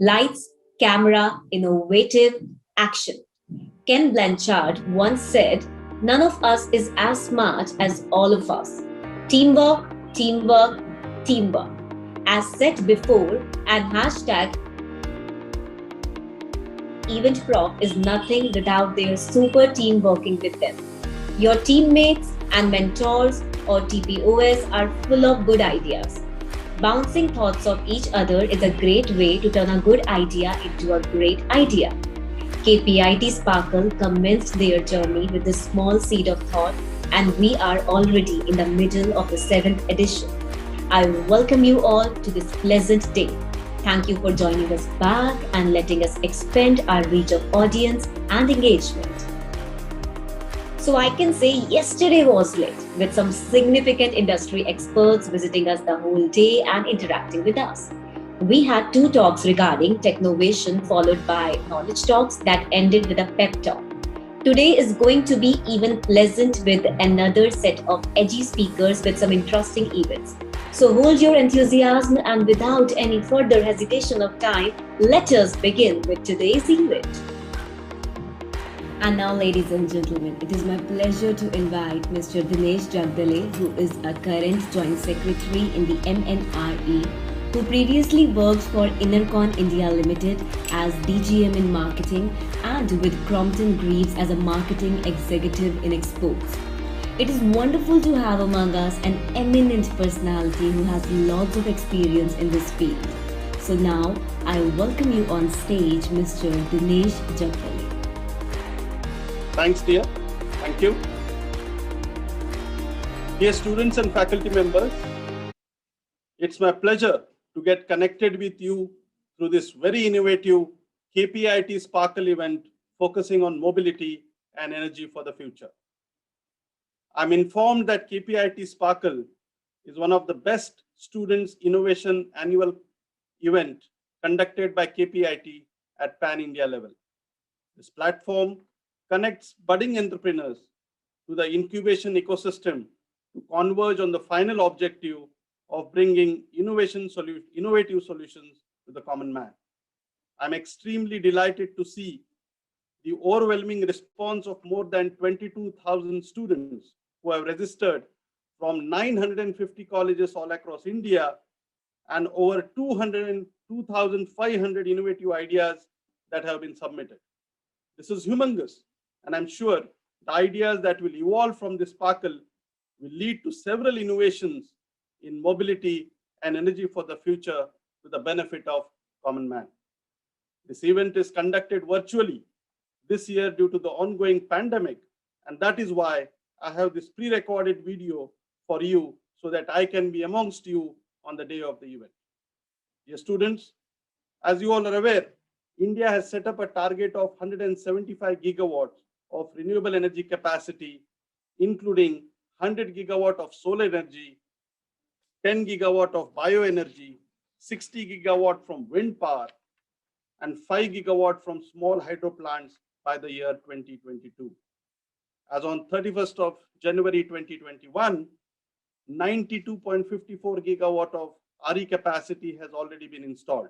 Lights, camera, innovative, action. Ken Blanchard once said, "None of us is as smart as all of us. Teamwork, teamwork, teamwork." As said before, and hashtag Event Proc is nothing without their super team working with them. Your teammates and mentors or TPOS are full of good ideas. Bouncing thoughts off each other is a great way to turn a good idea into a great idea. KPIT Sparkle commenced their journey with this small seed of thought, and we are already in the middle of the 7th edition. I welcome you all to this pleasant day. Thank you for joining us back and letting us expand our reach of audience and engagement. So I can say yesterday was lit with some significant industry experts visiting us the whole day and interacting with us. We had two talks regarding technovation followed by knowledge talks that ended with a pep talk. Today is going to be even pleasant with another set of edgy speakers with some interesting events. So hold your enthusiasm and without any further hesitation of time, let us begin with today's event. And now, ladies and gentlemen, it is my pleasure to invite Mr. Dinesh Jagdale, who is a current Joint Secretary in the MNRE, who previously worked for Innercon India Limited as DGM in marketing and with Crompton Greaves as a marketing executive in exports. It is wonderful to have among us an eminent personality who has lots of experience in this field. So now, I welcome you on stage, Mr. Dinesh Jagdale. Thanks, dear. Thank you. Dear students and faculty members, it's my pleasure to get connected with you through this very innovative KPIT Sparkle event focusing on mobility and energy for the future. I'm informed that KPIT Sparkle is one of the best students innovation annual event conducted by KPIT at pan-India level. This platform connects budding entrepreneurs to the incubation ecosystem to converge on the final objective of bringing innovative solutions to the common man. I'm extremely delighted to see the overwhelming response of more than 22,000 students who have registered from 950 colleges all across India and over 2,500 innovative ideas that have been submitted. This is humongous, and I'm sure the ideas that will evolve from this sparkle will lead to several innovations in mobility and energy for the future to the benefit of common man. This event is conducted virtually this year due to the ongoing pandemic, and that is why I have this pre-recorded video for you so that I can be amongst you on the day of the event. Dear students, as you all are aware, India has set up a target of 175 gigawatts of renewable energy capacity, including 100 gigawatt of solar energy, 10 gigawatt of bioenergy, 60 gigawatt from wind power, and 5 gigawatt from small hydro plants by the year 2022. As on 31st of January 2021, 92.54 gigawatt of RE capacity has already been installed.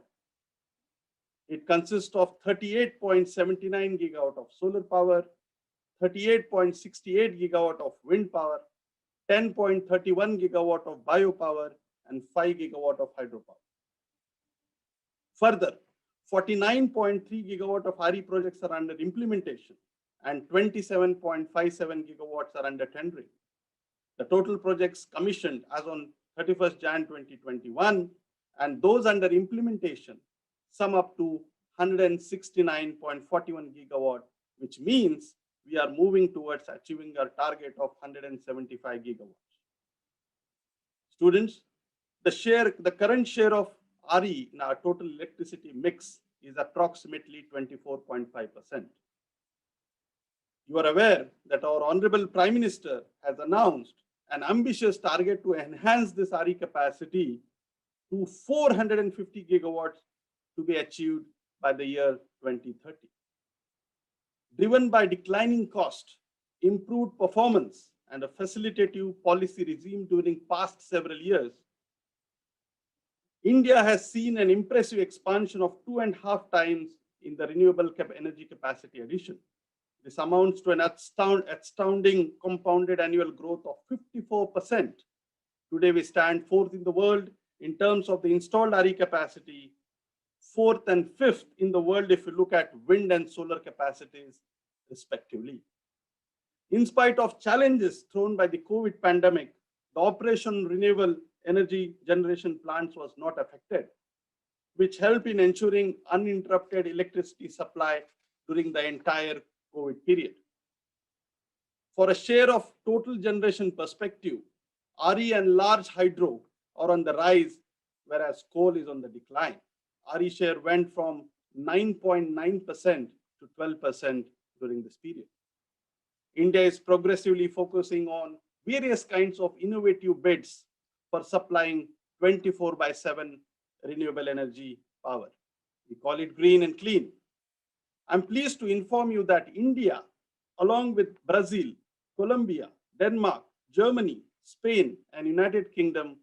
It consists of 38.79 gigawatt of solar power, 38.68 gigawatt of wind power, 10.31 gigawatt of biopower, and 5 gigawatt of hydropower. Further, 49.3 gigawatt of RE projects are under implementation and 27.57 gigawatts are under tendering. The total projects commissioned as on 31st Jan 2021 and those under implementation sum up to 169.41 gigawatt, which means we are moving towards achieving our target of 175 gigawatts. Students, the current share of RE in our total electricity mix is approximately 24.5%. You are aware that our Honorable Prime Minister has announced an ambitious target to enhance this RE capacity to 450 gigawatts to be achieved by the year 2030. Driven by declining cost, improved performance, and a facilitative policy regime during past several years, India has seen an impressive expansion of 2.5 times in the renewable energy capacity addition. This amounts to an astounding compounded annual growth of 54%. Today, we stand fourth in the world in terms of the installed RE capacity, fourth and fifth in the world if you look at wind and solar capacities, respectively. In spite of challenges thrown by the COVID pandemic, the operation of renewable energy generation plants was not affected, which helped in ensuring uninterrupted electricity supply during the entire COVID period. For a share of total generation perspective, RE and large hydro are on the rise, whereas coal is on the decline. RE share went from 9.9% to 12% during this period. India is progressively focusing on various kinds of innovative bids for supplying 24/7 renewable energy power. We call it green and clean. I'm pleased to inform you that India, along with Brazil, Colombia, Denmark, Germany, Spain, and United Kingdom,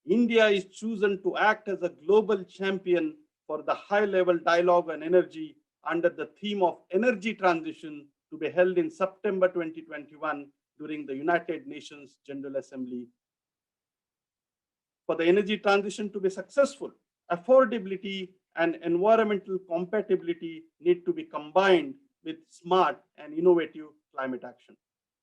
India is chosen to act as a global champion for the high-level dialogue on energy under the theme of energy transition to be held in September 2021 during the United Nations General Assembly. For the energy transition to be successful, affordability and environmental compatibility need to be combined with smart and innovative climate action.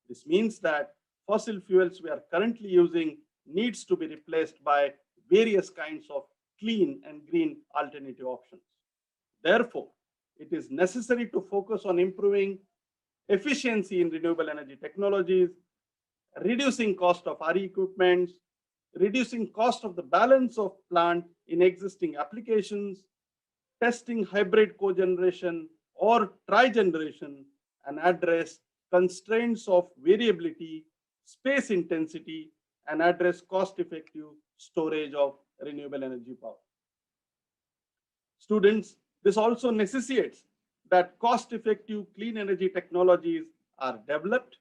This means that fossil fuels we are currently using needs to be replaced by various kinds of clean and green alternative options. Therefore, it is necessary to focus on improving efficiency in renewable energy technologies, reducing cost of RE equipment, reducing cost of the balance of plant in existing applications, testing hybrid cogeneration or trigeneration, and address constraints of variability, space intensity, and address cost-effective storage of renewable energy power. Students, this also necessitates that cost-effective clean energy technologies are developed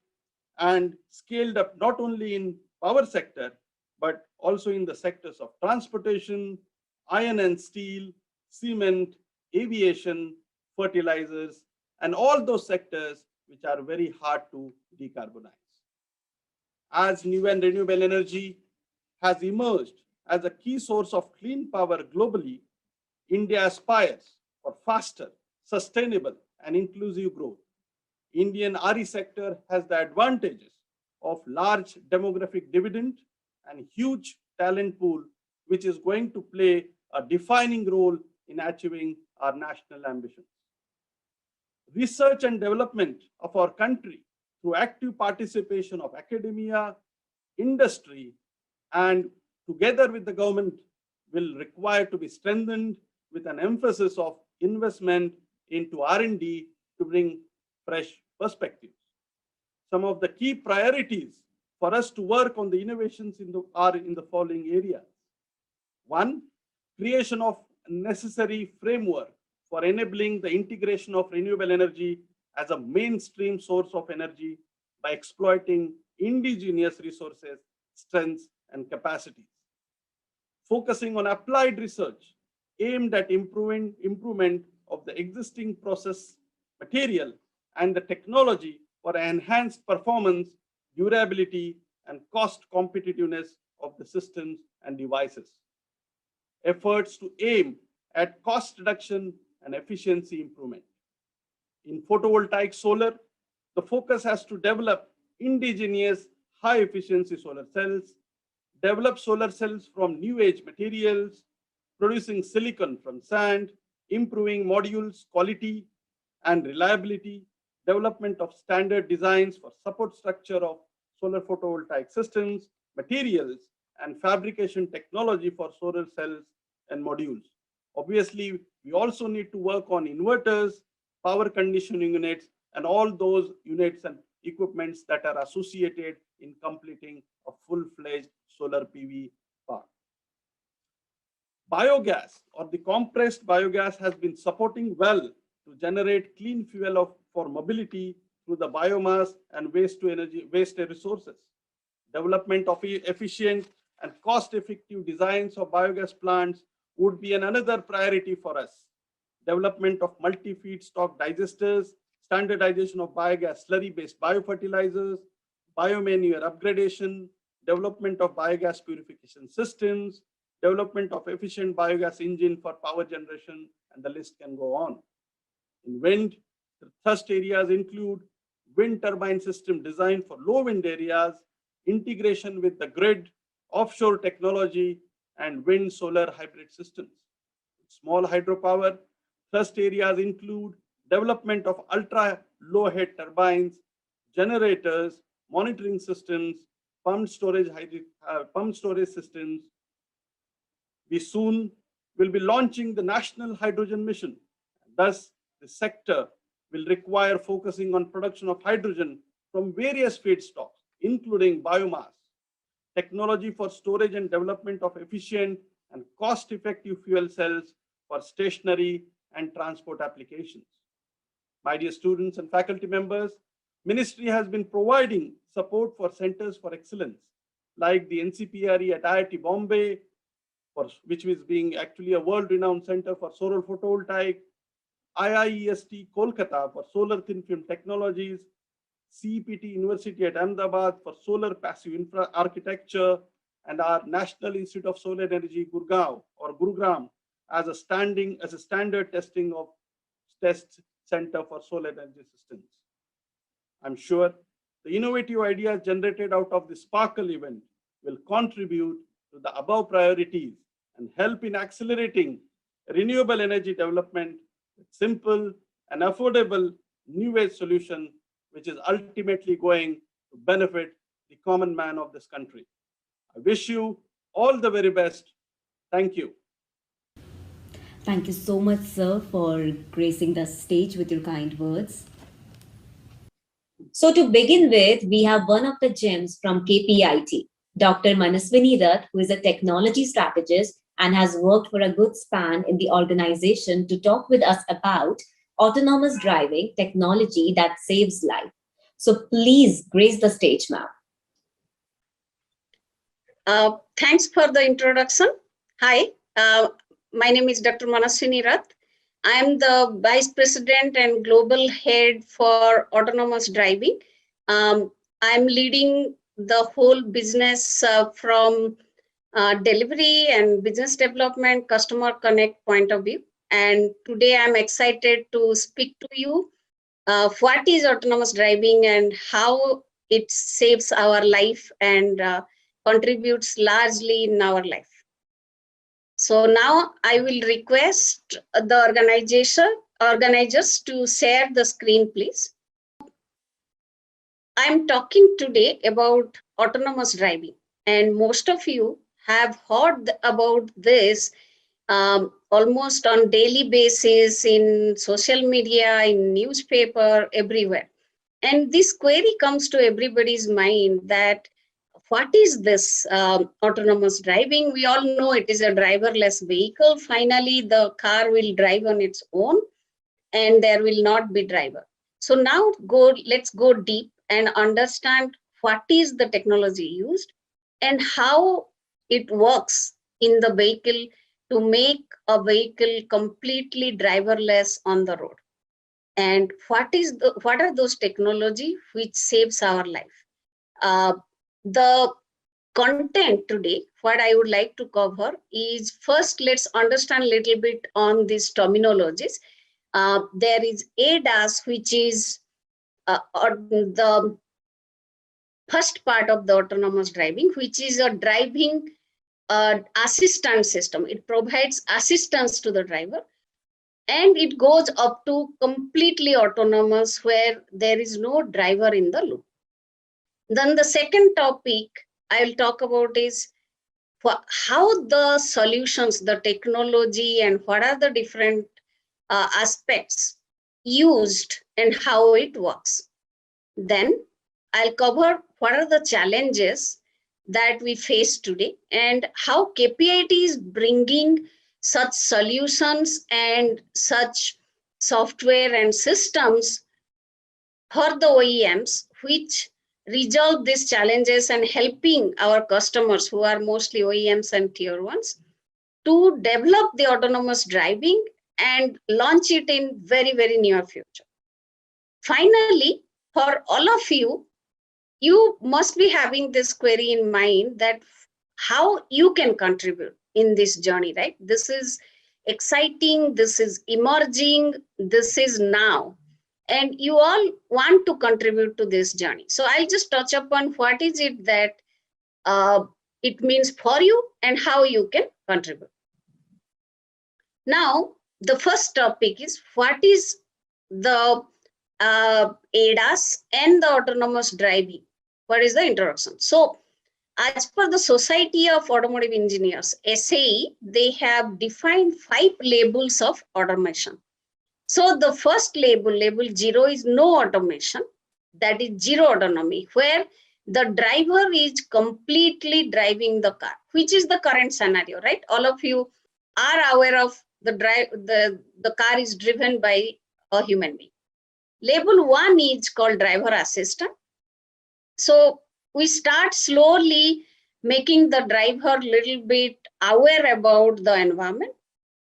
and scaled up not only in power sector, but also in the sectors of transportation, iron and steel, cement, aviation, fertilizers, and all those sectors which are very hard to decarbonize. As new and renewable energy has emerged as a key source of clean power globally, India aspires for faster, sustainable, and inclusive growth. Indian RE sector has the advantages of large demographic dividend and huge talent pool, which is going to play a defining role in achieving our national ambitions. Research and development of our country through active participation of academia, industry, and together with the government will require to be strengthened with an emphasis of investment into R&D to bring fresh perspectives. Some of the key priorities for us to work on the innovations are in the following areas. One, creation of necessary framework for enabling the integration of renewable energy as a mainstream source of energy by exploiting indigenous resources, strengths, and capacities. Focusing on applied research aimed at improvement of the existing process material and the technology for enhanced performance, durability, and cost competitiveness of the systems and devices. Efforts to aim at cost reduction and efficiency improvement. In photovoltaic solar, the focus has to develop indigenous high efficiency solar cells, develop solar cells from new age materials, producing silicon from sand, improving modules quality and reliability, development of standard designs for support structure of solar photovoltaic systems, materials, and fabrication technology for solar cells and modules. Obviously, we also need to work on inverters, power conditioning units, and all those units and equipments that are associated in completing a full-fledged solar PV park. Biogas or the compressed biogas has been supporting well to generate clean fuel for mobility through the biomass and waste to energy, waste resources. Development of efficient and cost-effective designs of biogas plants would be another priority for us. Development of multi-feedstock digesters, standardization of biogas slurry-based biofertilizers, biomanure upgradation, development of biogas purification systems, development of efficient biogas engine for power generation, and the list can go on. In wind, the thrust areas include wind turbine system designed for low wind areas, integration with the grid, offshore technology, and wind solar hybrid systems. Small hydropower, thrust areas include development of ultra low head turbines, generators, monitoring systems, pumped storage systems. We soon will be launching the National Hydrogen Mission. Thus, the sector will require focusing on production of hydrogen from various feedstocks, including biomass, technology for storage and development of efficient and cost-effective fuel cells for stationary and transport applications. My dear students and faculty members, Ministry has been providing support for centers for excellence, like the NCPRE at IIT Bombay, which is being actually a world-renowned center for solar photovoltaic, IIEST Kolkata for solar thin film technologies, CEPT University at Ahmedabad for solar passive infra architecture, and our National Institute of Solar Energy Gurgaon or Gurugram as a standard testing of test center for solar energy systems. I'm sure the innovative ideas generated out of the Sparkle event will contribute to the above priorities and help in accelerating renewable energy development with simple and affordable new age solution, which is ultimately going to benefit the common man of this country. I wish you all the very best. Thank you. Thank you so much, sir, for gracing the stage with your kind words. So to begin with, we have one of the gems from KPIT, Dr. Manaswini Rath, who is a technology strategist and has worked for a good span in the organization to talk with us about autonomous driving technology that saves life. So please grace the stage, ma'am. Thanks for the introduction. Hi, my name is Dr. Manaswini Rath. I am the Vice President and Global Head for Autonomous Driving. I'm leading the whole business from delivery and business development, customer connect point of view. And today I'm excited to speak to you what is autonomous driving and how it saves our life and contributes largely in our life. So now I will request the organizers to share the screen, please. I'm talking today about autonomous driving, and most of you have heard about this almost on daily basis in social media, in newspaper, everywhere. And this query comes to everybody's mind that what is this autonomous driving? We all know it is a driverless vehicle. Finally, the car will drive on its own and there will not be driver. So now let's go deep and understand what is the technology used and how it works in the vehicle to make a vehicle completely driverless on the road. And what are those technology which saves our life? The content today, what I would like to cover is first, let's understand a little bit on these terminologies. There is ADAS, which is the first part of the autonomous driving, which is a driving assistance system. It provides assistance to the driver. And it goes up to completely autonomous where there is no driver in the loop. Then the second topic I will talk about is how the solutions, the technology, and what are the different aspects used and how it works. Then I'll cover what are the challenges that we face today and how KPIT is bringing such solutions and such software and systems for the OEMs, which resolve these challenges and helping our customers who are mostly OEMs and tier ones to develop the autonomous driving and launch it in very, very near future. Finally, for all of you, you must be having this query in mind that how you can contribute in this journey, right? This is exciting, this is emerging, this is now. And you all want to contribute to this journey. So I'll just touch upon what is it that it means for you and how you can contribute. Now, the first topic is what is the ADAS and the autonomous driving. What is the introduction? So, as per the Society of Automotive Engineers, SAE, they have defined 5 labels of automation. So, the first label, label 0, is no automation, that is zero autonomy, where the driver is completely driving the car, which is the current scenario, right? All of you are aware of the car is driven by a human being. Label 1 is called driver assistant. So we start slowly making the driver little bit aware about the environment,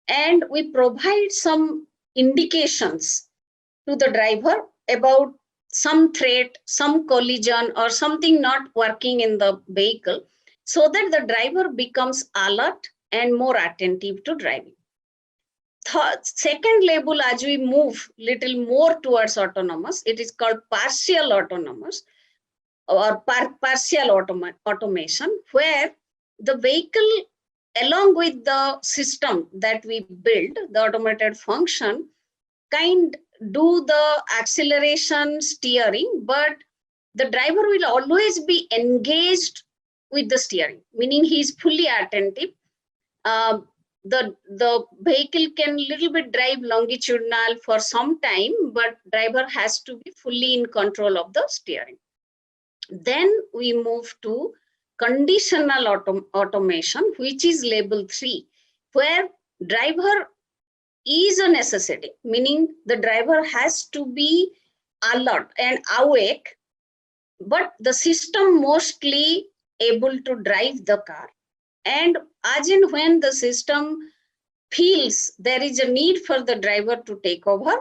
and we provide some indications to the driver about some threat, some collision, or something not working in the vehicle, so that the driver becomes alert and more attentive to driving. Second label, as we move little more towards autonomous, it is called partial autonomous or partial automation, where the vehicle, along with the system that we build, the automated function, do the acceleration, steering, but the driver will always be engaged with the steering, meaning he is fully attentive. The vehicle can little bit drive longitudinal for some time, but driver has to be fully in control of the steering. Then we move to conditional automation, which is label 3, where driver is a necessity, meaning the driver has to be alert and awake, but the system mostly able to drive the car. And as in when the system feels there is a need for the driver to take over,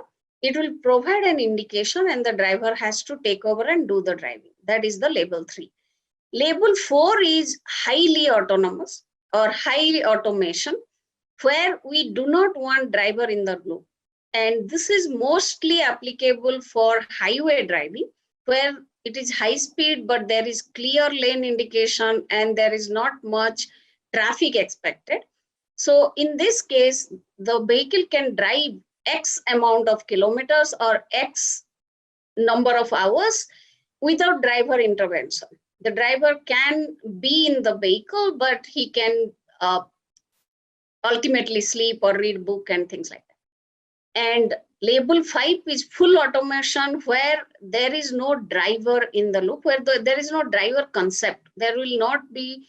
it will provide an indication and the driver has to take over and do the driving. That is the label 3. Label 4 is highly autonomous or high automation, where we do not want driver in the loop. And this is mostly applicable for highway driving, where it is high speed, but there is clear lane indication and there is not much traffic expected. So in this case, the vehicle can drive X amount of kilometers or X number of hours without driver intervention. The driver can be in the vehicle, but he can ultimately sleep or read book and things like that. And label 5 is full automation, where there is no driver in the loop, where there is no driver concept. There will not be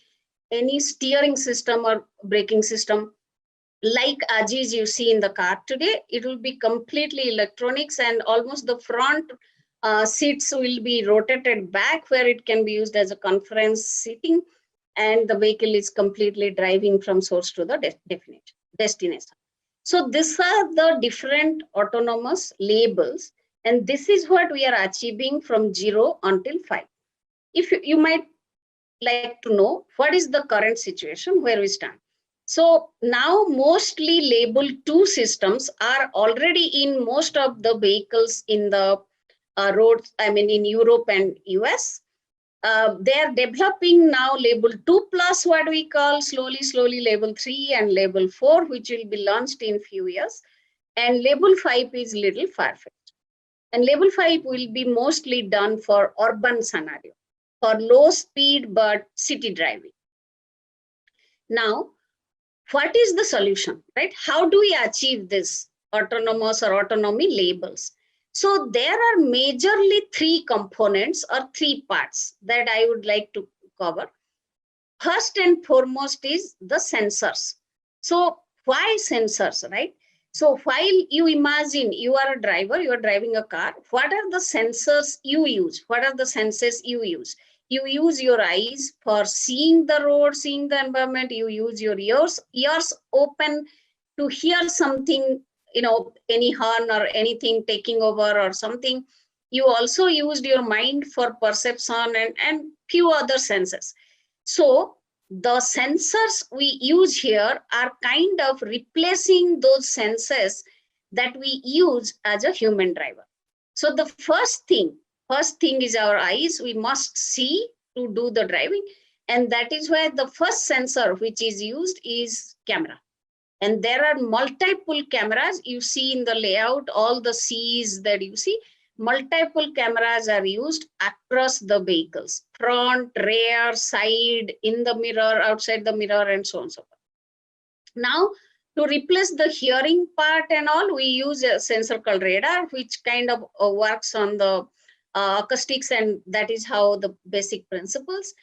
any steering system or braking system like Aziz you see in the car today. It will be completely electronics, and almost the front seats will be rotated back, where it can be used as a conference seating, and the vehicle is completely driving from source to the destination. So these are the different autonomous labels, and this is what we are achieving from 0 until 5. If you might like to know what is the current situation where we stand. So now mostly label 2 systems are already in most of the vehicles in the roads, I mean in Europe and US. They are developing now label 2 plus, what we call slowly label 3 and label 4, which will be launched in few years. And label 5 is little far-fetched. And label 5 will be mostly done for urban scenario, for low speed but city driving. Now, what is the solution, right? How do we achieve this autonomous or autonomy labels? So there are majorly 3 components or 3 parts that I would like to cover. First and foremost is the sensors. So why sensors, right? So while you imagine you are a driver, you are driving a car, what are the sensors you use? What are the senses you use? You use your eyes for seeing the road, seeing the environment. You use your ears open to hear something, any horn or anything taking over or something. You also used your mind for perception and few other senses. So the sensors we use here are kind of replacing those senses that we use as a human driver. So the first thing is our eyes. We must see to do the driving. And that is why the first sensor which is used is camera. And there are multiple cameras you see in the layout, all the C's that you see. Multiple cameras are used across the vehicles, front, rear, side, in the mirror, outside the mirror, and so on and so forth. Now, to replace the hearing part and all, we use a sensor called radar, which kind of works on the acoustics, and that is how the basic principles.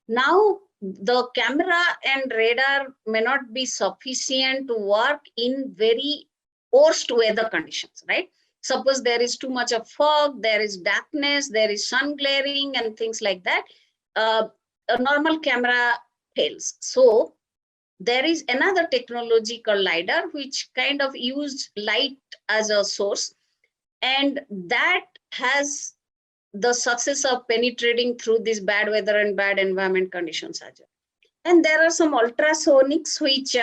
Now, the camera and radar may not be sufficient to work in very worst weather conditions, right? Suppose there is too much of fog, there is darkness, there is sun glaring and things like that. A normal camera fails. So there is another technology called LiDAR, which kind of used light as a source. And that has the success of penetrating through this bad weather and bad environment conditions as well. And there are some ultrasonics, which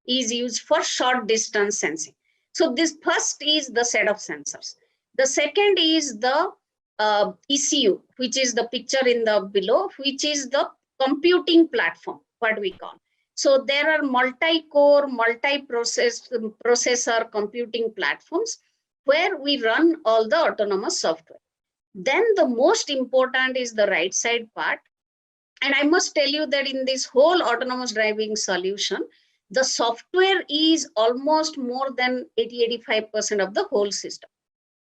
is used for short distance sensing. So this first is the set of sensors. The second is the ECU, which is the picture in the below, which is the computing platform, what we call. So there are multi-core, multi-processor computing platforms where we run all the autonomous software. Then the most important is the right side part. And I must tell you that in this whole autonomous driving solution, the software is almost more than 80-85% of the whole system.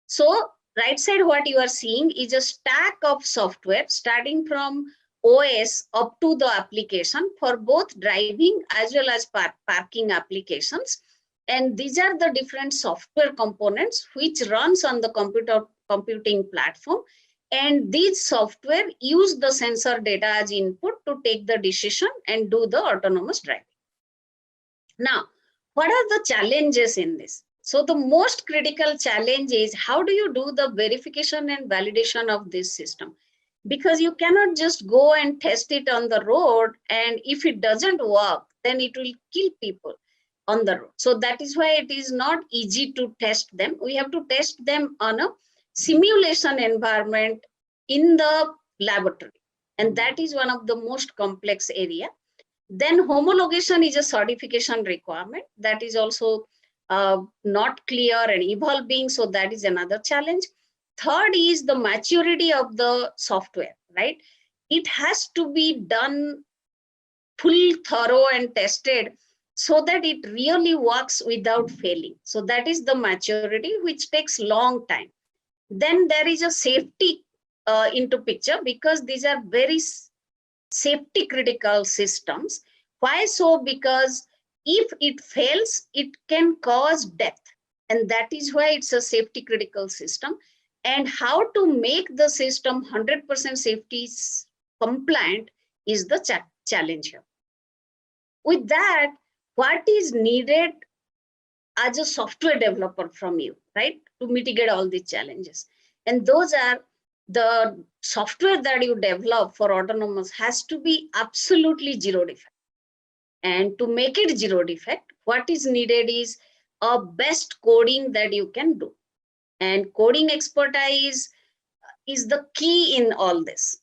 So right side, what you are seeing is a stack of software starting from OS up to the application for both driving as well as parking applications. And these are the different software components which runs on the computing platform. And these software use the sensor data as input to take the decision and do the autonomous driving. Now, what are the challenges in this? So the most critical challenge is how do you do the verification and validation of this system? Because you cannot just go and test it on the road, and if it doesn't work, then it will kill people on the road. So that is why it is not easy to test them. We have to test them on a simulation environment in the laboratory. And that is one of the most complex area. Then homologation is a certification requirement that is also not clear and evolving. So that is another challenge. Third is the maturity of the software, right? It has to be done full, thorough and tested so that it really works without failing. So that is the maturity, which takes long time. Then there is a safety into picture, because these are very safety critical systems. Why so? Because if it fails, it can cause death. And that is why it's a safety critical system. And how to make the system 100% safety compliant is the challenge here. With that, what is needed as a software developer from you, right, to mitigate all these challenges? And those are the software that you develop for autonomous has to be absolutely zero defect. And to make it zero defect, what is needed is a best coding that you can do. And coding expertise is the key in all this.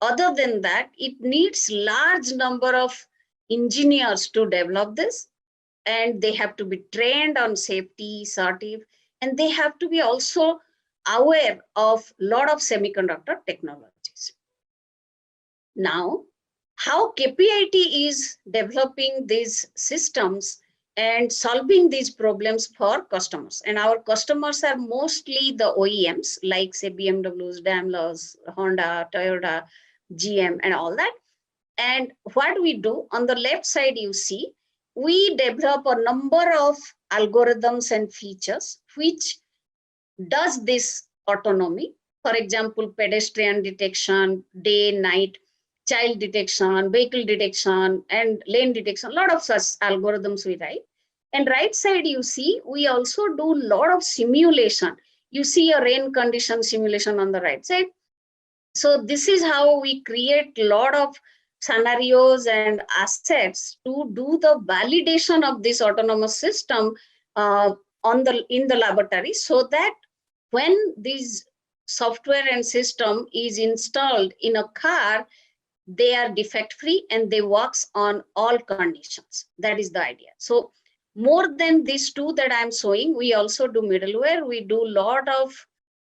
Other than that, it needs large number of engineers to develop this, and they have to be trained on safety, certif, and they have to be also aware of a lot of semiconductor technologies. Now, how KPIT is developing these systems and solving these problems for customers. And our customers are mostly the OEMs, like say BMWs, Daimlers, Honda, Toyota, GM, and all that. And what we do on the left side, you see, we develop a number of algorithms and features which does this autonomy. For example, pedestrian detection, day, night, child detection, vehicle detection, and lane detection. A lot of such algorithms we write. And right side, you see, we also do a lot of simulation. You see a rain condition simulation on the right side. So this is how we create a lot of scenarios and assets to do the validation of this autonomous system in the laboratory, so that when this software and system is installed in a car, they are defect free and they works on all conditions. That is the idea. So more than these two that I'm showing, we also do middleware. We do a lot of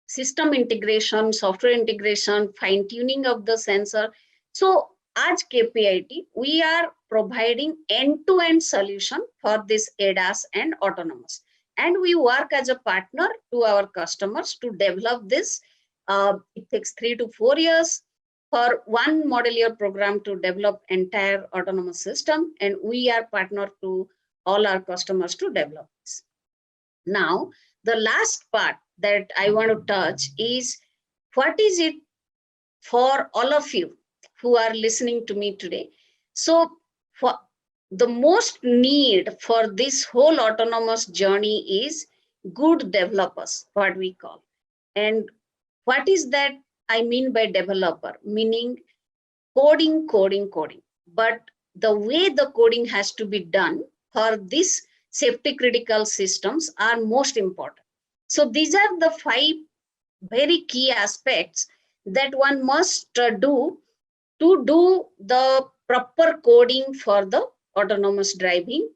system integration, software integration, fine tuning of the sensor. So as KPIT, we are providing end-to-end solution for this ADAS and autonomous. And we work as a partner to our customers to develop this. It takes 3 to 4 years for one model year program to develop entire autonomous system. And we are partner to all our customers to develop this. Now, the last part that I want to touch is what is it for all of you who are listening to me today. So for the most need for this whole autonomous journey is good developers, what we call. And what is that I mean by developer? Meaning coding. But the way the coding has to be done for these safety critical systems are most important. So these are the 5 very key aspects that one must do to do the proper coding for the autonomous driving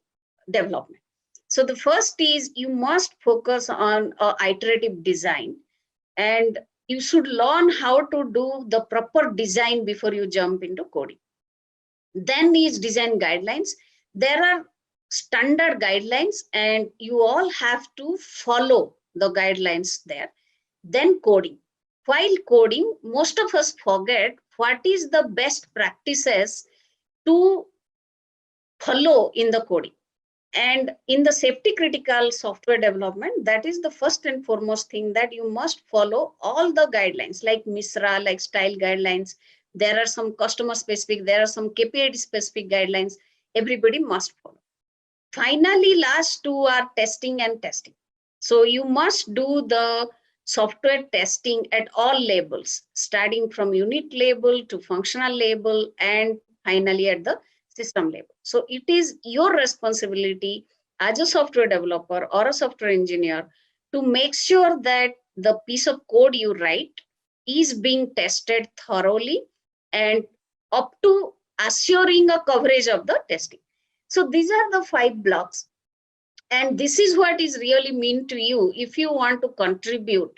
development. So the first is you must focus on iterative design, and you should learn how to do the proper design before you jump into coding. Then is design guidelines. There are standard guidelines and you all have to follow the guidelines there. Then coding. While coding, most of us forget what is the best practices to follow in the coding. And in the safety critical software development, that is the first and foremost thing, that you must follow all the guidelines like MISRA, like style guidelines. There are some customer specific, there are some KPIT specific guidelines. Everybody must follow. Finally, last 2 are testing and testing. So you must do the software testing at all levels, starting from unit level to functional level and finally at the system level. So it is your responsibility as a software developer or a software engineer to make sure that the piece of code you write is being tested thoroughly and up to assuring a coverage of the testing. So these are the 5 blocks. And this is what is really mean to you if you want to contribute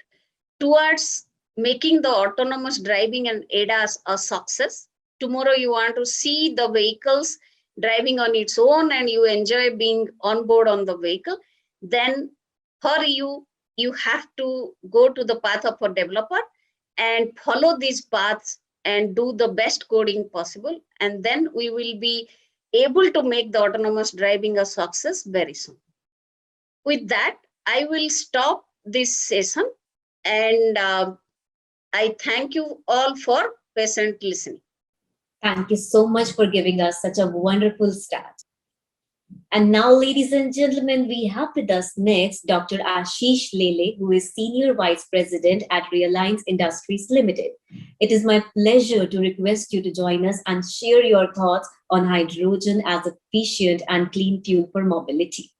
towards making the autonomous driving and ADAS a success. Tomorrow you want to see the vehicles driving on its own and you enjoy being on board on the vehicle. Then for you, you have to go to the path of a developer and follow these paths and do the best coding possible. And then we will be able to make the autonomous driving a success very soon. With that, I will stop this session and I thank you all for patient listening. Thank you so much for giving us such a wonderful start. And now, ladies and gentlemen, we have with us next Dr. Ashish Lele, who is Senior Vice President at Reliance Industries Limited. It is my pleasure to request you to join us and share your thoughts on hydrogen as an efficient and clean fuel for mobility.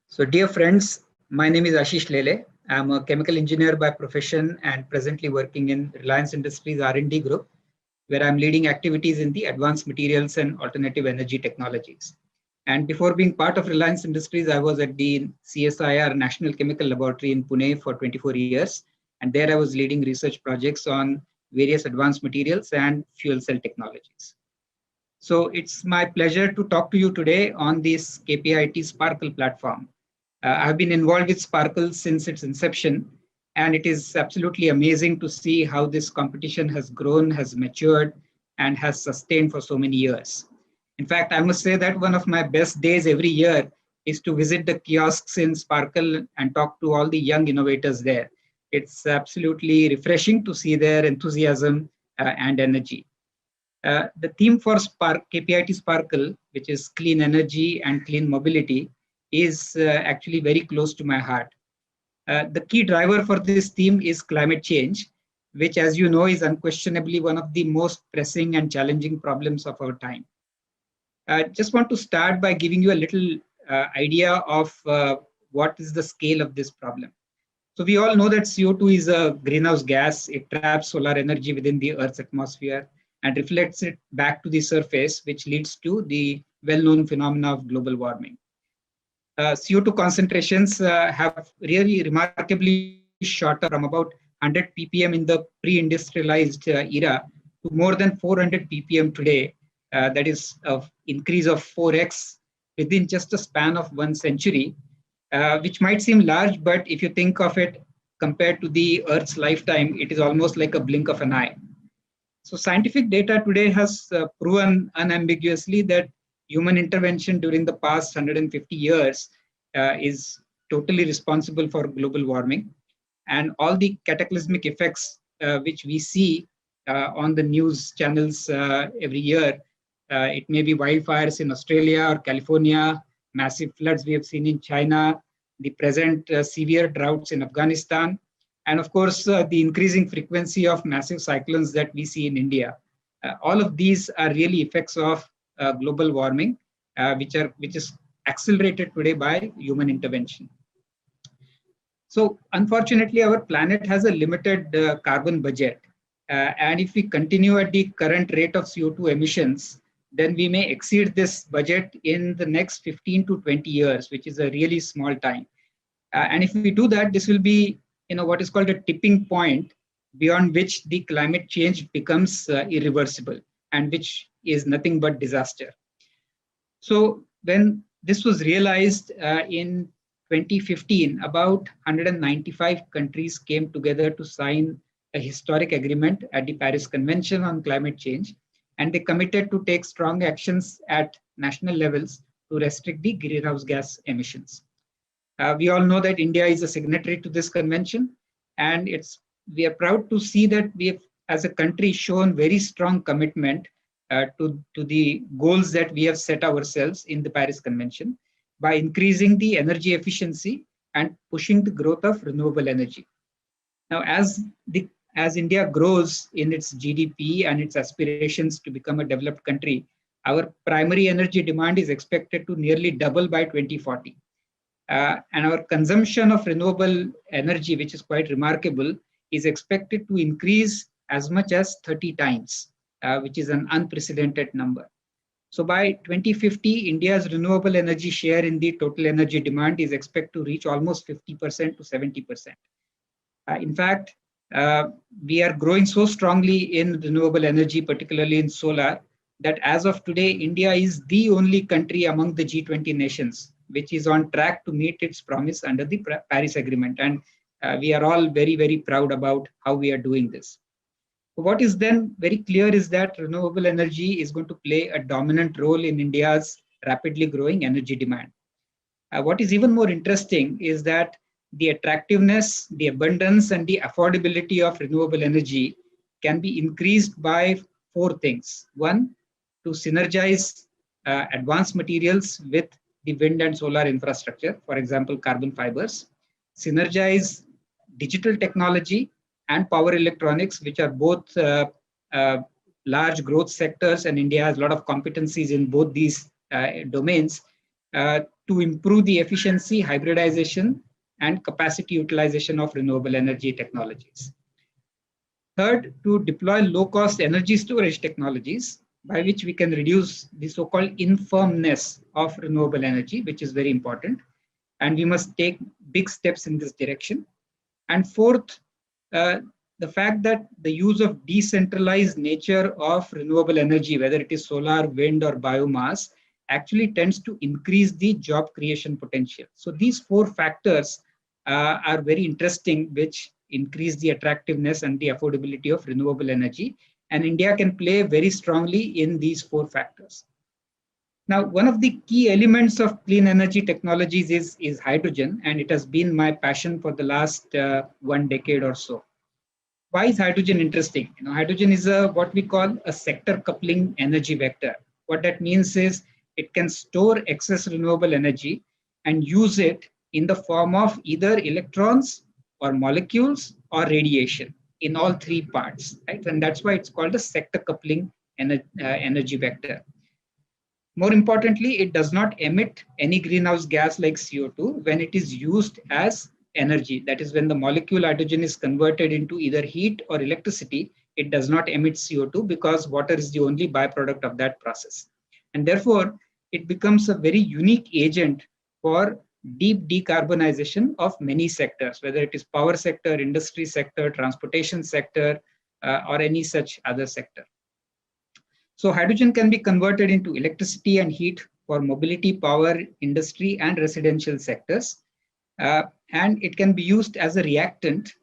So, dear friends, my name is Ashish Lele. I'm a chemical engineer by profession and presently working in Reliance Industries R&D group, where I'm leading activities in the advanced materials and alternative energy technologies. And before being part of Reliance Industries, I was at the CSIR National Chemical Laboratory in Pune for 24 years. And there I was leading research projects on various advanced materials and fuel cell technologies. So it's my pleasure to talk to you today on this KPIT Sparkle platform. I've been involved with Sparkle since its inception, and it is absolutely amazing to see how this competition has grown, has matured, and has sustained for so many years. In fact, I must say that one of my best days every year is to visit the kiosks in Sparkle and talk to all the young innovators there. It's absolutely refreshing to see their enthusiasm and energy. The theme for KPIT Sparkle, which is clean energy and clean mobility, is actually very close to my heart. The key driver for this theme is climate change, which, as you know, is unquestionably one of the most pressing and challenging problems of our time. I just want to start by giving you a little idea of what is the scale of this problem. So we all know that CO2 is a greenhouse gas. It traps solar energy within the Earth's atmosphere and reflects it back to the surface, which leads to the well-known phenomena of global warming. CO2 concentrations have really remarkably shot up from about 100 ppm in the pre-industrialized era to more than 400 ppm today. That is an increase of 4x within just a span of 1 century, which might seem large, but if you think of it compared to the Earth's lifetime, it is almost like a blink of an eye. So scientific data today has proven unambiguously that human intervention during the past 150 years is totally responsible for global warming. And all the cataclysmic effects which we see on the news channels every year, it may be wildfires in Australia or California, massive floods we have seen in China, the present severe droughts in Afghanistan, and of course, the increasing frequency of massive cyclones that we see in India. All of these are really effects of global warming, which is accelerated today by human intervention. So unfortunately, our planet has a limited carbon budget. And if we continue at the current rate of CO2 emissions, then we may exceed this budget in the next 15 to 20 years, which is a really small time. And if we do that, this will be what is called a tipping point beyond which the climate change becomes irreversible and which is nothing but disaster. So when this was realized in 2015, about 195 countries came together to sign a historic agreement at the Paris Convention on Climate Change, and they committed to take strong actions at national levels to restrict the greenhouse gas emissions. We all know that India is a signatory to this convention, and we are proud to see that we have, as a country, shown very strong commitment to the goals that we have set ourselves in the Paris Convention by increasing the energy efficiency and pushing the growth of renewable energy. Now, as India grows in its GDP and its aspirations to become a developed country, our primary energy demand is expected to nearly double by 2040. And our consumption of renewable energy, which is quite remarkable, is expected to increase as much as 30 times, which is an unprecedented number. So by 2050, India's renewable energy share in the total energy demand is expected to reach almost 50% to 70%. In fact, we are growing so strongly in renewable energy, particularly in solar, that as of today, India is the only country among the G20 nations which is on track to meet its promise under the Paris Agreement. And we are all very, very proud about how we are doing this. What is then very clear is that renewable energy is going to play a dominant role in India's rapidly growing energy demand. What is even more interesting is that the attractiveness, the abundance, and the affordability of renewable energy can be increased by 4 things. One, to synergize advanced materials with the wind and solar infrastructure, for example, carbon fibers, synergize digital technology and power electronics, which are both large growth sectors, and India has a lot of competencies in both these domains, to improve the efficiency, hybridization, and capacity utilization of renewable energy technologies. Third, to deploy low-cost energy storage technologies, by which we can reduce the so-called infirmness of renewable energy, which is very important. And we must take big steps in this direction. And fourth, the fact that the use of decentralized nature of renewable energy, whether it is solar, wind, or biomass, actually tends to increase the job creation potential. So these 4 factors are very interesting, which increase the attractiveness and the affordability of renewable energy. And India can play very strongly in these 4 factors. Now, one of the key elements of clean energy technologies is hydrogen, and it has been my passion for the last 1 decade or so. Why is hydrogen interesting? Hydrogen is what we call a sector coupling energy vector. What that means is it can store excess renewable energy and use it in the form of either electrons or molecules or radiation in all three parts, right? And that's why it's called a sector coupling energy vector. More importantly, it does not emit any greenhouse gas like CO2 when it is used as energy. That is, when the molecule hydrogen is converted into either heat or electricity, it does not emit CO2 because water is the only byproduct of that process. And therefore, it becomes a very unique agent for deep decarbonization of many sectors, whether it is power sector, industry sector, transportation sector, or any such other sector. So hydrogen can be converted into electricity and heat for mobility, power, industry, and residential sectors. And it can be used as a reactant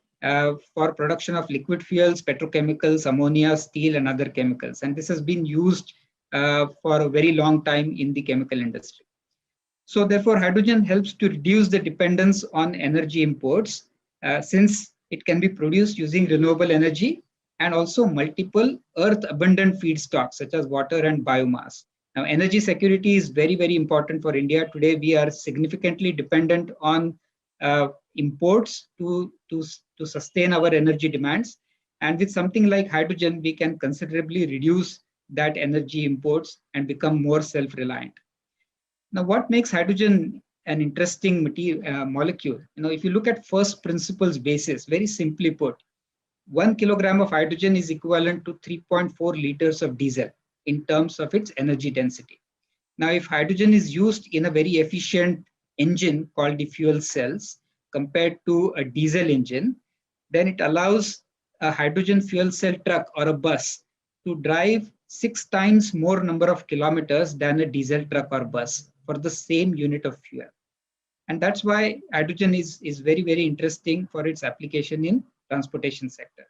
for production of liquid fuels, petrochemicals, ammonia, steel, and other chemicals. And this has been used for a very long time in the chemical industry. So therefore, hydrogen helps to reduce the dependence on energy imports since it can be produced using renewable energy and also multiple earth-abundant feedstocks such as water and biomass. Now, energy security is very, very important for India. Today, we are significantly dependent on imports to sustain our energy demands. And with something like hydrogen, we can considerably reduce that energy imports and become more self-reliant. Now, what makes hydrogen an interesting molecule? If you look at first principles basis, very simply put, 1 kilogram of hydrogen is equivalent to 3.4 liters of diesel in terms of its energy density. Now, if hydrogen is used in a very efficient engine called the fuel cells compared to a diesel engine, then it allows a hydrogen fuel cell truck or a bus to drive 6 times more number of kilometers than a diesel truck or bus for the same unit of fuel. And that's why hydrogen is very, very interesting for its application in transportation sector.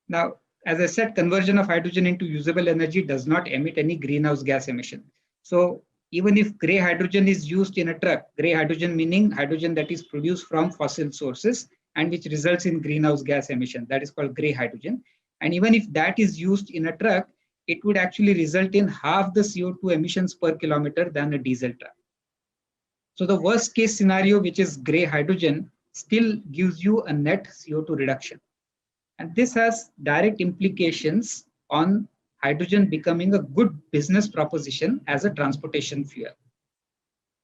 Now, as I said, conversion of hydrogen into usable energy does not emit any greenhouse gas emission. So even if gray hydrogen is used in a truck, gray hydrogen meaning hydrogen that is produced from fossil sources and which results in greenhouse gas emission, that is called gray hydrogen. And even if that is used in a truck, it would actually result in half the CO2 emissions per kilometer than a diesel truck. So the worst case scenario, which is gray hydrogen, still gives you a net CO2 reduction. And this has direct implications on hydrogen becoming a good business proposition as a transportation fuel.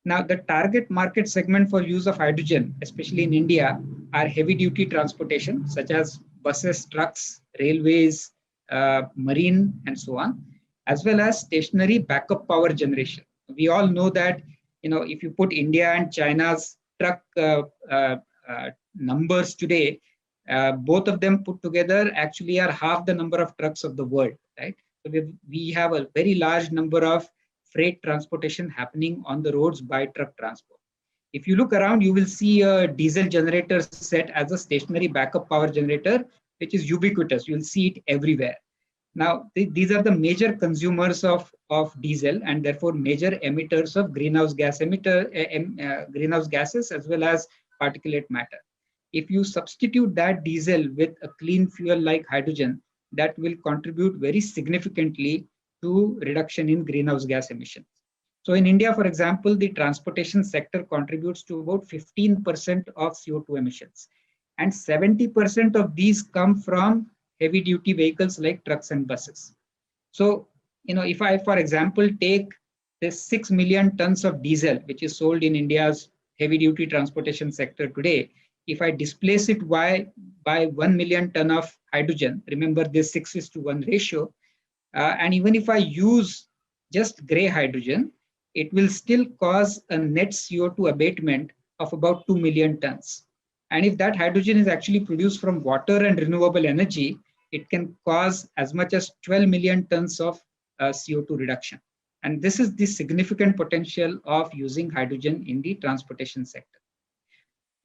Now, the target market segment for use of hydrogen, especially in India, are heavy-duty transportation, such as buses, trucks, railways, marine, and so on, as well as stationary backup power generation. We all know that if you put India and China's truck numbers today, both of them put together actually are half the number of trucks of the world, right? So we have a very large number of freight transportation happening on the roads by truck transport. If you look around, you will see a diesel generator set as a stationary backup power generator, which is ubiquitous. You'll see it everywhere. Now, these are the major consumers of diesel and therefore major emitters of greenhouse gases as well as particulate matter. If you substitute that diesel with a clean fuel like hydrogen, that will contribute very significantly to reduction in greenhouse gas emissions. So in India, for example, the transportation sector contributes to about 15% of CO2 emissions. And 70% of these come from heavy duty vehicles like trucks and buses. So, if I, for example, take this 6 million tons of diesel, which is sold in India's heavy duty transportation sector today, if I displace it by 1 million ton of hydrogen, remember this 6:1 ratio, and even if I use just gray hydrogen, it will still cause a net CO2 abatement of about 2 million tons. And if that hydrogen is actually produced from water and renewable energy, it can cause as much as 12 million tons of CO2 reduction. And this is the significant potential of using hydrogen in the transportation sector.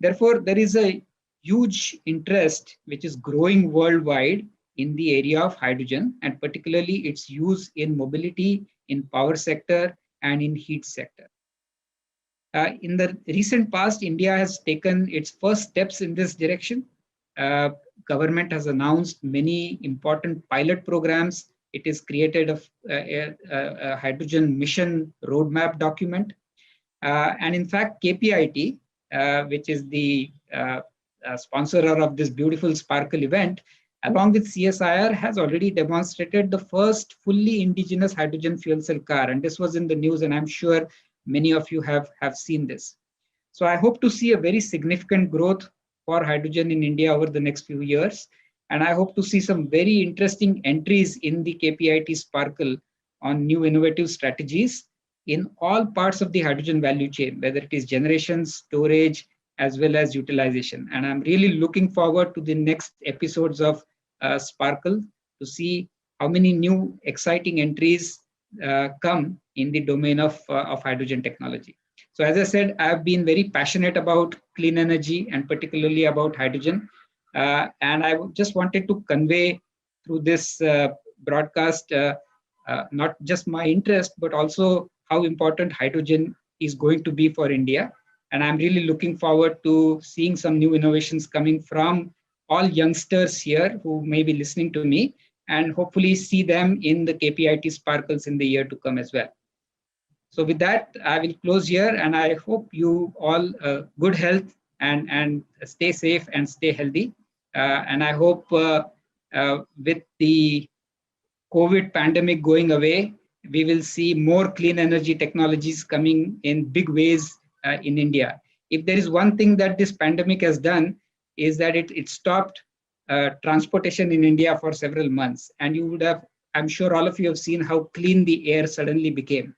Therefore, there is a huge interest which is growing worldwide in the area of hydrogen, and particularly its use in mobility, in power sector, and in heat sector. In the recent past, India has taken its first steps in this direction. Government has announced many important pilot programs. It has created a hydrogen mission roadmap document. And in fact, KPIT, which is the sponsorer of this beautiful Sparkle event, along with CSIR, has already demonstrated the first fully indigenous hydrogen fuel cell car. And this was in the news, and I'm sure many of you have seen this. So I hope to see a very significant growth for hydrogen in India over the next few years. And I hope to see some very interesting entries in the KPIT Sparkle on new innovative strategies in all parts of the hydrogen value chain, whether it is generation, storage, as well as utilization. And I'm really looking forward to the next episodes of Sparkle to see how many new exciting entries come in the domain of hydrogen technology. So as I said, I've been very passionate about clean energy and particularly about hydrogen. And I just wanted to convey through this broadcast, not just my interest, but also how important hydrogen is going to be for India. And I'm really looking forward to seeing some new innovations coming from all youngsters here who may be listening to me, and hopefully see them in the KPIT Sparkles in the year to come as well. So with that, I will close here, and I hope you all good health and stay safe and stay healthy. And I hope with the COVID pandemic going away, we will see more clean energy technologies coming in big ways in India. If there is one thing that this pandemic has done, is that it stopped transportation in India for several months. And you would have, I'm sure all of you have seen how clean the air suddenly became.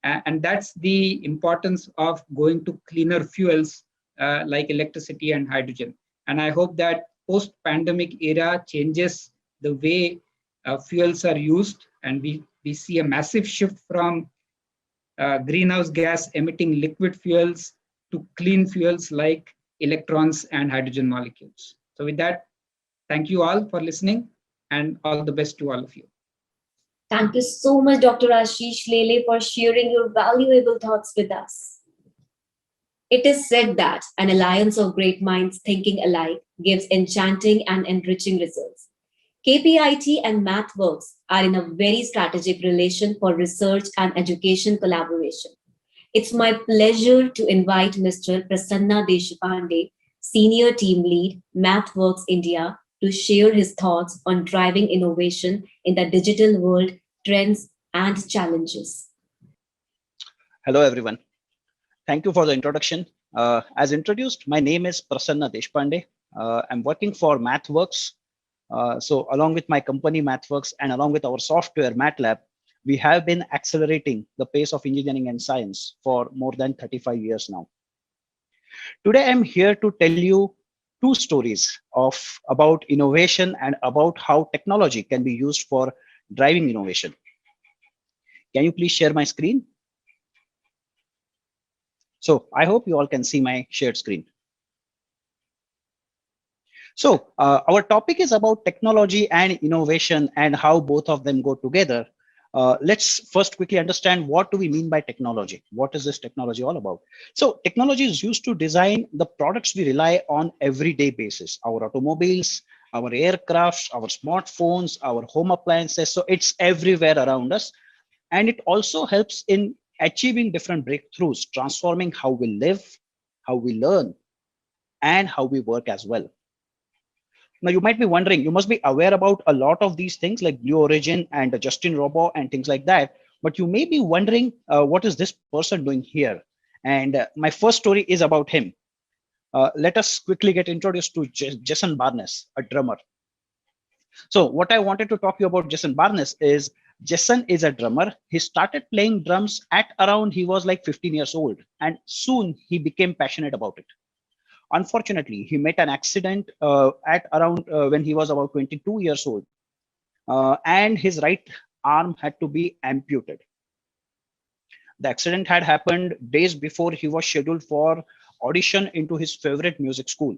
And that's the importance of going to cleaner fuels like electricity and hydrogen. And I hope that post-pandemic era changes the way fuels are used, and we see a massive shift from greenhouse gas emitting liquid fuels to clean fuels like electrons and hydrogen molecules. So with that, thank you all for listening, and all the best to all of you. Thank you so much, Dr. Ashish Lele, for sharing your valuable thoughts with us. It is said that an alliance of great minds thinking alike gives enchanting and enriching results. KPIT and MathWorks are in a very strategic relation for research and education collaboration. It's my pleasure to invite Mr. Prasanna Deshpande, Senior Team Lead, MathWorks India, to share his thoughts on driving innovation in the digital world, trends and challenges. Hello, everyone. Thank you for the introduction. As introduced, my name is Prasanna Deshpande. I'm working for MathWorks. So along with my company MathWorks and along with our software MATLAB, we have been accelerating the pace of engineering and science for more than 35 years now. Today, I'm here to tell you two stories about innovation and about how technology can be used for driving innovation. Can you please share my screen? So I hope you all can see my shared screen. So our topic is about technology and innovation and how both of them go together. Let's first quickly understand what do we mean by technology? What is this technology all about? So technology is used to design the products we rely on everyday basis, our automobiles, our aircrafts, our smartphones, our home appliances. So it's everywhere around us. And it also helps in achieving different breakthroughs, transforming how we live, how we learn, and how we work as well. Now, you might be wondering, you must be aware about a lot of these things like Blue Origin and Justin Robo and things like that. But you may be wondering, what is this person doing here? And my first story is about him. Let us quickly get introduced to Jason Barnes, a drummer. So what I wanted to talk to you about Jason Barnes is, Jason is a drummer. He started playing drums at around, he was like 15 years old. And soon he became passionate about it. Unfortunately, he met an accident at around when he was about 22 years old, and his right arm had to be amputated. The accident had happened days before he was scheduled for audition into his favorite music school.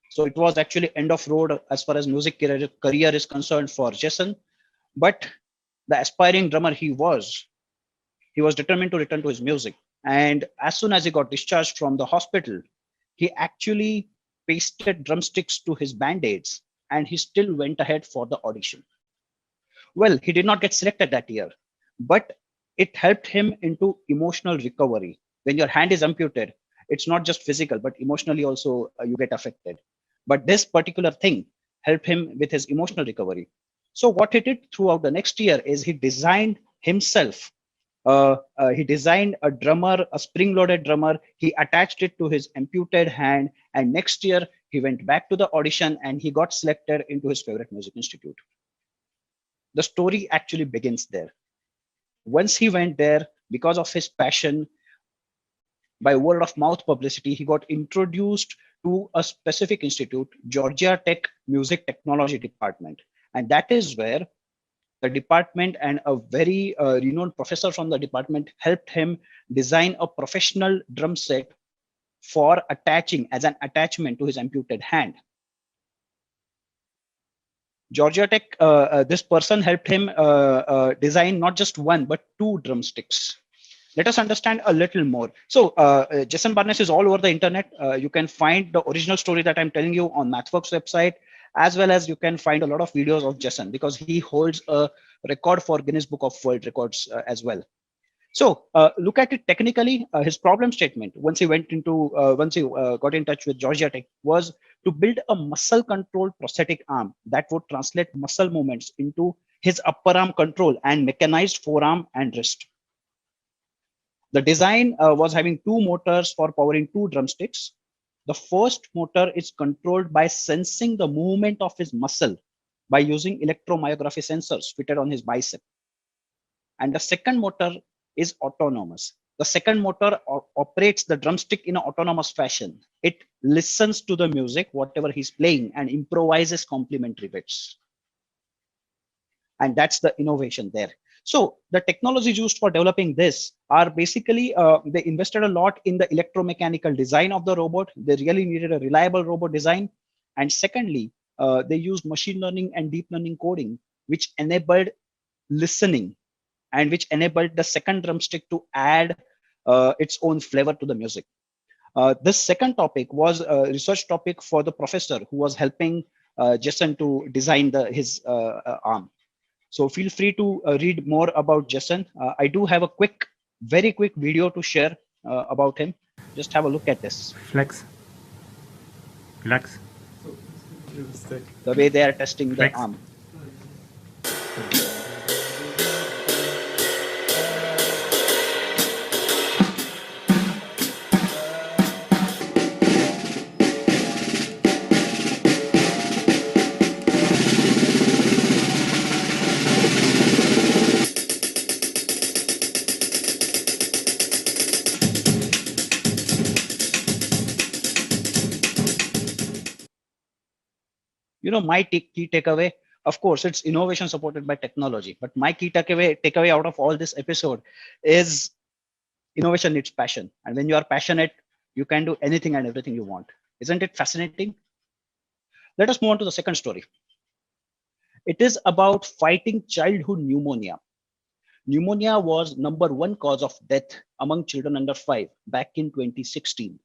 So it was actually end of road as far as music career is concerned for Jason. But the aspiring drummer he was he was determined to return to his music. And as soon as he got discharged from the hospital, he actually pasted drumsticks to his band-aids and he still went ahead for the audition. Well, he did not get selected that year, but it helped him into emotional recovery. When your hand is amputated, it's not just physical, but emotionally also you get affected. But this particular thing helped him with his emotional recovery. So what he did throughout the next year is he designed himself. He designed a drummer, a spring-loaded drummer. He attached it to his amputated hand, and next year he went back to the audition and he got selected into his favorite music institute. The story actually begins there. Once he went there, because of his passion, by word of mouth publicity, he got introduced to a specific institute, Georgia Tech Music Technology Department. And that is where the department and a very renowned professor from the department helped him design a professional drum set for attaching as an attachment to his amputated hand. Georgia Tech, this person helped him design not just one, but 2 drumsticks. Let us understand a little more. So Jason Barnes is all over the internet. You can find the original story that I'm telling you on MathWorks website, as well as you can find a lot of videos of Jason because he holds a record for Guinness Book of World Records as well. So look at it technically. His problem statement once he got in touch with Georgia Tech was to build a muscle controlled prosthetic arm that would translate muscle movements into his upper arm control and mechanized forearm and wrist. The design was having 2 motors for powering 2 drumsticks. The first motor is controlled by sensing the movement of his muscle by using electromyography sensors fitted on his bicep. And the second motor is autonomous. The second motor operates the drumstick in an autonomous fashion. It listens to the music, whatever he's playing, and improvises complementary bits. And that's the innovation there. So the technologies used for developing this are basically, they invested a lot in the electromechanical design of the robot. They really needed a reliable robot design. And secondly, they used machine learning and deep learning coding, which enabled listening and which enabled the second drumstick to add its own flavor to the music. This second topic was a research topic for the professor who was helping Jason to design his arm. So feel free to read more about Jason. I do have a very quick video to share about him. Just have a look at this. Flex. Relax. The way they are testing Flex. the arm. You know, my key takeaway, of course, it's innovation supported by technology. But my key takeaway out of all this episode is innovation needs passion. And when you are passionate, you can do anything and everything you want. Isn't it fascinating? Let us move on to the second story. It is about fighting childhood pneumonia. Pneumonia was #1 cause of death among children under 5 back in 2016.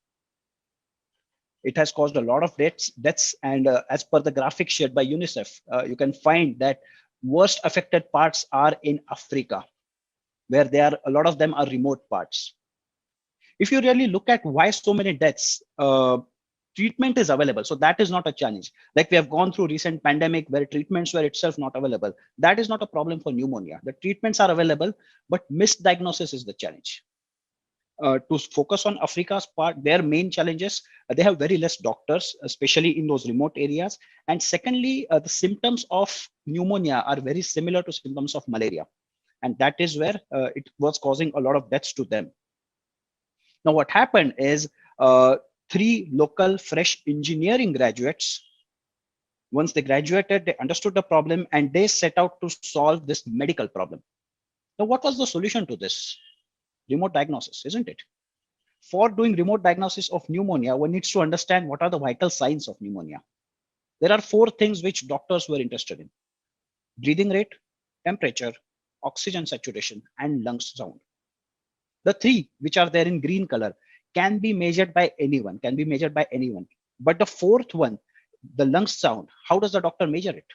It has caused a lot of deaths, and as per the graphic shared by UNICEF, you can find that worst affected parts are in Africa, where a lot of them are remote parts. If you really look at why so many deaths, treatment is available. So that is not a challenge. Like we have gone through recent pandemic where treatments were itself not available. That is not a problem for pneumonia. The treatments are available, but misdiagnosis is the challenge. To focus on Africa's part, their main challenges, they have very less doctors, especially in those remote areas. And secondly, the symptoms of pneumonia are very similar to symptoms of malaria. And that is where it was causing a lot of deaths to them. Now, what happened is 3 local fresh engineering graduates, once they graduated, they understood the problem and they set out to solve this medical problem. Now, what was the solution to this? Remote diagnosis, isn't it? For doing remote diagnosis of pneumonia, one needs to understand what are the vital signs of pneumonia. There are 4 things which doctors were interested in: breathing rate, temperature, oxygen saturation, and lung sound. The three which are there in green color can be measured by anyone, But the fourth one, the lung sound, how does the doctor measure it?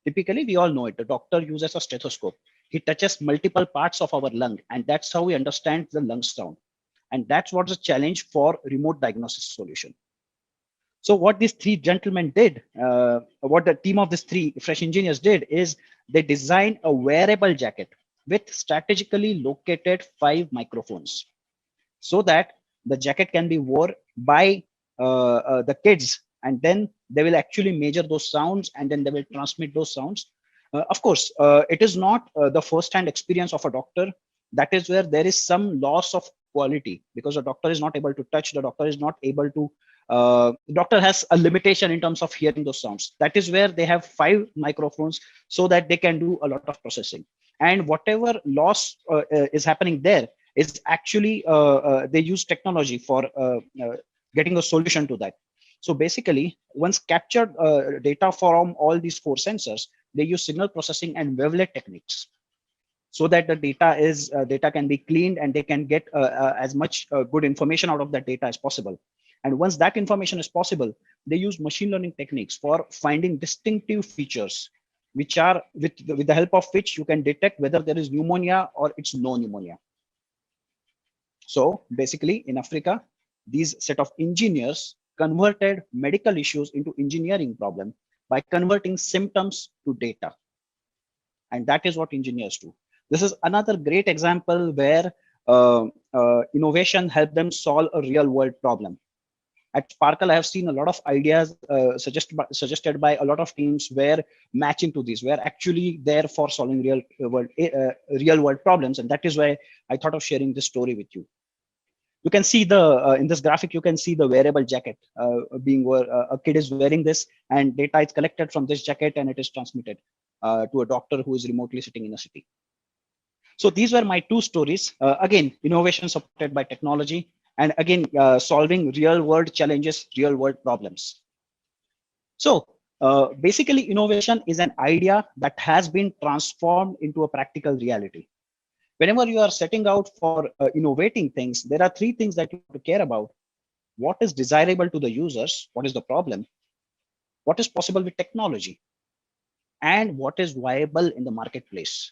Typically, we all know it. The doctor uses a stethoscope. He touches multiple parts of our lung, and that's how we understand the lung sound. And that's what's the challenge for remote diagnosis solution. So what these three gentlemen did, what the team of these three fresh engineers did is they designed a wearable jacket with strategically located 5 microphones so that the jacket can be worn by the kids, and then they will actually measure those sounds and then they will transmit those sounds. Of course, it is not the first-hand experience of a doctor. That is where there is some loss of quality because the doctor is not able to touch, the doctor is not able to the doctor has a limitation in terms of hearing those sounds. That is where they have 5 microphones so that they can do a lot of processing. And whatever loss is happening there is actually they use technology for getting a solution to that. So basically, once captured data from all these 4 sensors, they use signal processing and wavelet techniques so that the data can be cleaned and they can get as much good information out of that data as possible. And once that information is possible, they use machine learning techniques for finding distinctive features, which are with the help of which you can detect whether there is pneumonia or it's no pneumonia. So basically, in Africa, these set of engineers converted medical issues into engineering problem by converting symptoms to data. And that is what engineers do. This is another great example where innovation helped them solve a real world problem. At Sparkle, I have seen a lot of ideas suggested by a lot of teams where matching to these, were actually there for solving real world problems. And that is why I thought of sharing this story with you. You can see in this graphic, you can see the wearable jacket being where a kid is wearing this and data is collected from this jacket and it is transmitted to a doctor who is remotely sitting in a city. So these were my 2 stories. Again, innovation supported by technology. And again, solving real world challenges, real world problems. So basically, innovation is an idea that has been transformed into a practical reality. Whenever you are setting out for innovating things, there are 3 things that you have to care about. What is desirable to the users? What is the problem? What is possible with technology? And what is viable in the marketplace?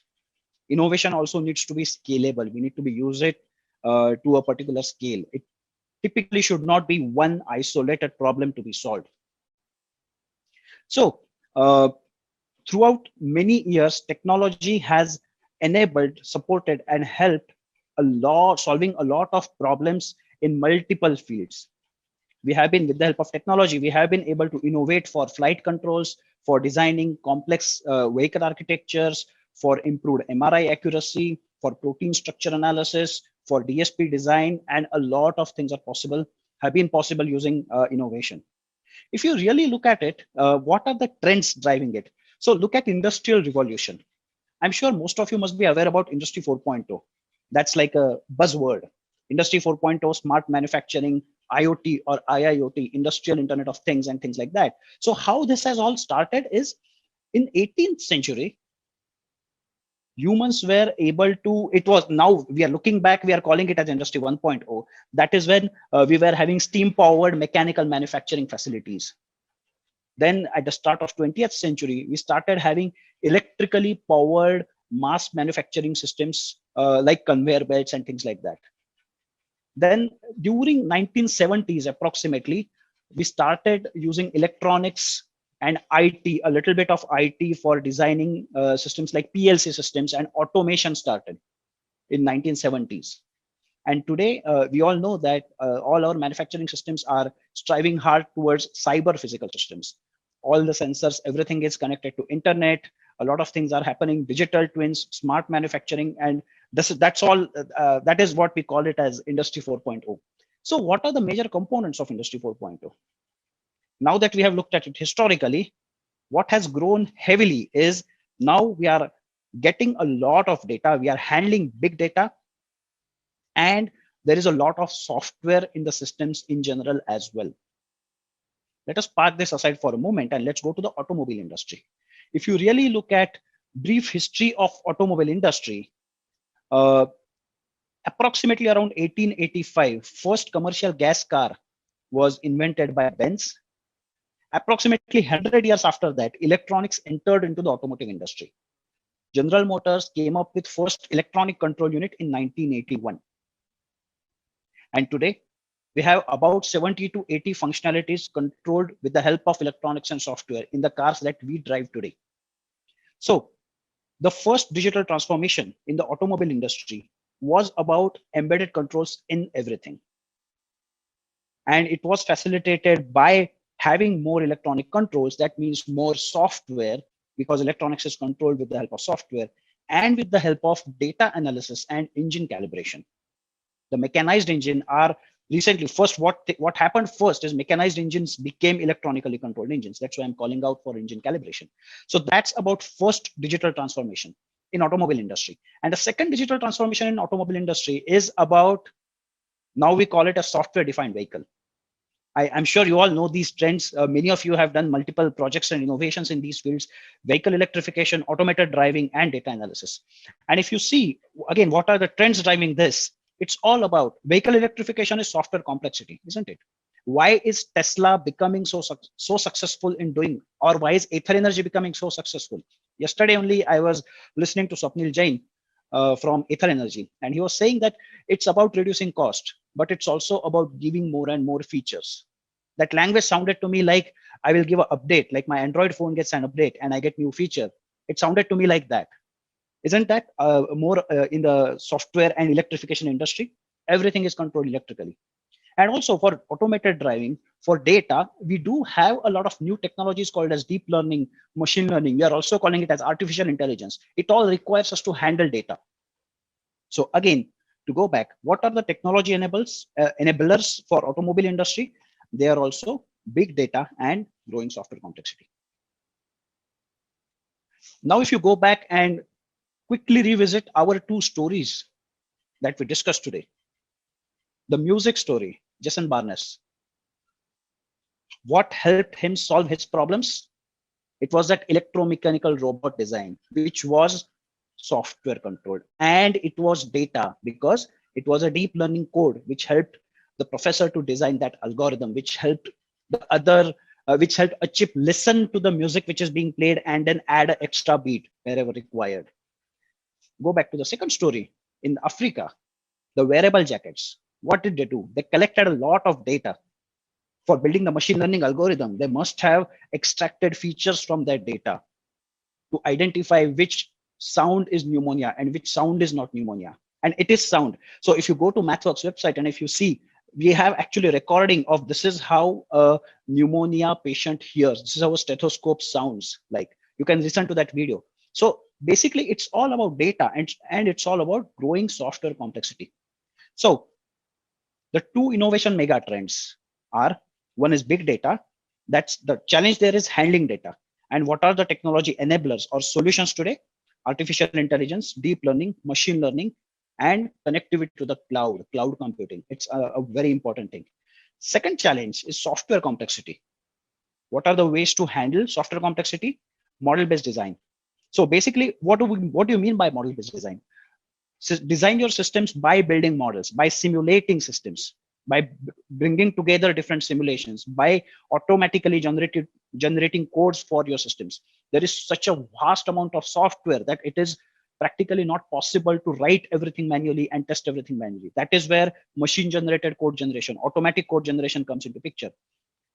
Innovation also needs to be scalable. We need to be use it to a particular scale. It typically should not be one isolated problem to be solved. So throughout many years, technology has enabled, supported, and helped solving a lot of problems in multiple fields. We have been, with the help of technology, we have been able to innovate for flight controls, for designing complex vehicle architectures, for improved MRI accuracy, for protein structure analysis, for DSP design, and a lot of things have been possible using innovation. If you really look at it, what are the trends driving it? So look at industrial revolution. I'm sure most of you must be aware about Industry 4.0. That's like a buzzword. Industry 4.0, smart manufacturing, IoT or IIoT, industrial Internet of Things and things like that. So how this has all started is in 18th century, humans were able to, now we are looking back, we are calling it as Industry 1.0. That is when we were having steam powered mechanical manufacturing facilities. Then at the start of 20th century, we started having electrically powered mass manufacturing systems like conveyor belts and things like that. Then during 1970s approximately, we started using electronics and IT, a little bit of IT for designing systems like PLC systems, and automation started in 1970s. And today, we all know that all our manufacturing systems are striving hard towards cyber physical systems. All the sensors, everything is connected to internet. A lot of things are happening, digital twins, smart manufacturing, and that's all. That is what we call it as Industry 4.0. So what are the major components of Industry 4.0? Now that we have looked at it historically, what has grown heavily is now we are getting a lot of data. We are handling big data, and there is a lot of software in the systems in general as well. Let us park this aside for a moment and let's go to the automobile industry. If you really look at brief history of automobile industry, Approximately around 1885, first commercial gas car was invented by Benz. Approximately 100 years after that, electronics entered into the automotive industry. General Motors came up with first electronic control unit in 1981. And today, we have about 70 to 80 functionalities controlled with the help of electronics and software in the cars that we drive today. So the first digital transformation in the automobile industry was about embedded controls in everything. And it was facilitated by having more electronic controls. That means more software, because electronics is controlled with the help of software and with the help of data analysis and engine calibration. The mechanized engine are recently first, what happened first is mechanized engines became electronically controlled engines. That's why I'm calling out for engine calibration. So that's about first digital transformation in automobile industry. And the second digital transformation in automobile industry is about, now we call it a software defined vehicle. I'm sure you all know these trends. Many of you have done multiple projects and innovations in these fields: vehicle electrification, automated driving, and data analysis. And if you see, again, what are the trends driving this? It's all about vehicle electrification is software complexity, isn't it? Why is Tesla becoming so successful in doing, or why is Ather Energy becoming so successful? Yesterday only, I was listening to Swapnil Jain from Ather Energy, and he was saying that it's about reducing cost, but it's also about giving more and more features. That language sounded to me like I will give an update, like my Android phone gets an update and I get new feature. It sounded to me like that. Isn't that more in the software and electrification industry? Everything is controlled electrically. And also for automated driving, for data, we do have a lot of new technologies called as deep learning, machine learning. We are also calling it as artificial intelligence. It all requires us to handle data. So again, to go back, what are the technology enablers for automobile industry? They are also big data and growing software complexity. Now, if you go back and quickly revisit our two stories that we discussed today. The music story, Jason Barnes. What helped him solve his problems? It was that electromechanical robot design, which was software controlled, and it was data, because it was a deep learning code which helped the professor to design that algorithm, which helped the other, which helped a chip listen to the music which is being played and then add an extra beat wherever required. Go back to the second story. In Africa, the wearable jackets, what did they do? They collected a lot of data. For building the machine learning algorithm, they must have extracted features from that data to identify which sound is pneumonia and which sound is not pneumonia. And it is sound. So if you go to MathWorks website and if you see, we have actually recording of this is how a pneumonia patient hears. This is how a stethoscope sounds like. You can listen to that video. So basically, it's all about data and it's all about growing software complexity. So the two innovation mega trends are, one is big data. That's the challenge there is handling data. And what are the technology enablers or solutions today? Artificial intelligence, deep learning, machine learning, and connectivity to the cloud computing. It's a very important thing. Second challenge is software complexity. What are the ways to handle software complexity? Model-based design. So basically, what do you mean by model-based design? So design your systems by building models, by simulating systems, by bringing together different simulations, by automatically generating codes for your systems. There is such a vast amount of software that it is practically not possible to write everything manually and test everything manually. That is where machine generated code generation, automatic code generation comes into picture.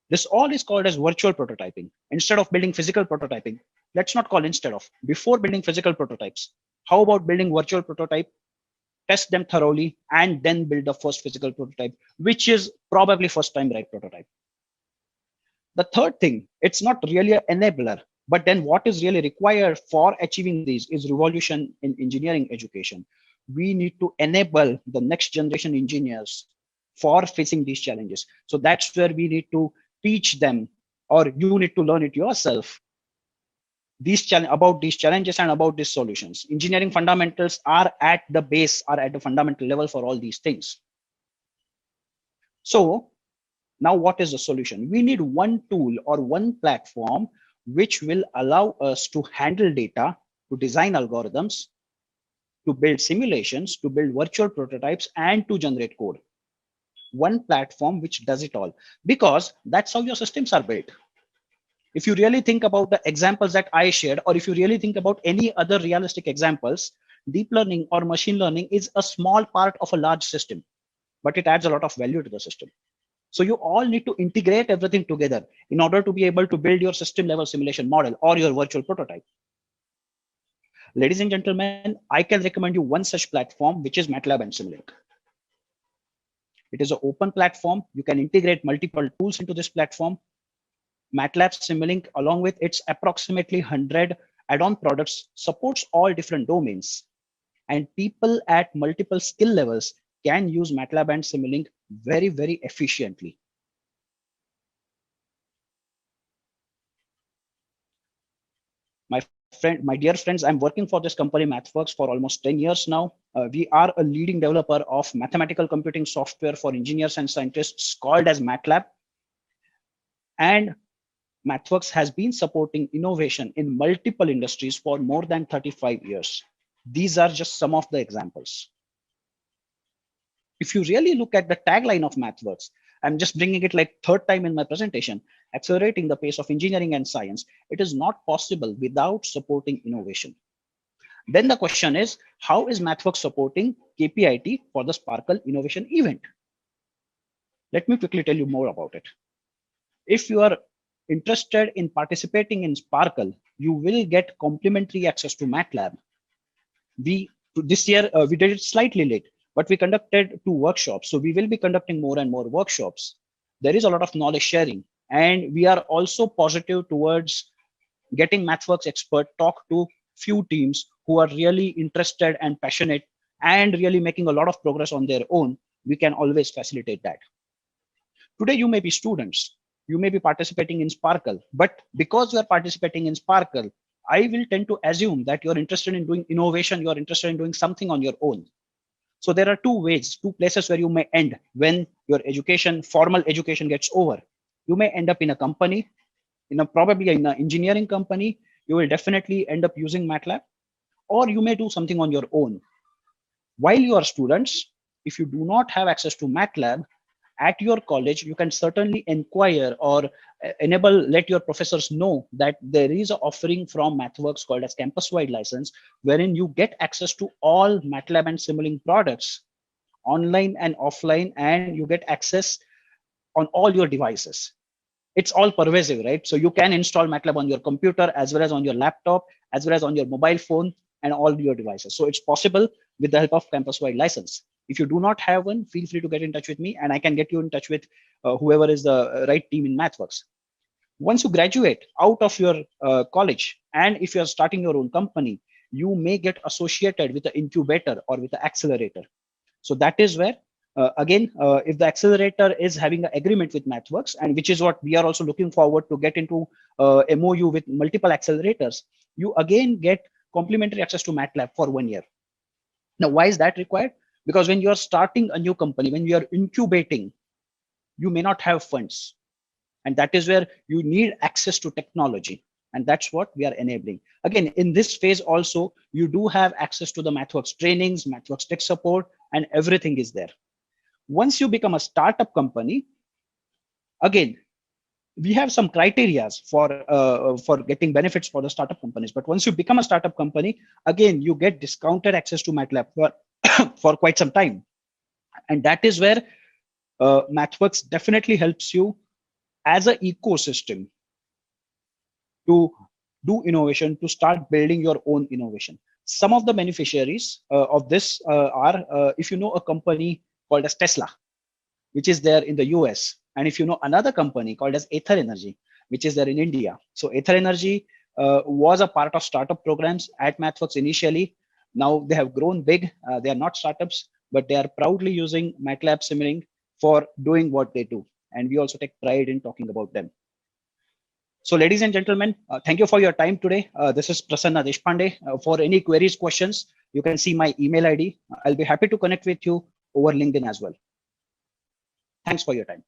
This all is called as virtual prototyping. Instead of building physical prototyping, let's not call instead of, before building physical prototypes, how about building virtual prototype, test them thoroughly, and then build the first physical prototype, which is probably first time right prototype. The third thing, it's not really an enabler, but then what is really required for achieving these is revolution in engineering education. We need to enable the next generation engineers for facing these challenges. So that's where we need to teach them, or you need to learn it yourself, about these challenges and about these solutions. Engineering fundamentals are at the base, are at the fundamental level for all these things. So now what is the solution? We need one tool or one platform which will allow us to handle data, to design algorithms, to build simulations, to build virtual prototypes, and to generate code. One platform which does it all, because that's how your systems are built. If you really think about the examples that I shared, or if you really think about any other realistic examples, deep learning or machine learning is a small part of a large system, but it adds a lot of value to the system. So you all need to integrate everything together in order to be able to build your system level simulation model or your virtual prototype. Ladies and gentlemen, I can recommend you one such platform, which is MATLAB and Simulink. It is an open platform. You can integrate multiple tools into this platform. MATLAB Simulink, along with its approximately 100 add-on products, supports all different domains. And people at multiple skill levels can use MATLAB and Simulink very, very efficiently. My dear friends, I'm working for this company, MathWorks, for almost 10 years now. We are a leading developer of mathematical computing software for engineers and scientists called as MATLAB. And MathWorks has been supporting innovation in multiple industries for more than 35 years. These are just some of the examples. If you really look at the tagline of MathWorks, I'm just bringing it like third time in my presentation, accelerating the pace of engineering and science. It is not possible without supporting innovation. Then the question is, how is MathWorks supporting KPIT for the Sparkle Innovation Event? Let me quickly tell you more about it. If you are interested in participating in Sparkle, you will get complimentary access to MATLAB. This year, we did it slightly late, but we conducted 2 workshops. So we will be conducting more and more workshops. There is a lot of knowledge sharing, and we are also positive towards getting MathWorks expert talk to few teams who are really interested and passionate and really making a lot of progress on their own. We can always facilitate that. Today, you may be students, you may be participating in Sparkle, but because you are participating in Sparkle, I will tend to assume that you're interested in doing innovation, you're interested in doing something on your own. So there are 2 ways, 2 places where you may end when your education, formal education gets over. You may end up in a company, probably in an engineering company. You will definitely end up using MATLAB, or you may do something on your own. While you are students, if you do not have access to MATLAB at your college, you can certainly inquire or let your professors know that there is an offering from MathWorks called as campus-wide license, wherein you get access to all MATLAB and Simulink products, online and offline, and you get access on all your devices. It's all pervasive, right? So you can install MATLAB on your computer, as well as on your laptop, as well as on your mobile phone and all your devices. So it's possible with the help of campus-wide license. If you do not have one, feel free to get in touch with me, and I can get you in touch with whoever is the right team in MathWorks. Once you graduate out of your college, and if you're starting your own company, you may get associated with the incubator or with the accelerator. So that is where, if the accelerator is having an agreement with MathWorks, and which is what we are also looking forward to get into MOU with multiple accelerators, you again get complimentary access to MATLAB for 1 year. Now, why is that required? Because when you're starting a new company, when you're incubating, you may not have funds. And that is where you need access to technology. And that's what we are enabling. Again, in this phase also, you do have access to the MathWorks trainings, MathWorks tech support, and everything is there. Once you become a startup company, again, we have some criteria for getting benefits for the startup companies. But once you become a startup company, again, you get discounted access to MATLAB for quite some time. And that is where MathWorks definitely helps you as an ecosystem to do innovation, to start building your own innovation. Some of the beneficiaries of this are, if you know a company called as Tesla, which is there in the US. And if you know another company called as Ather Energy, which is there in India. So Ather Energy was a part of startup programs at MathWorks initially. Now they have grown big. They are not startups, but they are proudly using MATLAB Simulink for doing what they do. And we also take pride in talking about them. So ladies and gentlemen, thank you for your time today. This is Prasanna Deshpande. For any queries, questions, you can see my email ID. I'll be happy to connect with you over LinkedIn as well. Thanks for your time.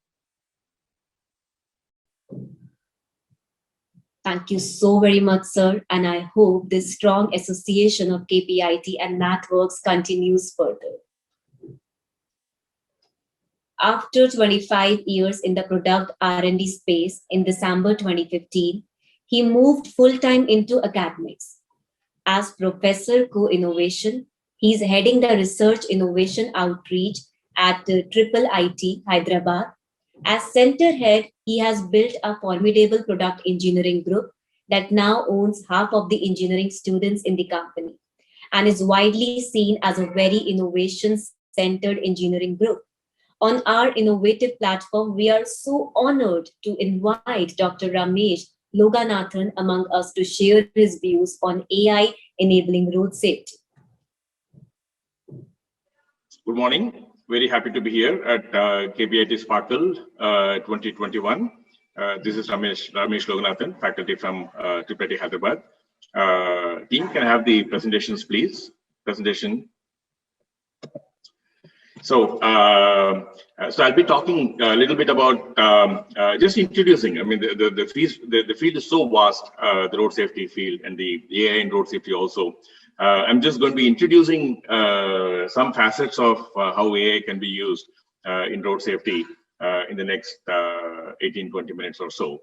Thank you so very much, sir. And I hope this strong association of KPIT and NathWorks continues further. After 25 years in the product R&D space in December 2015, he moved full-time into academics. As Professor Co-Innovation, he's heading the Research Innovation Outreach at Triple IT, Hyderabad. As center head, he has built a formidable product engineering group that now owns half of the engineering students in the company and is widely seen as a very innovation-centered engineering group. On our innovative platform, we are so honored to invite Dr. Ramesh Loganathan among us to share his views on AI enabling road safety. Good morning. Very happy to be here at KPIT Sparkle 2021. This is Ramesh Loganathan, faculty from Triple IT Hyderabad. Team, can I have the presentations, please? Presentation. So I'll be talking a little bit about just introducing. I mean, the field is so vast, the road safety field and the AI in road safety also. I'm just going to be introducing some facets of how AI can be used in road safety in the next 18-20 minutes or so.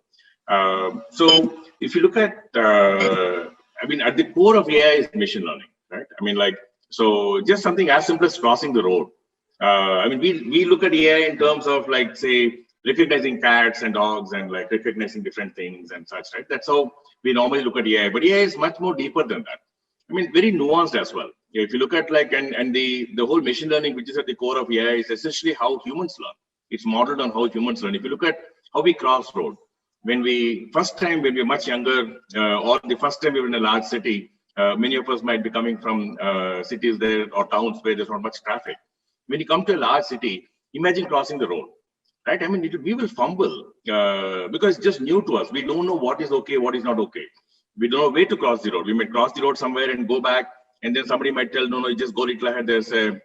So if you look at, I mean, at the core of AI is machine learning, right? I mean, like, so just something as simple as crossing the road. I mean, we look at AI in terms of, like, say, recognizing cats and dogs and like recognizing different things and such, right? That's how we normally look at AI, but AI is much more deeper than that. I mean, very nuanced as well. If you look at, like, and the whole machine learning, which is at the core of AI, is essentially how humans learn. It's modeled on how humans learn. If you look at how we cross road, when we were much younger, or the first time we were in a large city, many of us might be coming from cities there or towns where there's not much traffic. When you come to a large city, imagine crossing the road, right? I mean, we will fumble because it's just new to us. We don't know what is okay, what is not okay. We don't know where to cross the road. We might cross the road somewhere and go back, and then somebody might tell, no, you just go little ahead. There's a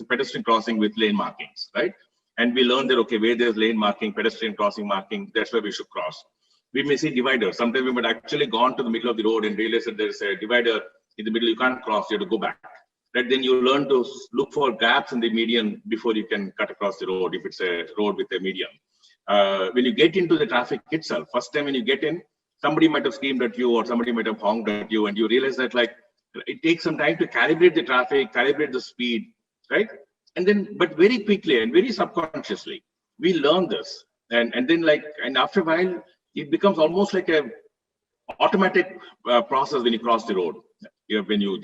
pedestrian crossing with lane markings, right? And we learn that, okay, where there's lane marking, pedestrian crossing marking, that's where we should cross. We may see dividers. Sometimes we might actually gone to the middle of the road and realize that there's a divider in the middle. You can't cross. You have to go back. Right? Then you learn to look for gaps in the median before you can cut across the road if it's a road with a median. When you get into the traffic itself, first time when you get in, somebody might have screamed at you or somebody might have honked at you, and you realize that, like, it takes some time to calibrate the traffic, calibrate the speed, right? And then, but very quickly and very subconsciously, we learn this. And then, like, and after a while, it becomes almost like a automatic process when you cross the road. When you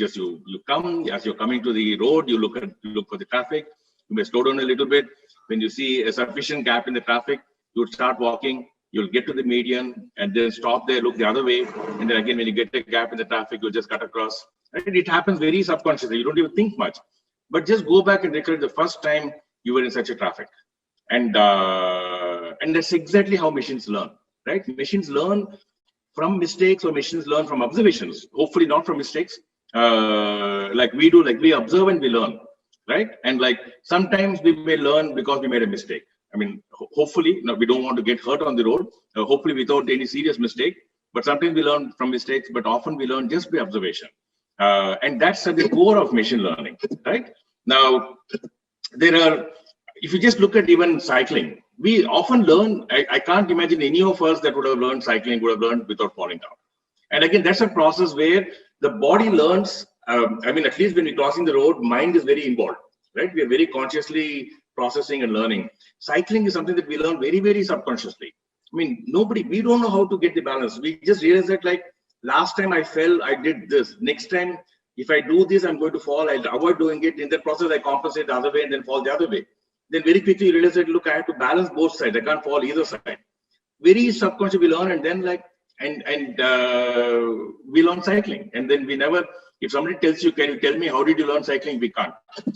come, as you're coming to the road, you look for the traffic. You may slow down a little bit. When you see a sufficient gap in the traffic, you'll start walking. You'll get to the median and then stop there, look the other way, and then again when you get a gap in the traffic, you'll just cut across. And it happens very subconsciously. You don't even think much, but just go back and recollect the first time you were in such a traffic, and that's exactly how machines learn, right? Machines learn from mistakes, or machines learn from observations, hopefully not from mistakes, like we do. Like, we observe and we learn, right? And like sometimes we may learn because we made a mistake. I mean, hopefully, no, we don't want to get hurt on the road, hopefully without any serious mistake, but sometimes we learn from mistakes, but often we learn just by observation. And that's at the core of machine learning, right? Now, if you just look at even cycling, we often learn. I can't imagine any of us that would have learned cycling would have learned without falling down. And again, that's a process where the body learns. I mean, at least when we're crossing the road, mind is very involved, right? We are very consciously processing and learning. Cycling is something that we learn very, very subconsciously. I mean, we don't know how to get the balance. We just realize that, like, last time I fell, I did this. Next time, if I do this, I'm going to fall. I'll avoid doing it. In that process, I compensate the other way and then fall the other way. Then very quickly you realize that, look, I have to balance both sides. I can't fall either side. Very subconsciously we learn, and then we learn cycling. And then we never, if somebody tells you, can you tell me how did you learn cycling? We can't.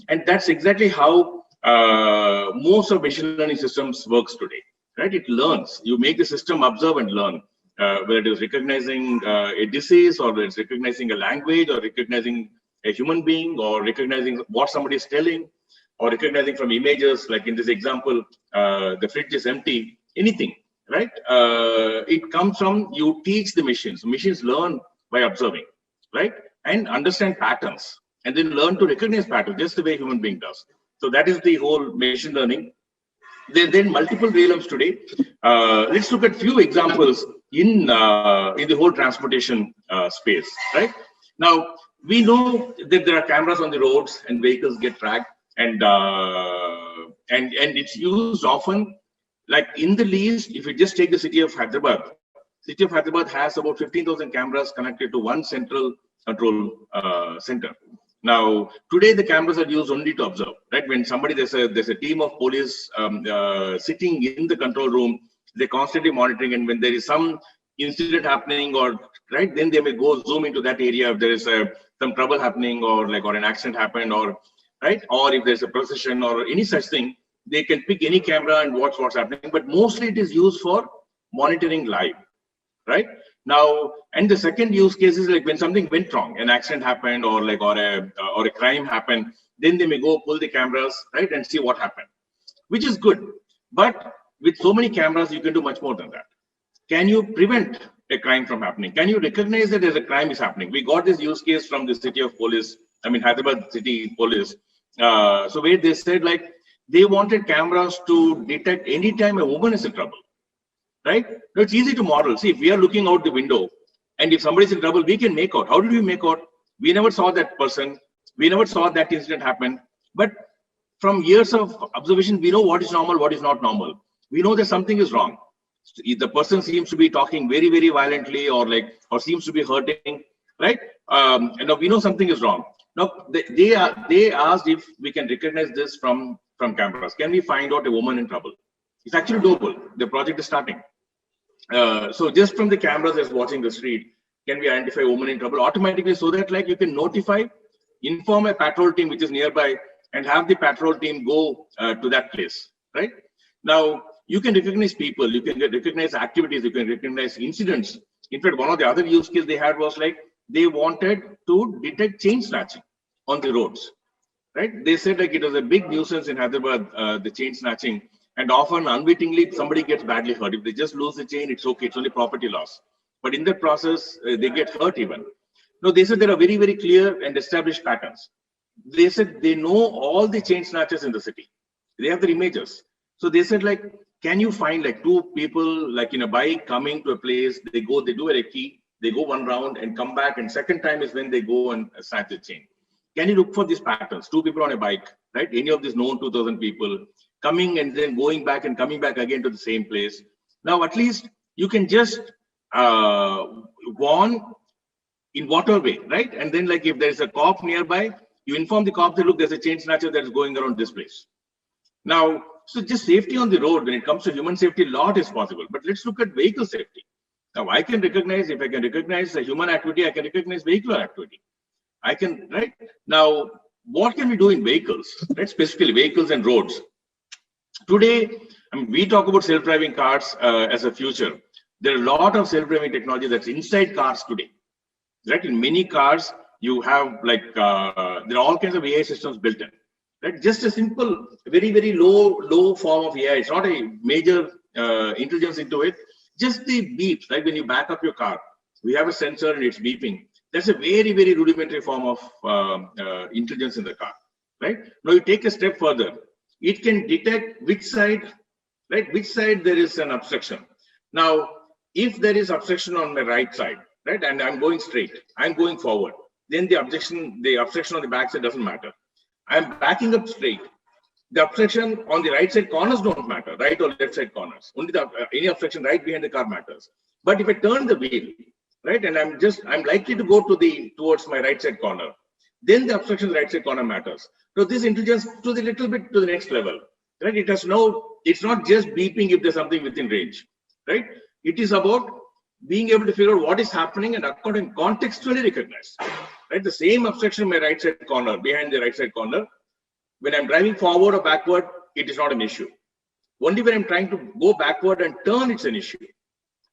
And that's exactly how most of machine learning systems works today, right? It learns. You make the system observe and learn, whether it is recognizing a disease, or whether it's recognizing a language, or recognizing a human being, or recognizing what somebody is telling, or recognizing from images. Like in this example, the fridge is empty. Anything. right? It comes from you teach the machines. Machines learn by observing, right? And understand patterns, and then learn to recognize patterns just the way human being does. So that is the whole machine learning. There are multiple realms today. Let's look at few examples in the whole transportation space, right? Now, we know that there are cameras on the roads and vehicles get tracked, and it's used often. Like in the least, if you just take the city of Hyderabad has about 15,000 cameras connected to one central control center. Now, today the cameras are used only to observe, right? When somebody, there's a team of police sitting in the control room, they're constantly monitoring, and when there is some incident happening, or right, then they may go zoom into that area if there is some trouble happening, or an accident happened, or right, or if there's a procession or any such thing, they can pick any camera and watch what's happening. But mostly it is used for monitoring live, right? Now, and the second use case is like when something went wrong, an accident happened, or a crime happened, then they may go pull the cameras, right, and see what happened, which is good. But with so many cameras, you can do much more than that. Can you prevent a crime from happening? Can you recognize that there's a crime is happening? We got this use case from the city of police, Hyderabad City Police. So where they said like they wanted cameras to detect anytime a woman is in trouble. Right? Now it's easy to model. See, if we are looking out the window and if somebody's in trouble, we can make out. How did we make out? We never saw that person. We never saw that incident happen. But from years of observation, we know what is normal, what is not normal. We know that something is wrong. The person seems to be talking very, very violently, or seems to be hurting, right? And now we know something is wrong. Now they asked if we can recognize this from cameras. Can we find out a woman in trouble? It's actually doable. The project is starting. So just from the cameras that's watching the street, can we identify a woman in trouble automatically, so that you can inform a patrol team which is nearby, and have the patrol team go to that place, right? Now, you can recognize people, you can recognize activities, you can recognize incidents. In fact, one of the other use cases they had was they wanted to detect chain snatching on the roads, right? They said it was a big nuisance in Hyderabad, the chain snatching. And often, unwittingly, somebody gets badly hurt. If they just lose the chain, it's okay. It's only property loss. But in that process, they get hurt even. No, they said there are very, very clear and established patterns. They said they know all the chain snatchers in the city. They have their images. So they said, can you find two people in a bike coming to a place? They do a recce, they go one round and come back. And second time is when they go and snatch the chain. Can you look for these patterns? Two people on a bike, right? Any of these known 2,000 people coming and then going back and coming back again to the same place. Now, at least you can just warn in whatever way, right? And then if there's a cop nearby, you inform the cop that, look, there's a chain snatcher that is going around this place. Now, so just safety on the road, when it comes to human safety, a lot is possible. But let's look at vehicle safety. Now, if I can recognize a human activity, I can recognize vehicular activity. I can, right? Now, what can we do in vehicles, right? Specifically vehicles and roads. Today, we talk about self-driving cars as a future. There are a lot of self-driving technology that's inside cars today. Right? In many cars, you have there are all kinds of AI systems built in. Right? Just a simple, very, very low form of AI. It's not a major intelligence into it. Just the beeps, right? When you back up your car, we have a sensor and it's beeping. That's a very, very rudimentary form of intelligence in the car. Right? Now you take a step further. It can detect which side there is an obstruction. Now, if there is obstruction on my right side, right, and I'm going straight, I'm going forward, then the obstruction on the back side doesn't matter. I'm backing up straight. The obstruction on the right side corners don't matter, right or left side corners. Only any obstruction right behind the car matters. But if I turn the wheel, right, and I'm likely to go towards my right side corner, then the obstruction right side corner matters. So this intelligence to the little bit to the next level, right? It's not just beeping if there's something within range, right? It is about being able to figure out what is happening and according contextually recognize, right? The same obstruction in my right side corner, behind the right side corner, when I'm driving forward or backward, it is not an issue. Only when I'm trying to go backward and turn, it's an issue,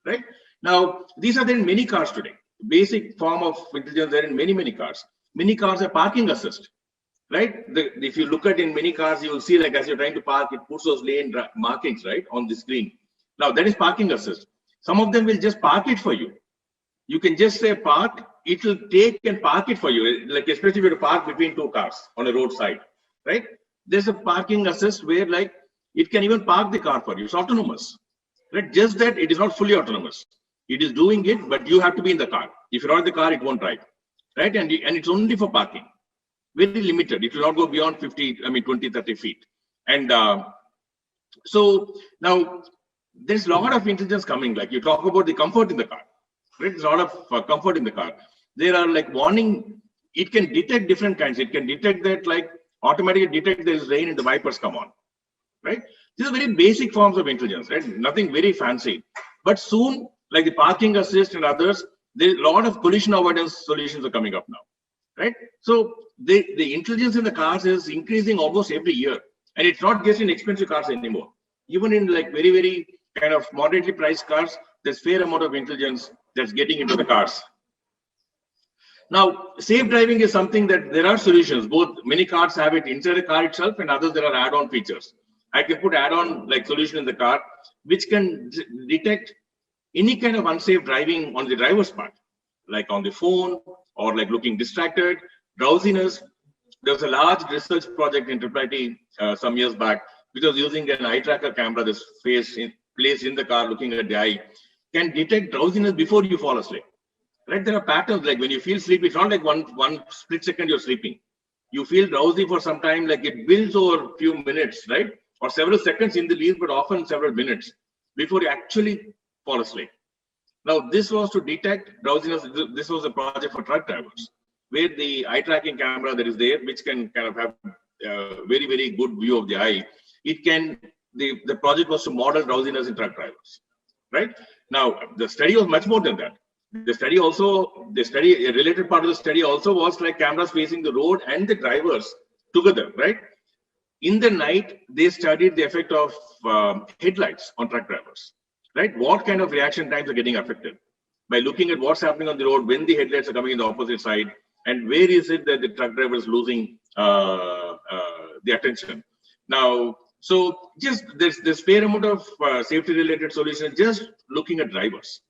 right? Now, these are there in many cars today. Basic form of intelligence there in many cars. Many cars are parking assist, right? If you look at in many cars, you will see as you're trying to park, it puts those lane markings, right, on the screen. Now that is parking assist. Some of them will just park it for you. You can just say park, it will take and park it for you, like especially if you park between two cars on a roadside, right? There's a parking assist where like it can even park the car for you. It's autonomous, right? Just that it is not fully autonomous. It is doing it, but you have to be in the car. If you're not in the car, it won't drive, right? And it's only for parking, very limited. It will not go beyond 20, 30 feet. And so now there's a lot of intelligence coming. Like you talk about the comfort in the car, right? There's a lot of comfort in the car. There are like warning. It can detect different kinds. It can detect that, like automatically detect there's rain and the wipers come on, right? These are very basic forms of intelligence, right? Nothing very fancy. But soon, like the parking assist and others, there's a lot of collision avoidance solutions are coming up now, right? So the intelligence in the cars is increasing almost every year, and it's not just in expensive cars anymore. Even in like very, very kind of moderately priced cars, there's fair amount of intelligence that's getting into the cars. Now, safe driving is something that there are solutions. Both many cars have it inside the car itself, and others there are add-on features. I can put add-on like solution in the car, which can detect any kind of unsafe driving on the driver's part, like on the phone or like looking distracted, drowsiness. There was a large research project in IEEE some years back, which was using an eye tracker camera that's placed in the car, looking at the eye, can detect drowsiness before you fall asleep. Right? There are patterns, like when you feel sleepy, it's not like one split second you're sleeping. You feel drowsy for some time, like it builds over a few minutes, right? Or several seconds in the least, but often several minutes before you actually fall asleep. Now, this was to detect drowsiness. This was a project for truck drivers, where the eye tracking camera that is there, which can kind of have a very, very good view of the eye. It can, the project was to model drowsiness in truck drivers, right? Now, the study was much more than that. A related part of the study also was like cameras facing the road and the drivers together, right? In the night, they studied the effect of headlights on truck drivers, right? What kind of reaction times are getting affected by looking at what's happening on the road when the headlights are coming in the opposite side, and where is it that the truck driver is losing the attention. Now, so just there's fair amount of safety related solutions just looking at drivers.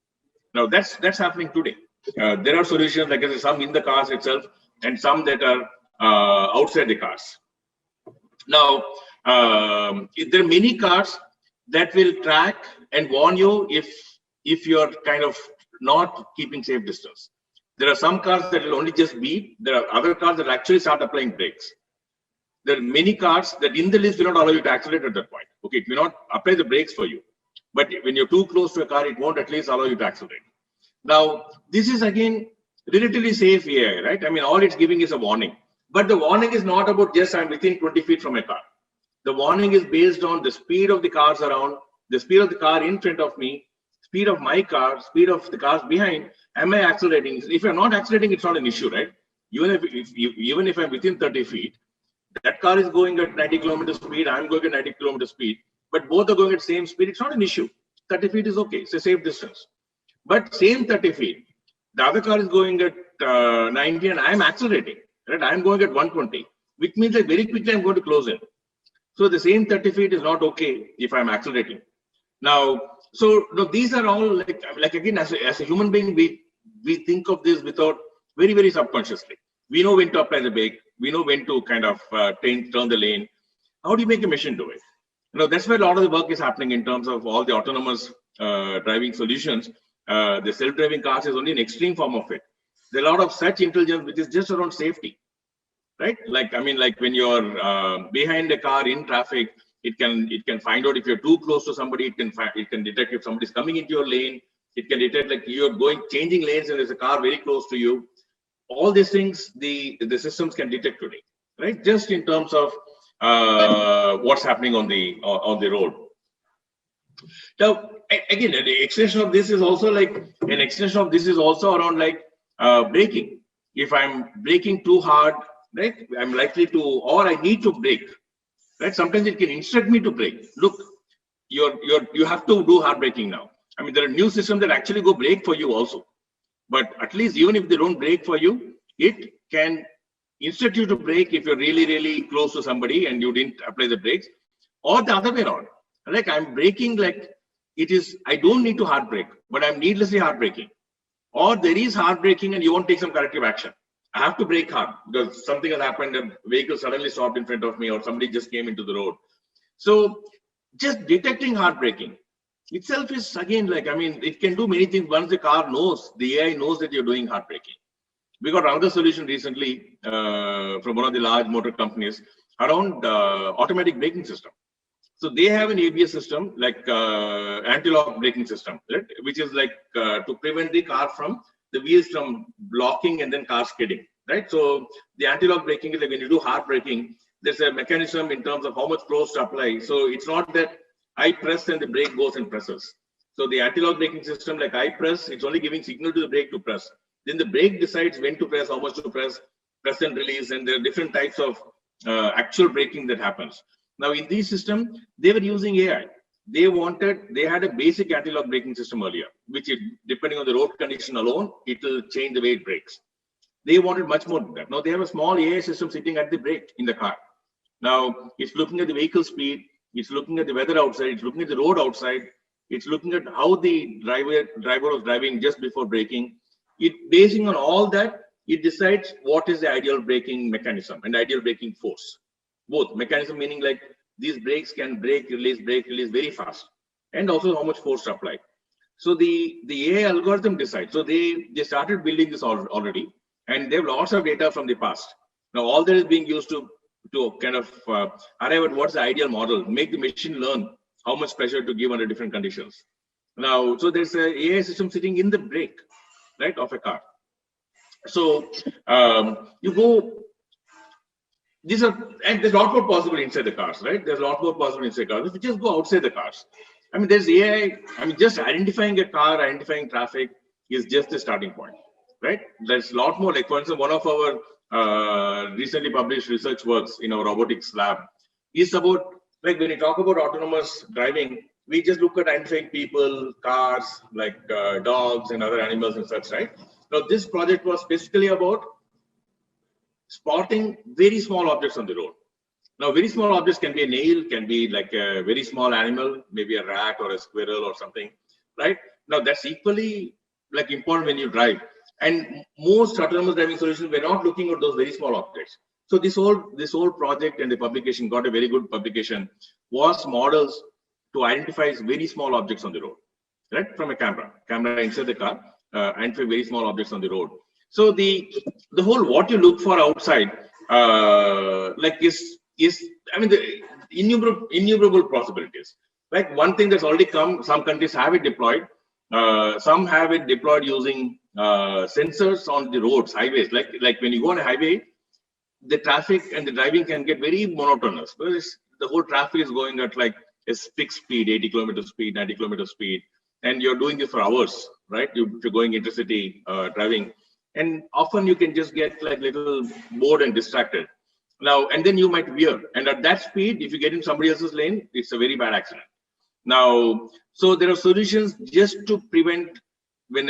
Now that's happening today. There are solutions, like I said, some in the cars itself and some that are outside the cars. Now, there are many cars that will track and warn you if you're kind of not keeping safe distance. There are some cars that will only just beep. There are other cars that actually start applying brakes. There are many cars that in the list will not allow you to accelerate at that point. Okay, it will not apply the brakes for you. But when you're too close to a car, it won't at least allow you to accelerate. Now, this is again relatively safe AI, right? I mean, all it's giving is a warning. But the warning is not about just I'm within 20 feet from a car. The warning is based on the speed of the cars around, the speed of the car in front of me, speed of my car, speed of the cars behind. Am I accelerating? If I'm not accelerating, it's not an issue, right? Even if I'm within 30 feet, that car is going at 90 kilometers speed, I'm going at 90 kilometers speed, but both are going at same speed. It's not an issue. 30 feet is okay. It's a safe distance. But same 30 feet, the other car is going at 90 and I'm accelerating, right? I'm going at 120, which means that very quickly I'm going to close in. So the same 30 feet is not okay if I'm accelerating. Now, so these are all like again, as a human being, we think of this without very, very subconsciously. We know when to apply the brake. We know when to kind of turn the lane. How do you make a machine do it? That's where a lot of the work is happening in terms of all the autonomous driving solutions. The self-driving cars is only an extreme form of it. There are a lot of such intelligence which is just around safety, right? Like when you're behind a car in traffic, it can find out if you're too close to somebody. It can detect if somebody's coming into your lane. It can detect like you're changing lanes and there's a car very close to you. All these things the systems can detect today, right? Just in terms of what's happening on the road. Now, again, the extension of this is also around like braking. If I'm braking too hard, right, I'm likely to, or I need to brake, right? Sometimes it can instruct me to brake. Look, you have to do hard braking now. I mean, there are new systems that actually go brake for you also. But at least even if they don't brake for you, it can instruct you to brake if you're really, really close to somebody and you didn't apply the brakes, or the other way around. Like I'm braking like it is, I don't need to hard brake, but I'm needlessly hard braking. Or there is hard braking and you won't take some corrective action. I have to brake hard because something has happened, a vehicle suddenly stopped in front of me or somebody just came into the road. So just detecting hard braking itself is, again, like, I mean, it can do many things once the car knows, the AI knows that you're doing hard braking. We got another solution recently from one of the large motor companies around automatic braking system. So they have an ABS system, like anti-lock braking system, right? Which is like to prevent the car from, the wheels from blocking and then car skidding, right? So the anti-lock braking is like when you do hard braking, there's a mechanism in terms of how much force to apply. So it's not that I press and the brake goes and presses. So the anti-lock braking system, like I press, it's only giving signal to the brake to press. Then the brake decides when to press, how much to press and release, and there are different types of actual braking that happens. Now in this system, they were using AI. They had a basic anti-lock braking system earlier, which is, depending on the road condition alone, it will change the way it brakes. They wanted much more than that. Now they have a small AI system sitting at the brake in the car. Now it's looking at the vehicle speed, it's looking at the weather outside, it's looking at the road outside, it's looking at how the driver was driving just before braking. Basing on all that, it decides what is the ideal braking mechanism and ideal braking force. Both mechanism meaning like these brakes can brake release very fast, and also how much force to apply. So the AI algorithm decides. So they started building this already, and they have lots of data from the past. Now all that is being used to kind of arrive at what's the ideal model, make the machine learn how much pressure to give under different conditions. Now, so there's an AI system sitting in the brake, right, of a car. So you go. And there's a lot more possible inside the cars, right? There's a lot more possible inside cars. If you just go outside the cars, I mean, there's AI. I mean, just identifying a car, identifying traffic is just the starting point, right? There's a lot more. Like, for instance, one of our recently published research works in our robotics lab is about, like, when you talk about autonomous driving, we just look at identifying people, cars, like dogs and other animals and such, right? Now, this project was specifically about spotting very small objects on the road. Now, very small objects can be a nail, can be like a very small animal, maybe a rat or a squirrel or something, right? Now, that's equally like important when you drive. And most autonomous driving solutions, we're not looking at those very small objects. So this whole project and the publication got a very good publication, was models to identify very small objects on the road, right? From a camera inside the car, identify very small objects on the road. So the whole what you look for outside, like is I mean the innumerable possibilities. Like one thing that's already come, some countries have it deployed. Some have it deployed using sensors on the roads, highways. Like when you go on a highway, the traffic and the driving can get very monotonous because the whole traffic is going at like a fixed speed, 80 kilometer speed, 90 kilometer speed, and you're doing this for hours, right? You're going intercity driving. And often you can just get like little bored and distracted. Now, and then you might veer. And at that speed, if you get in somebody else's lane, it's a very bad accident. Now, so there are solutions just to prevent when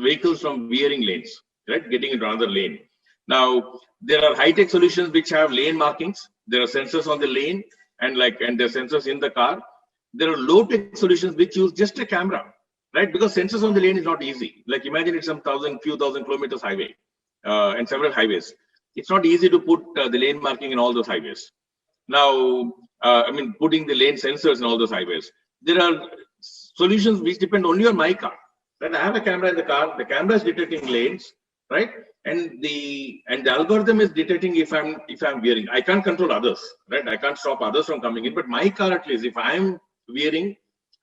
vehicles from veering lanes, right? Getting into another lane. Now, there are high-tech solutions which have lane markings. There are sensors on the lane and there are sensors in the car. There are low-tech solutions which use just a camera. Right, because sensors on the lane is not easy. Like imagine it's some few thousand kilometers highway and several highways. It's not easy to put the lane marking in all those highways. Now, I mean, putting the lane sensors in all those highways. There are solutions which depend only on my car. Right, I have a camera in the car. The camera is detecting lanes, right? And the algorithm is detecting if I'm veering. I can't control others, right? I can't stop others from coming in. But my car, at least, if I'm veering,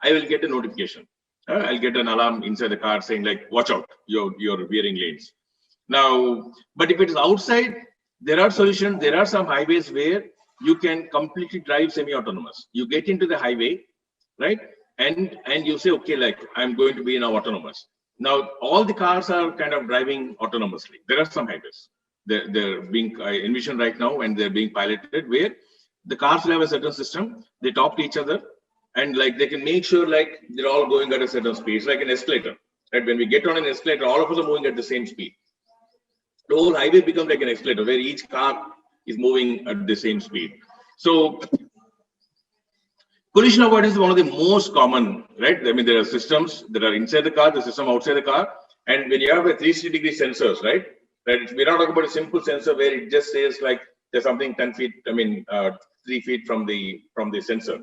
I will get a notification. I'll get an alarm inside the car saying like, watch out, you're veering lanes. Now, but if it is outside, there are solutions. There are some highways where you can completely drive semi-autonomous. You get into the highway, right? And you say, okay, like I'm going to be now autonomous. Now, all the cars are kind of driving autonomously. There are some highways. They're being envisioned right now and they're being piloted where the cars will have a certain system. They talk to each other. And like they can make sure like they're all going at a certain speed. It's like an escalator, right? When we get on an escalator, all of us are moving at the same speed. The whole highway becomes like an escalator where each car is moving at the same speed. So Collision avoidance is one of the most common, right? I mean, there are systems that are inside the car, the system outside the car. And when you have a 360-degree sensors, right? We're not talking about a simple sensor where it just says like there's something 10 feet, 3 feet from the sensor.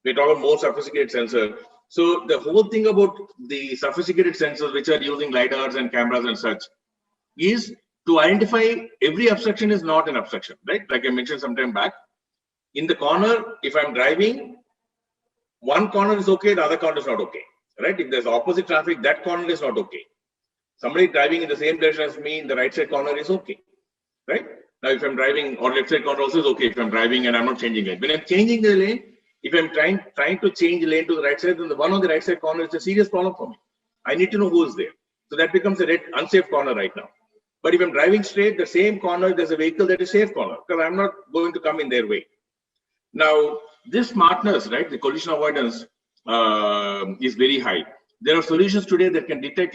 We're talking more sophisticated sensor. So the whole thing about the sophisticated sensors, which are using lidars and cameras and such, is to identify every obstruction is not an obstruction, right? Like I mentioned some time back. In the corner, if I'm driving, one corner is okay, the other corner is not okay, right? If there's opposite traffic, that corner is not okay. Somebody driving in the same direction as me in the right side corner is okay, right? Now, if I'm driving or left side corner also is okay if I'm driving and I'm not changing lane. When I'm changing the lane, if I'm trying to change lane to the right side, then the one on the right side corner is a serious problem for me. I need to know who is there. So that becomes a unsafe corner right now. But if I'm driving straight, the same corner, there's a vehicle that is safe corner because I'm not going to come in their way. Now, this smartness, right, the collision avoidance is very high. There are solutions today that can detect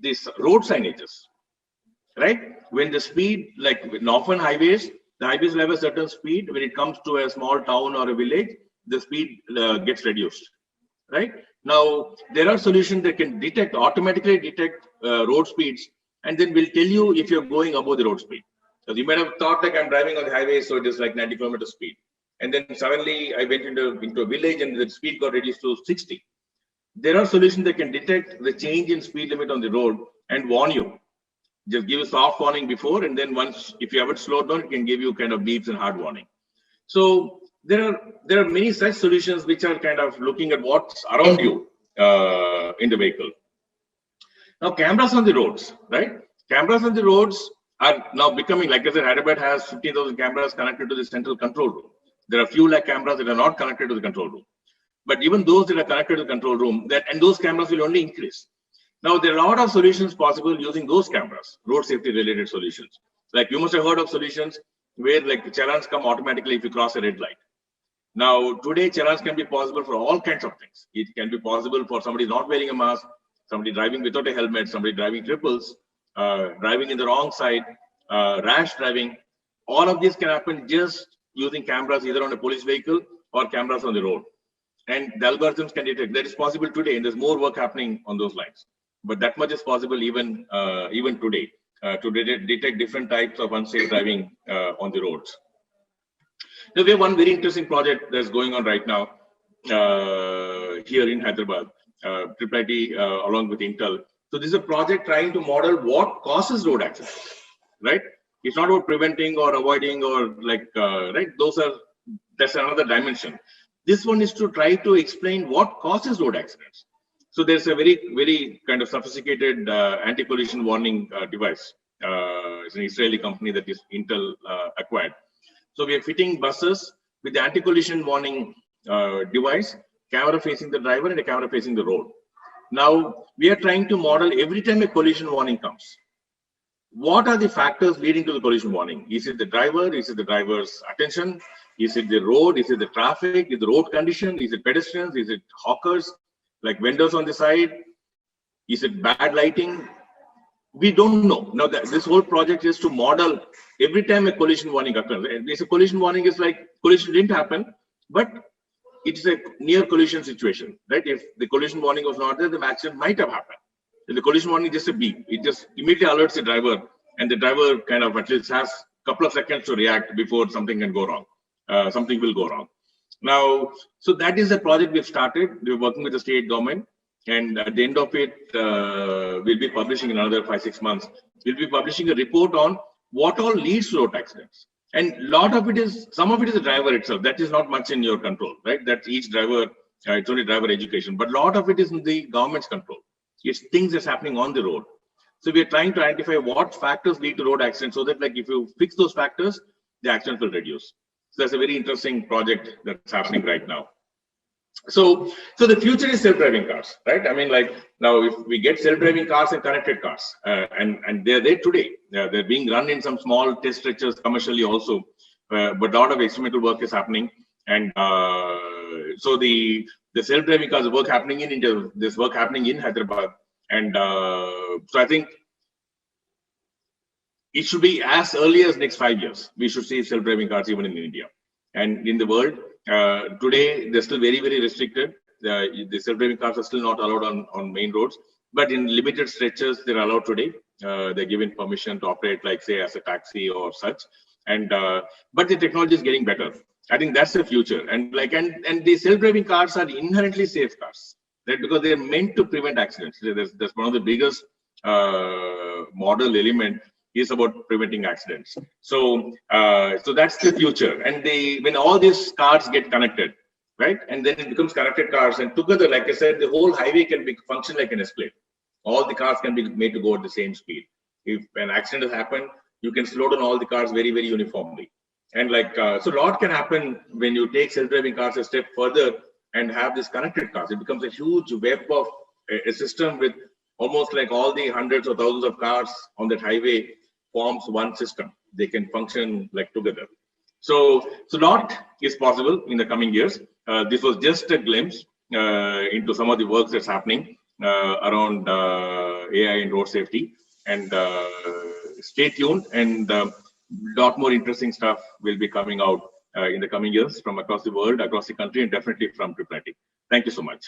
these road signages, right? When the speed, like in often highways, the highways have a certain speed. When it comes to a small town or a village, the speed gets reduced, right? Now, there are solutions that can automatically detect road speeds, and then will tell you if you're going above the road speed. So you might have thought like I'm driving on the highway, so it is like 90 km speed. And then suddenly I went into a village and the speed got reduced to 60. There are solutions that can detect the change in speed limit on the road and warn you. Just give a soft warning before, and then once, if you haven't slowed down, it can give you kind of beeps and hard warning. So there are many such solutions which are kind of looking at what's around you in the vehicle. Now, cameras on the roads, right? Cameras on the roads are now becoming, like I said, Hyderabad has 50,000 cameras connected to the central control room. There are a few lakh cameras that are not connected to the control room. But even those that are connected to the control room, and those cameras will only increase. Now, there are a lot of solutions possible using those cameras, road safety related solutions. Like you must have heard of solutions where like the challans come automatically if you cross a red light. Now, today, challans can be possible for all kinds of things. It can be possible for somebody not wearing a mask, somebody driving without a helmet, somebody driving triples, driving in the wrong side, rash driving. All of this can happen just using cameras either on a police vehicle or cameras on the road. And the algorithms can detect. That is possible today, and there's more work happening on those lines. But that much is possible even today to detect different types of unsafe driving on the roads. Now, we have one very interesting project that's going on right now here in Hyderabad, IIIT along with Intel. So this is a project trying to model what causes road accidents, right? It's not about preventing or avoiding or like, right? That's another dimension. This one is to try to explain what causes road accidents. So there's a very, very kind of sophisticated anti-collision warning device. It's an Israeli company that is Intel acquired. So we are fitting buses with the anti-collision warning device, camera facing the driver and a camera facing the road. Now, we are trying to model every time a collision warning comes. What are the factors leading to the collision warning? Is it the driver? Is it the driver's attention? Is it the road? Is it the traffic? Is it the road condition? Is it pedestrians? Is it hawkers, like vendors on the side? Is it bad lighting? We don't know. Now, this whole project is to model every time a collision warning occurs. This collision warning is like collision didn't happen, but it's a near collision situation, right? If the collision warning was not there, the accident might have happened. If the collision warning is just a beep, it just immediately alerts the driver, and the driver kind of at least has a couple of seconds to react before something can go wrong. Something will go wrong. Now, so that is the project we've started. We're working with the state government, and at the end of it, we'll be publishing in another 5-6 months. We'll be publishing a report on what all leads to road accidents. And some of it is the driver itself. That is not much in your control, right? That's each driver, it's only driver education. But a lot of it is in the government's control. It's things that's happening on the road. So we're trying to identify what factors lead to road accidents so that like if you fix those factors, the accidents will reduce. So that's a very interesting project that's happening right now. So the future is self-driving cars, right? I mean, like now if we get self-driving cars and connected cars, and they're there today, they're being run in some small test stretches commercially also, but a lot of experimental work is happening. And so the self-driving cars work happening in India, this work happening in Hyderabad. And so I think it should be as early as next 5 years. We should see self-driving cars even in India and in the world. Today, they're still very, very restricted. The self-driving cars are still not allowed on main roads, but in limited stretches, they're allowed today. They're given permission to operate, like say, as a taxi or such. And but the technology is getting better. I think that's the future. And the self-driving cars are inherently safe cars, right? Because they're meant to prevent accidents. That's one of the biggest model element is about preventing accidents. So so that's the future. And when all these cars get connected, right, and then it becomes connected cars, and together, like I said, the whole highway can function like an escalator. All the cars can be made to go at the same speed. If an accident has happened, you can slow down all the cars very, very uniformly. And so a lot can happen when you take self-driving cars a step further and have these connected cars. It becomes a huge web of a system with almost like all the hundreds or thousands of cars on that highway forms one system. They can function like together. So a lot is possible in the coming years. This was just a glimpse into some of the work that's happening around AI and road safety. And stay tuned, and a lot more interesting stuff will be coming out in the coming years from across the world, across the country, and definitely from Tripartite. Thank you so much.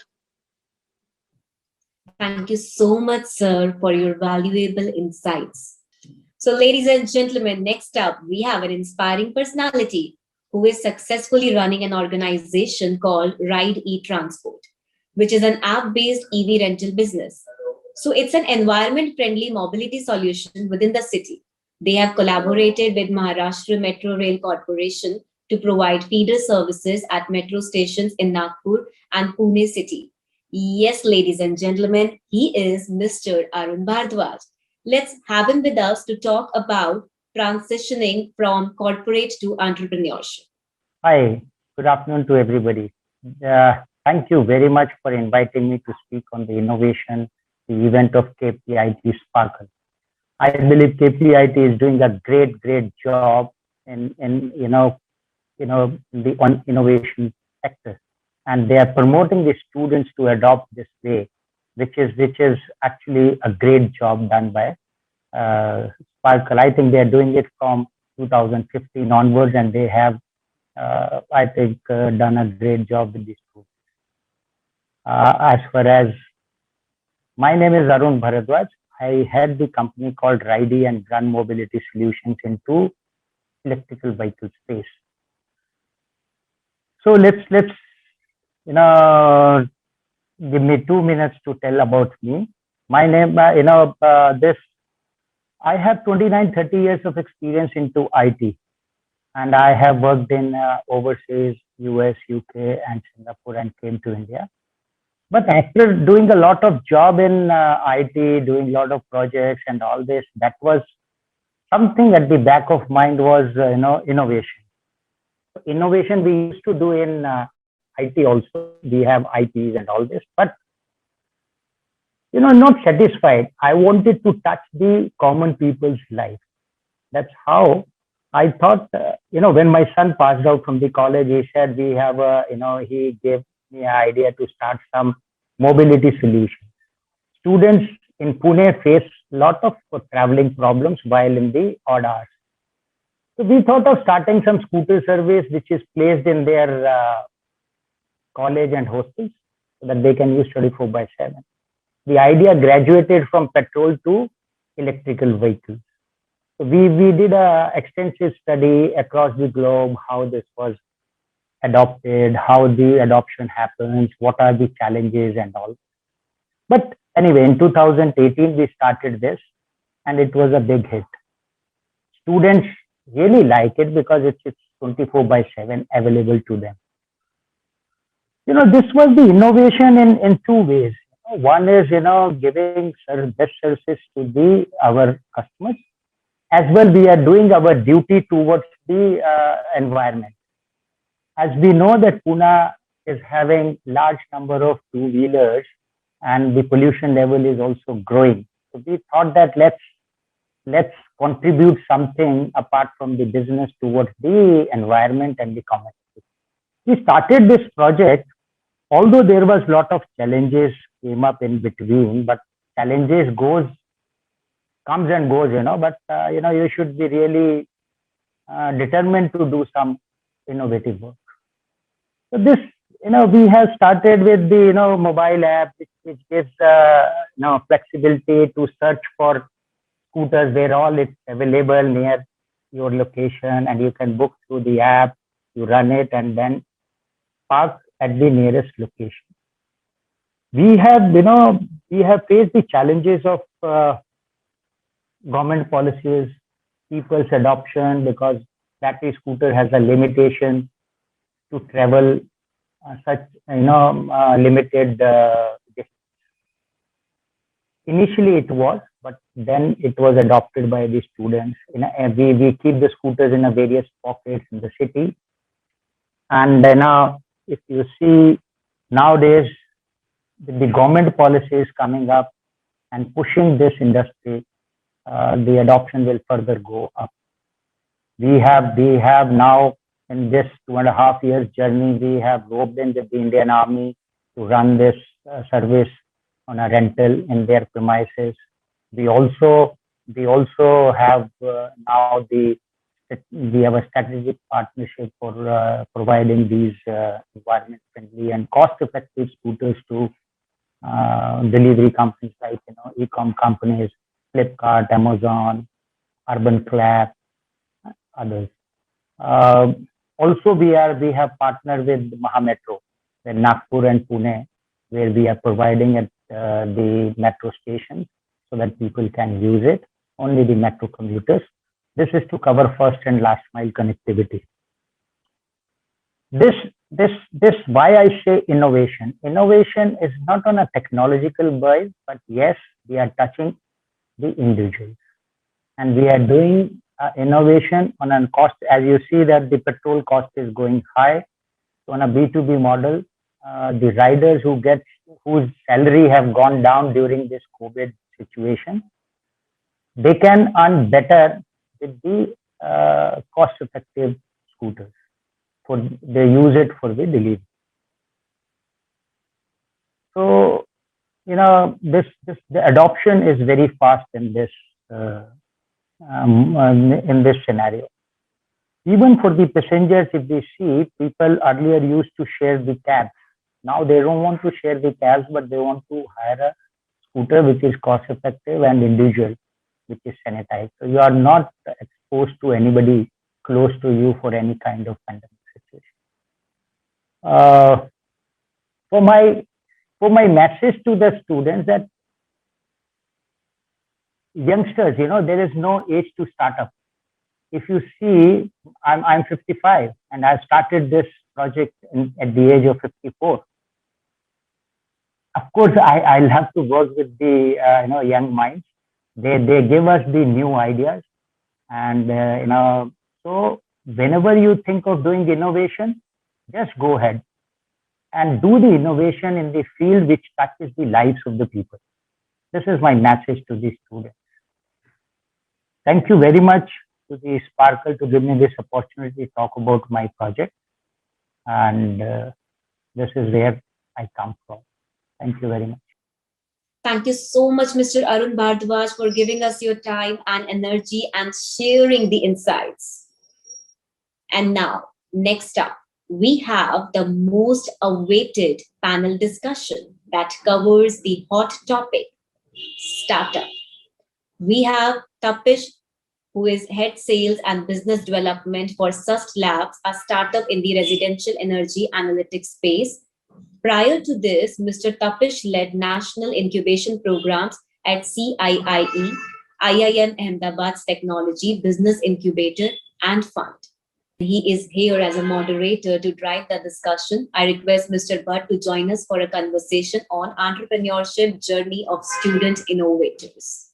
Thank you so much, sir, for your valuable insights. So, ladies and gentlemen, next up, we have an inspiring personality who is successfully running an organization called Ride E-Transport, which is an app-based EV rental business. So it's an environment-friendly mobility solution within the city. They have collaborated with Maharashtra Metro Rail Corporation to provide feeder services at metro stations in Nagpur and Pune city. Yes, ladies and gentlemen, he is Mr. Arun Bhardwaj. Let's have him with us to talk about transitioning from corporate to entrepreneurship. Hi, good afternoon to everybody. Thank you very much for inviting me to speak on the innovation, the event of KPIT Sparkle. I believe KPIT is doing a great job in the innovation sector, and they are promoting the students to adopt this way, which is actually a great job done by Sparkle. I think they are doing it from 2015 onwards, and they have, I think, done a great job with these students. As far as my name is Arun Bhardwaj. I head the company called Ride and Run Mobility Solutions into electrical vehicle space. So let's give me 2 minutes to tell about me. My name, I have 29-30 years of experience into IT, and I have worked in overseas, US, UK, and Singapore, and came to India. But after doing a lot of job in IT, doing a lot of projects and all this, that was something at the back of mind was, innovation. Innovation we used to do in IT also. We have IPs and all this, but, not satisfied. I wanted to touch the common people's life. That's how I thought, when my son passed out from the college, he said, we have he gave me an idea to start some mobility solutions. Students in Pune face a lot of traveling problems while in the odd hours. So we thought of starting some scooter service which is placed in their college and hostels so that they can use 24/7. The idea graduated from petrol to electrical vehicles. So we did a extensive study across the globe, how this was adopted, how the adoption happens, what are the challenges and all. But anyway, in 2018, we started this and it was a big hit. Students really like it because it's 24/7 available to them. This was the innovation in two ways. One is, giving best services to our customers. As well, we are doing our duty towards the environment. As we know that Pune is having large number of two-wheelers and the pollution level is also growing. So we thought that let's contribute something apart from the business towards the environment and the community. We started this project, although there was a lot of challenges came up in between, but challenges comes and goes, but you should be really determined to do some innovative work. So this, we have started with the, mobile app, which gives, flexibility to search for scooters where all it's available near your location, and you can book through the app, you run it, and then park at the nearest location. We have, faced the challenges of government policies, people's adoption, because battery scooter has a limitation to travel such, limited distance. Initially it was, but then it was adopted by the students. We keep the scooters in various pockets in the city. And now, if you see nowadays, the government policy is coming up and pushing this industry, the adoption will further go up. We have now, in this 2.5 years journey, we have roped in with the Indian Army to run this service on a rental in their premises. We also have now we have a strategic partnership for providing these environment friendly and cost effective scooters to delivery companies like e-com companies, Flipkart, Amazon, Urban Clap, others. Also, we have partnered with Mahametro in Nagpur and Pune, where we are providing at the metro stations so that people can use it, only the metro commuters. This is to cover first and last mile connectivity. This why I say innovation. Innovation is not on a technological base, but yes, we are touching the individuals, and we are doing innovation on a cost. As you see that the petrol cost is going high, so on a B2B model, the riders whose salary have gone down during this COVID situation, they can earn better with the cost-effective scooters. They use it for the delivery. So, the adoption is very fast in this scenario. Even for the passengers, if they see, people earlier used to share the cabs. Now they don't want to share the cabs, but they want to hire a scooter which is cost-effective and individual, which is sanitized. So you are not exposed to anybody close to you for any kind of pandemic situation. For my message to the students, that youngsters, there is no age to start up. If you see, I'm 55 and I started this project at the age of 54. Of course, I'll have to work with the young minds. They give us the new ideas, and so whenever you think of doing innovation, just go ahead and do the innovation in the field which touches the lives of the people. This is my message to the students. Thank you very much to the Sparkle to give me this opportunity to talk about my project, and this is where I come from. Thank you very much. Thank you so much, Mr. Arun Bhardwaj, for giving us your time and energy and sharing the insights. And now, next up, we have the most awaited panel discussion that covers the hot topic, startup. We have Tapish, who is Head Sales and Business Development for Sust Labs, a startup in the residential energy analytics space. Prior to this, Mr. Tapish led national incubation programs at CIIE, IIM Ahmedabad's Technology Business Incubator and Fund. He is here as a moderator to drive the discussion. I request Mr. Bhatt to join us for a conversation on entrepreneurship journey of student innovators.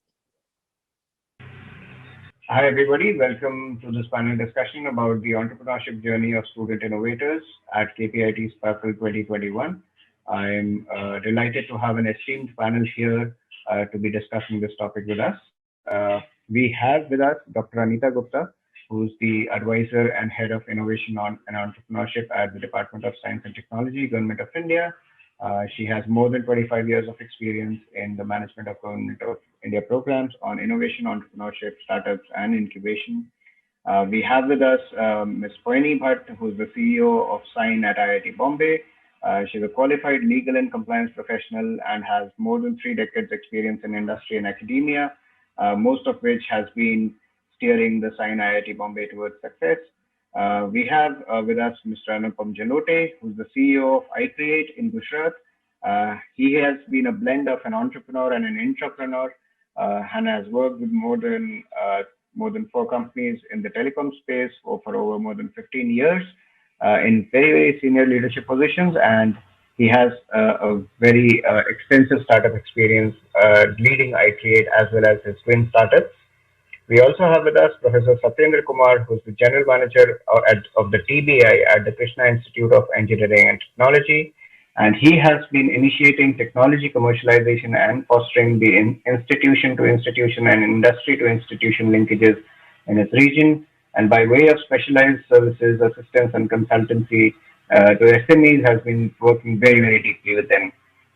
Hi, everybody. Welcome to this panel discussion about the entrepreneurship journey of student innovators at KPIT Sparkle 2021. I'm delighted to have an esteemed panel here to be discussing this topic with us. We have with us Dr. Anita Gupta, who's the advisor and head of innovation and entrepreneurship at the Department of Science and Technology, Government of India. She has more than 25 years of experience in the management of Government of India programs on innovation, entrepreneurship, startups, and incubation. We have with us Ms. Poini Bhatt, who's the CEO of Sign at IIT Bombay. She's a qualified legal and compliance professional and has more than 3 decades experience in industry and academia, most of which has been steering the Sign IIT Bombay towards success. We have with us Mr. Anupam Jalote, who's the CEO of iCreate in Gujarat. He has been a blend of an entrepreneur and an intrapreneur, and has worked with more than 4 companies in the telecom space for over more than 15 years in very, very senior leadership positions. And he has a very extensive startup experience leading iCreate as well as his twin startups. We also have with us Professor Satyendra Kumar, who's the General Manager of the TBI at the Krishna Institute of Engineering and Technology. And he has been initiating technology commercialization and fostering the institution to institution and industry to institution linkages in his region. And by way of specialized services, assistance and consultancy to SMEs, has been working very, very deeply with them.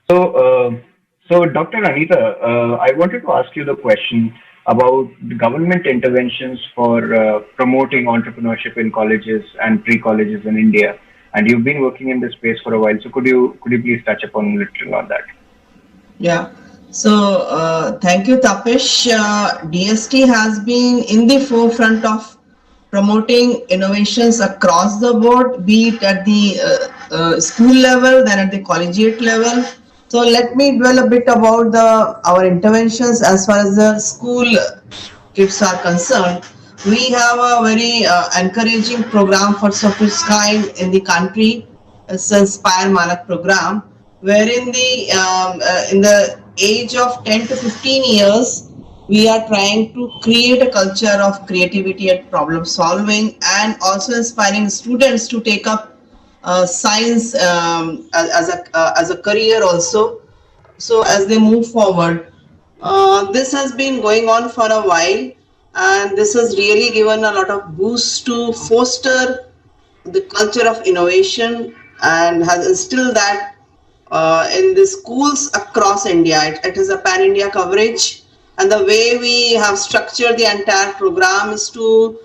So Dr. Anita, I wanted to ask you the question about the government interventions for promoting entrepreneurship in colleges and pre-colleges in India. And you've been working in this space for a while. So could you please touch upon a little on that? Yeah. So thank you, Tapish. DST has been in the forefront of promoting innovations across the board, be it at the school level, then at the collegiate level. So let me dwell a bit about our interventions as far as the school kids are concerned. We have a very encouraging program for of its kind in the country. It's the Inspire Manak program, wherein in the age of 10 to 15 years, we are trying to create a culture of creativity and problem solving, and also inspiring students to take up science as a career also. So as they move forward, this has been going on for a while, and this has really given a lot of boost to foster the culture of innovation and has instilled that in the schools across India. It is a pan-India coverage, and the way we have structured the entire program is to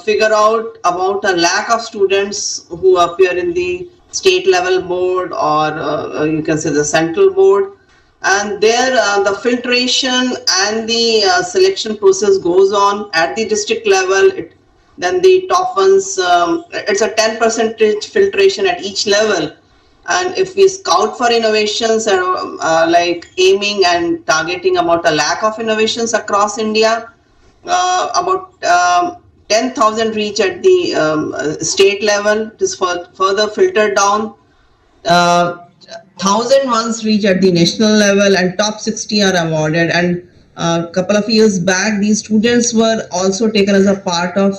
figure out about a lakh of students who appear in the state level board, or you can say the central board, and there the filtration and the selection process goes on at the district level. Then the top ones, it's a 10% filtration at each level. And if we scout for innovations and like aiming and targeting about a lakh of innovations across India, about 10,000 reach at the state level. It is further filtered down. 1,000 ones reach at the national level, and top 60 are awarded. And a couple of years back, these students were also taken as a part of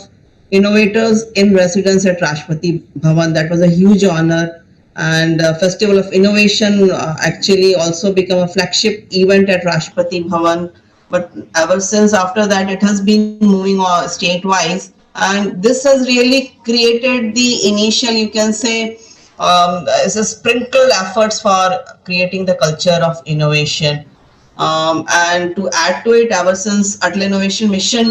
innovators in residence at Rashtrapati Bhavan. That was a huge honor. And Festival of Innovation actually also became a flagship event at Rashtrapati Bhavan. But ever since after that, it has been moving on state-wise. And this has really created the initial, you can say, it's a sprinkle efforts for creating the culture of innovation. And to add to it, ever since Atal Innovation Mission,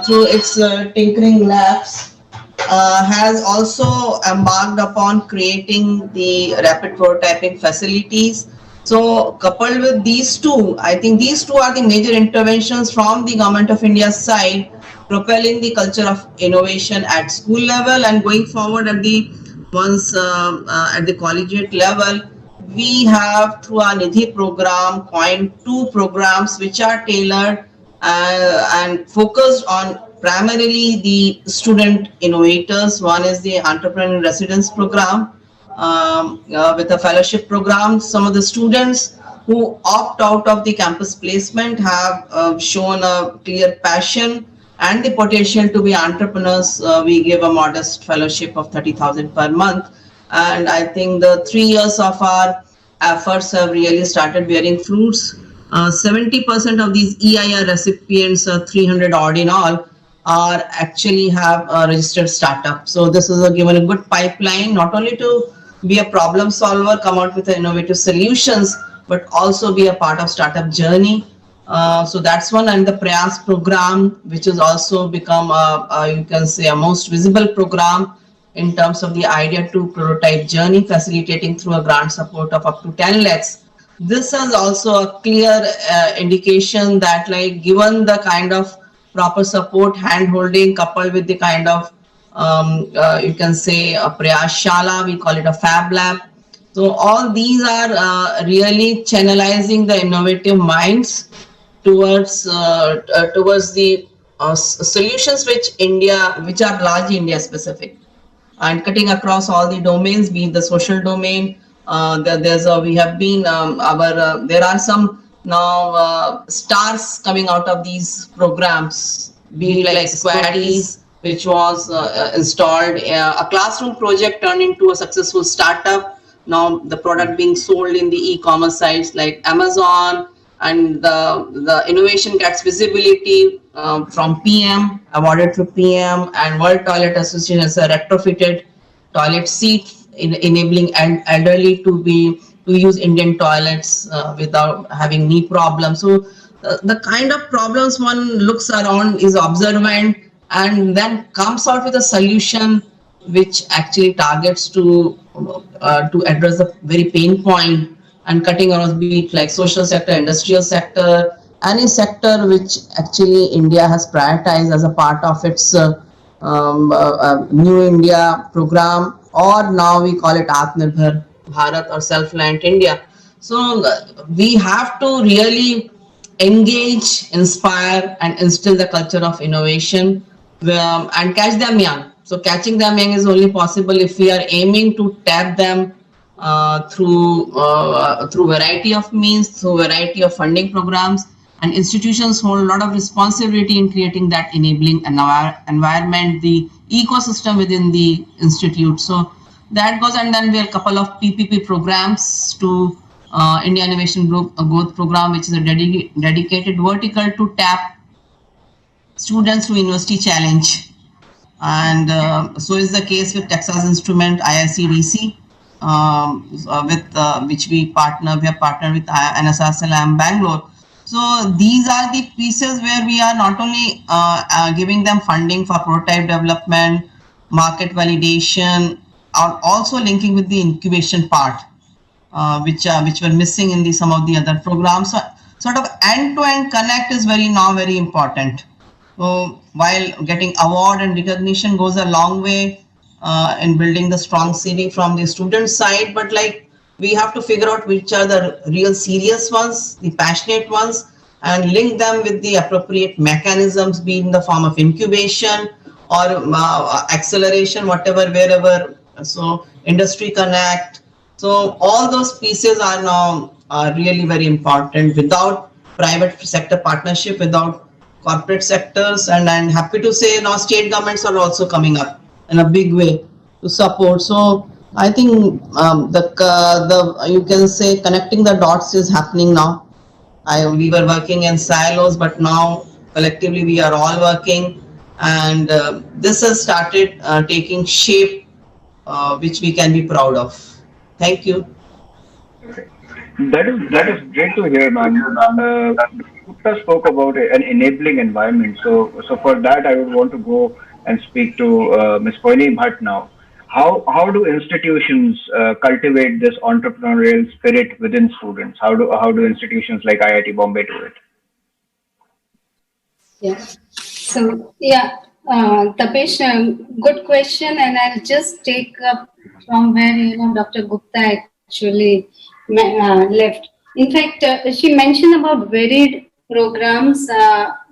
through its tinkering labs, has also embarked upon creating the rapid prototyping facilities. So coupled with these two, I think these two are the major interventions from the Government of India's side, propelling the culture of innovation at school level. And going forward at the ones at the collegiate level, we have through our Nidhi program coined 2 programs which are tailored and focused on primarily the student innovators. One is the Entrepreneur in Residence program with a fellowship program. Some of the students who opt out of the campus placement have shown a clear passion and the potential to be entrepreneurs. We give a modest fellowship of 30,000 per month. And I think the 3 years of our efforts have really started bearing fruits. 70% of these EIR recipients, 300 odd in all, are actually have a registered startup. So this is given a good pipeline, not only to be a problem solver, come out with innovative solutions, but also be a part of startup journey. So that's one, and the Prayas program, which has also become you can say a most visible program in terms of the idea to prototype journey, facilitating through a grant support of up to 10 lakhs. This is also a clear indication that, like, given the kind of proper support, hand holding, coupled with the kind of you can say a Prayas Shala, we call it a Fab Lab. So all these are really channelizing the innovative minds towards the solutions which are largely India specific, and cutting across all the domains, be it the social domain. We have been there are some now stars coming out of these programs, be it like Squaddies, which was installed. A classroom project turned into a successful startup. Now the product being sold in the e-commerce sites like Amazon, and the innovation gets visibility from PM, awarded to PM, and World Toilet Association as a retrofitted toilet seat, enabling elderly to use Indian toilets without having knee problems. So the kind of problems one looks around, is observant, and then comes out with a solution which actually targets to address the very pain point, and cutting across, be it like social sector, industrial sector, any sector which actually India has prioritized as a part of its New India program, or now we call it Atmanirbhar Bharat or Self-Reliant India. So we have to really engage, inspire, and instill the culture of innovation, and catch them young. So catching them young is only possible if we are aiming to tap them through variety of means, through variety of funding programs, and institutions hold a lot of responsibility in creating that enabling environment, the ecosystem within the institute. So that goes, and then we have a couple of PPP programs to India Innovation Growth Program, which is a dedicated vertical to tap students to University Challenge. And so is the case with Texas Instrument, IICDC, with which we have partnered with NSR Bangalore. So these are the pieces where we are not only giving them funding for prototype development, market validation, are also linking with the incubation part, which were missing in some of the other programs. So sort of end-to-end connect is very important. So while getting award and recognition goes a long way in building the strong seeding from the student side, but like we have to figure out which are the real serious ones, the passionate ones, and link them with the appropriate mechanisms, be in the form of incubation or acceleration, whatever, wherever. So industry connect. So all those pieces are now really very important. Without private sector partnership, without corporate sectors, and I'm happy to say now state governments are also coming up in a big way to support. So I think you can say connecting the dots is happening now. We were working in silos, but now collectively we are all working, and this has started taking shape, which we can be proud of. Thank you. That is great to hear, ma'am. Gupta spoke about an enabling environment. So for that, I would want to go and speak to Ms. Koini Bhatt now. How do institutions cultivate this entrepreneurial spirit within students? How do institutions like IIT Bombay do it? Yeah. So yeah, Tapesh, good question, and I'll just take up from where Dr. Gupta actually left. In fact, she mentioned about varied programs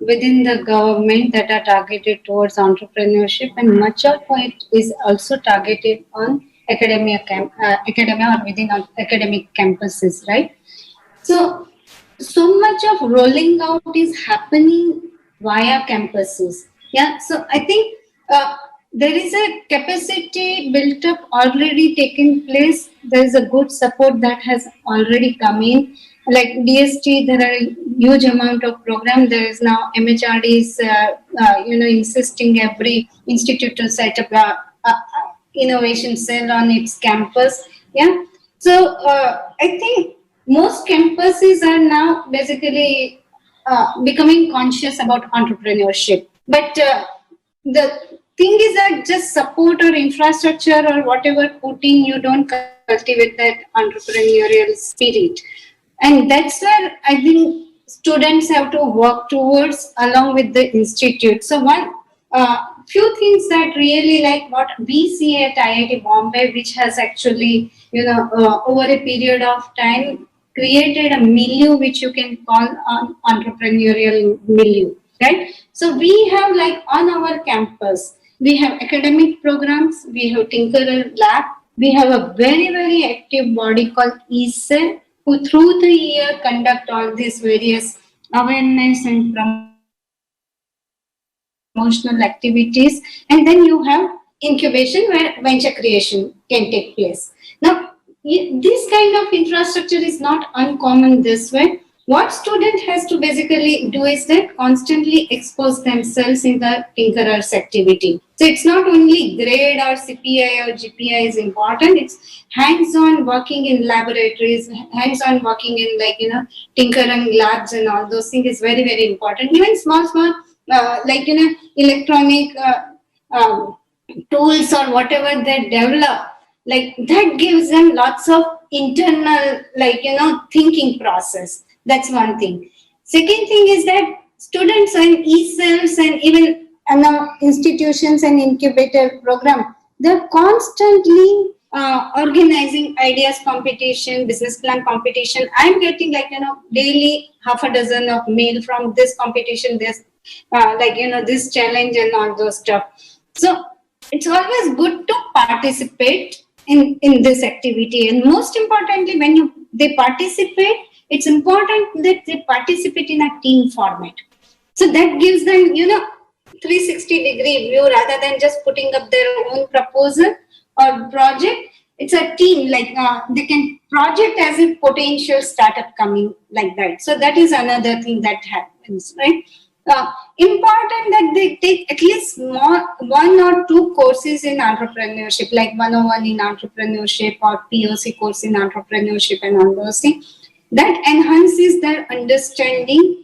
within the government that are targeted towards entrepreneurship, and much of it is also targeted on academia or within academic campuses, right? So much of rolling out is happening via campuses. Yeah, so I think there is a capacity built up already taking place. There is a good support that has already come in. Like DST, there are a huge amount of program. There is now MHRD is insisting every institute to set up a innovation cell on its campus. Yeah, so I think most campuses are now basically becoming conscious about entrepreneurship. But the thing is that just support or infrastructure or whatever putting, you don't cultivate that entrepreneurial spirit. And that's where I think students have to work towards along with the institute. So one few things that really like what we see at IIT Bombay, which has actually, over a period of time created a milieu which you can call an entrepreneurial milieu, right? So we have like on our campus, we have academic programs, we have Tinkerer Lab, we have a very, very active body called ECEL, who through the year conduct all these various awareness and promotional activities. And then you have incubation where venture creation can take place. Now, this kind of infrastructure is not uncommon this way. What student has to basically do is that constantly expose themselves in the Tinkerers activity. So it's not only grade or CPI or GPI is important, it's hands-on working in laboratories, hands-on working in tinkering labs and all those things is very, very important. Even small, electronic tools or whatever they develop, like that gives them lots of internal, thinking process. That's one thing. Second thing is that students and ECELs and even institutions and incubator program, they're constantly organizing ideas competition, business plan competition. I'm getting daily half a dozen of mail from this competition, this this challenge and all those stuff. So it's always good to participate in this activity. And most importantly, when they participate, it's important that they participate in a team format. So that gives them, 360-degree view rather than just putting up their own proposal or project. It's a team, they can project as a potential startup coming like that. So that is another thing that happens, right? Important that they take at least one or two courses in entrepreneurship, like 101 in entrepreneurship or POC course in entrepreneurship and all those things. That enhances their understanding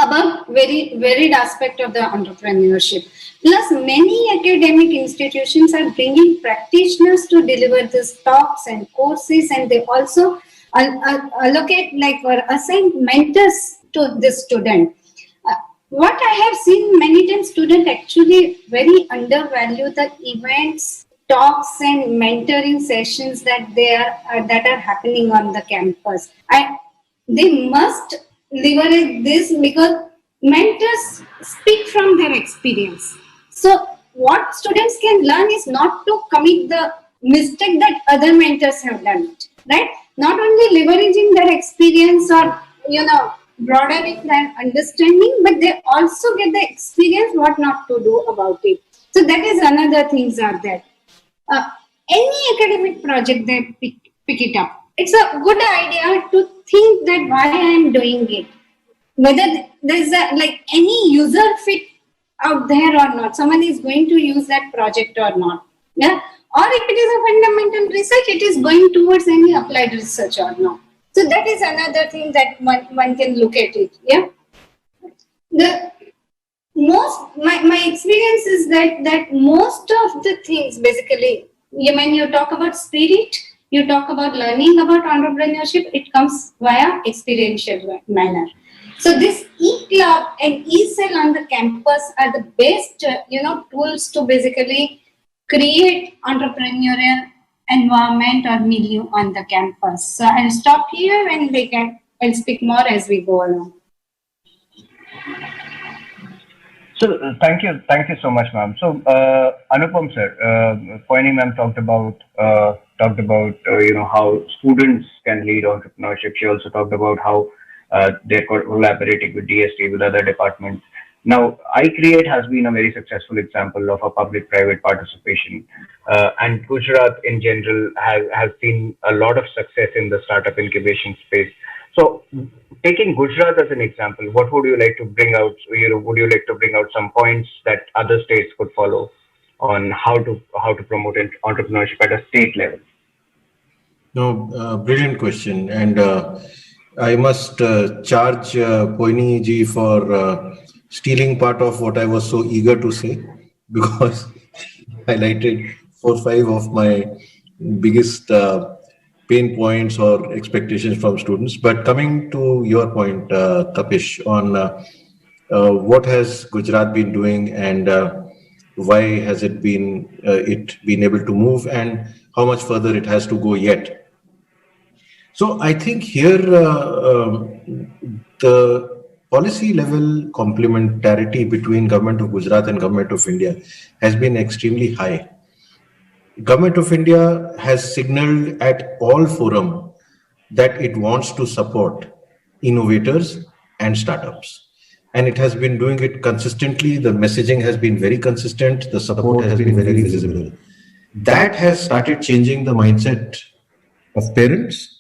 about very varied aspect of the entrepreneurship. Plus, many academic institutions are bringing practitioners to deliver these talks and courses, and they also allocate or assign mentors to the student. What I have seen many times, students actually very undervalue the events, talks, and mentoring sessions that are happening on the campus. They must leverage this because mentors speak from their experience. So what students can learn is not to commit the mistake that other mentors have done, right? Not only leveraging their experience or broadening their understanding, but they also get the experience what not to do about it. So that is another things are there. Any academic project they pick it up. It's a good idea to think that why I am doing it, whether there's any user fit out there or not. Someone is going to use that project or not. Yeah. Or if it is a fundamental research, it is going towards any applied research or not. So that is another thing that one can look at it. Yeah. My experience is that most of the things basically, when you talk about spirit, you talk about learning about entrepreneurship, it comes via experiential manner. So this e-club and e-cell on the campus are the best, tools to basically create entrepreneurial environment or milieu on the campus. So I'll stop here and I'll speak more as we go along. So thank you so much, ma'am. So Anupam sir, Pointing ma'am talked about how students can lead entrepreneurship. She also talked about how they're collaborating with DST, with other departments. Now, iCreate has been a very successful example of a public-private participation, and Gujarat in general has seen a lot of success in the startup incubation space. So, taking Gujarat as an example, what would you like to bring out? Would you like to bring out some points that other states could follow on how to promote entrepreneurship at a state level? No, brilliant question, and I must charge Poini ji for stealing part of what I was so eager to say, because highlighted 4 or 5 of my biggest pain points or expectations from students. But coming to your point, Tapish, on what has Gujarat been doing and why has it been able to move and how much further it has to go yet. So I think here the policy level complementarity between Government of Gujarat and Government of India has been extremely high. Government of India has signaled at all forum that it wants to support innovators and startups. And it has been doing it consistently. The messaging has been very consistent. The support has been very visible. That has started changing the mindset of parents.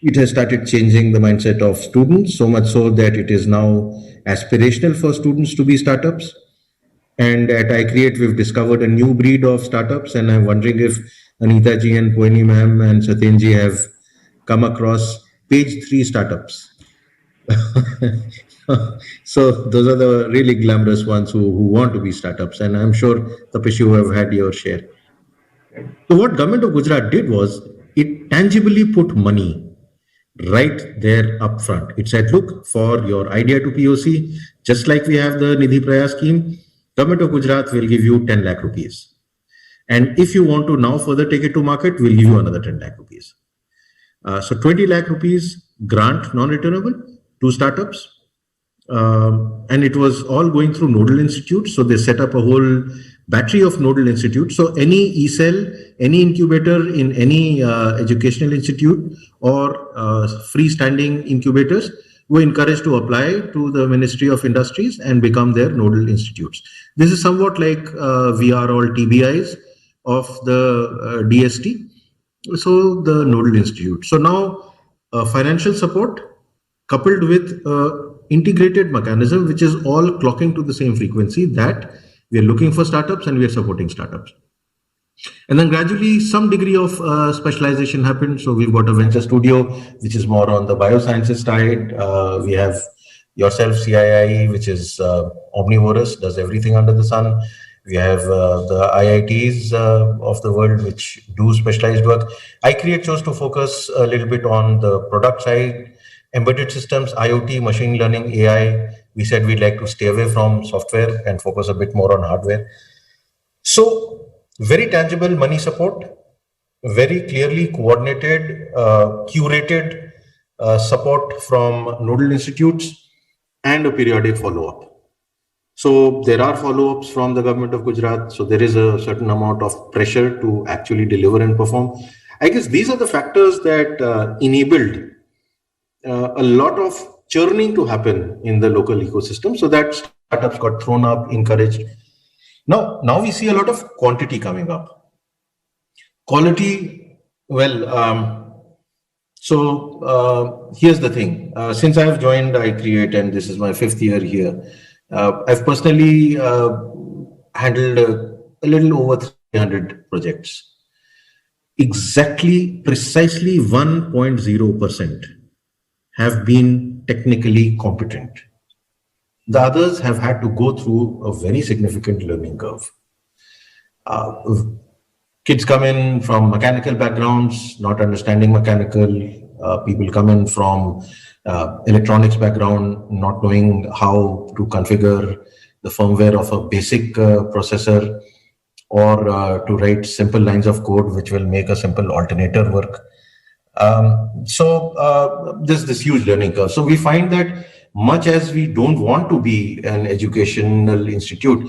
It has started changing the mindset of students, so much so that it is now aspirational for students to be startups. And at iCreate, we've discovered a new breed of startups, and I'm wondering if Anita ji and Poini ma'am and Satyen ji have come across page 3 startups. So those are the really glamorous ones who want to be startups, and I'm sure, Tapish, you have had your share. So what Government of Gujarat did was, it tangibly put money right there up front. It said, look, for your idea to POC, just like we have the Nidhi Praya scheme, Government of Gujarat will give you 10 lakh rupees. And if you want to now further take it to market, we'll give you another 10 lakh rupees. So 20 lakh rupees grant, non-returnable, to startups. And it was all going through nodal institutes. So they set up a whole battery of nodal institutes. So any e-cell, any incubator in any educational institute or freestanding incubators were encouraged to apply to the Ministry of Industries and become their nodal institutes. This is somewhat like we are all TBIs of the DST. So the nodal institute. So now financial support coupled with integrated mechanism, which is all clocking to the same frequency, that we are looking for startups and we are supporting startups. And then gradually some degree of specialization happened. So we've got a venture studio, which is more on the biosciences side. We have yourself, CII, which is omnivorous, does everything under the sun. We have the IITs of the world, which do specialized work. iCreate chose to focus a little bit on the product side, embedded systems, IoT, machine learning, AI. We said we'd like to stay away from software and focus a bit more on hardware. So very tangible money support, very clearly coordinated, curated support from nodal institutes, and a periodic follow-up. So there are follow-ups from the Government of Gujarat. So there is a certain amount of pressure to actually deliver and perform. I guess these are the factors that enabled a lot of churning to happen in the local ecosystem, so that startups got thrown up, encouraged. Now we see a lot of quantity coming up. Quality, well, here's the thing. Since I've joined iCreate, and this is my 5th year here, I've personally handled a little over 300 projects. Precisely 1.0% have been technically competent. The others have had to go through a very significant learning curve. Kids come in from mechanical backgrounds, not understanding mechanical. People come in from electronics background, not knowing how to configure the firmware of a basic processor, or to write simple lines of code which will make a simple alternator work. There's this huge learning curve. So we find that much as we don't want to be an educational institute,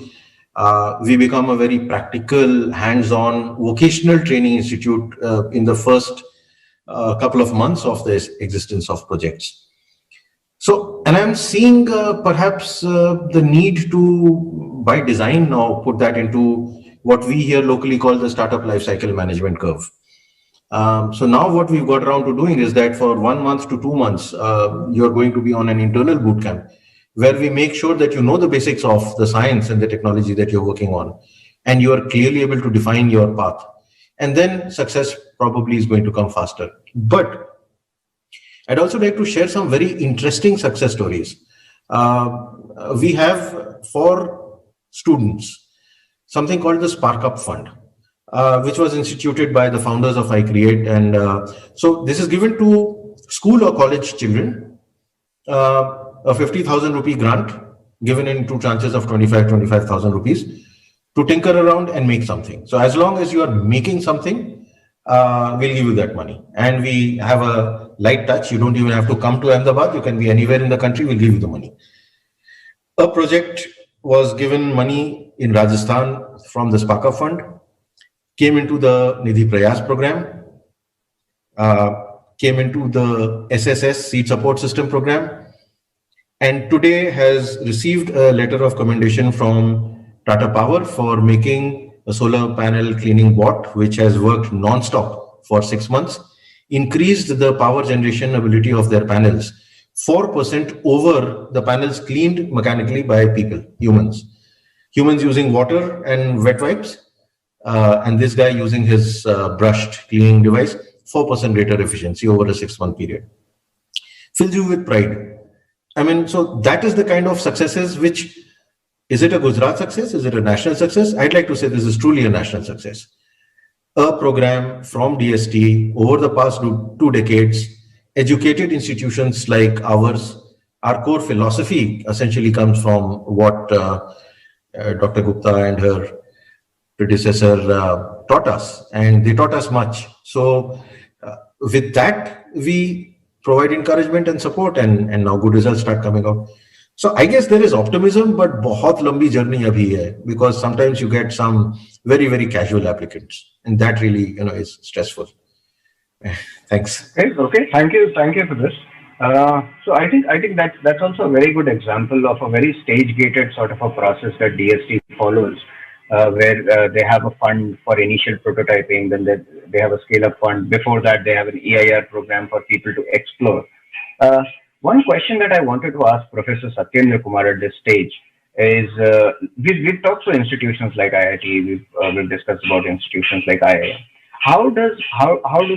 we become a very practical, hands-on, vocational training institute in the first couple of months of the existence of projects. So, and I'm seeing perhaps the need to, by design now, put that into what we here locally call the startup lifecycle management curve. So now what we've got around to doing is that for 1 month to 2 months, you're going to be on an internal bootcamp where we make sure that you know the basics of the science and the technology that you're working on, and you are clearly able to define your path. And then success probably is going to come faster. But I'd also like to share some very interesting success stories. We have for students something called the Spark Up Fund, which was instituted by the founders of iCreate. And so this is given to school or college children, a 50,000 rupee grant given in 2 tranches of 25,000 rupees to tinker around and make something. So as long as you are making something, we'll give you that money. And we have a light touch. You don't even have to come to Ahmedabad. You can be anywhere in the country. We'll give you the money. A project was given money in Rajasthan from the Spark Up Fund, came into the Nidhi Prayas program, came into the SSS Seed Support System program, and today has received a letter of commendation from Tata Power for making a solar panel cleaning bot, which has worked non-stop for 6 months, increased the power generation ability of their panels 4% over the panels cleaned mechanically by people, humans using water and wet wipes, and this guy using his brushed cleaning device, 4% greater efficiency over a 6-month period. Fills you with pride. I mean, so that is the kind of successes which, is it a Gujarat success? Is it a national success? I'd like to say this is truly a national success. A program from DST over the past 2 decades, educated institutions like ours. Our core philosophy essentially comes from what Dr. Gupta and her predecessor taught us, and they taught us much. So with that, we provide encouragement and support, and now good results start coming out. So I guess there is optimism, but bahut lambi journey abhi hai, because sometimes you get some very, very casual applicants, and that really, is stressful. Thanks. Okay. Thank you for this. So I think that's also a very good example of a very stage-gated sort of a process that DST follows, where they have a fund for initial prototyping, then they have a scale-up fund. Before that, they have an EIR program for people to explore. One question that I wanted to ask Professor Satyendra Kumar at this stage is, we've talked to institutions like IIT, we've discussed about institutions like IIM. How do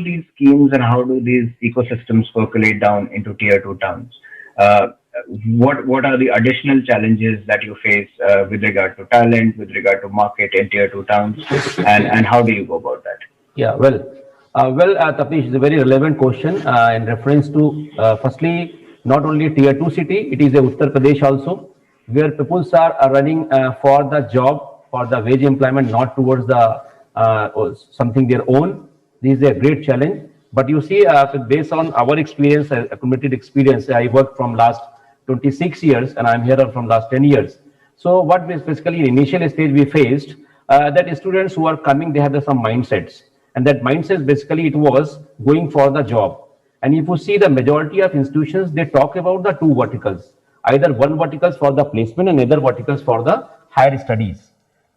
these schemes and how do these ecosystems percolate down into tier 2 towns? What are the additional challenges that you face with regard to talent, with regard to market in tier 2 towns, and how do you go about that? Yeah, Tapish, it's a very relevant question in reference to firstly, not only tier 2 city, it is a Uttar Pradesh also, where people are running for the job, for the wage employment, not towards the something their own. This is a great challenge. But you see, based on our experience, accumulated experience, I worked from last 26 years and I'm here from last 10 years. So what basically in initial stage we faced, that students who are coming, they have some mindsets. And that mindset basically it was going for the job. And if you see the majority of institutions, they talk about the 2 verticals, either one verticals for the placement and other verticals for the higher studies.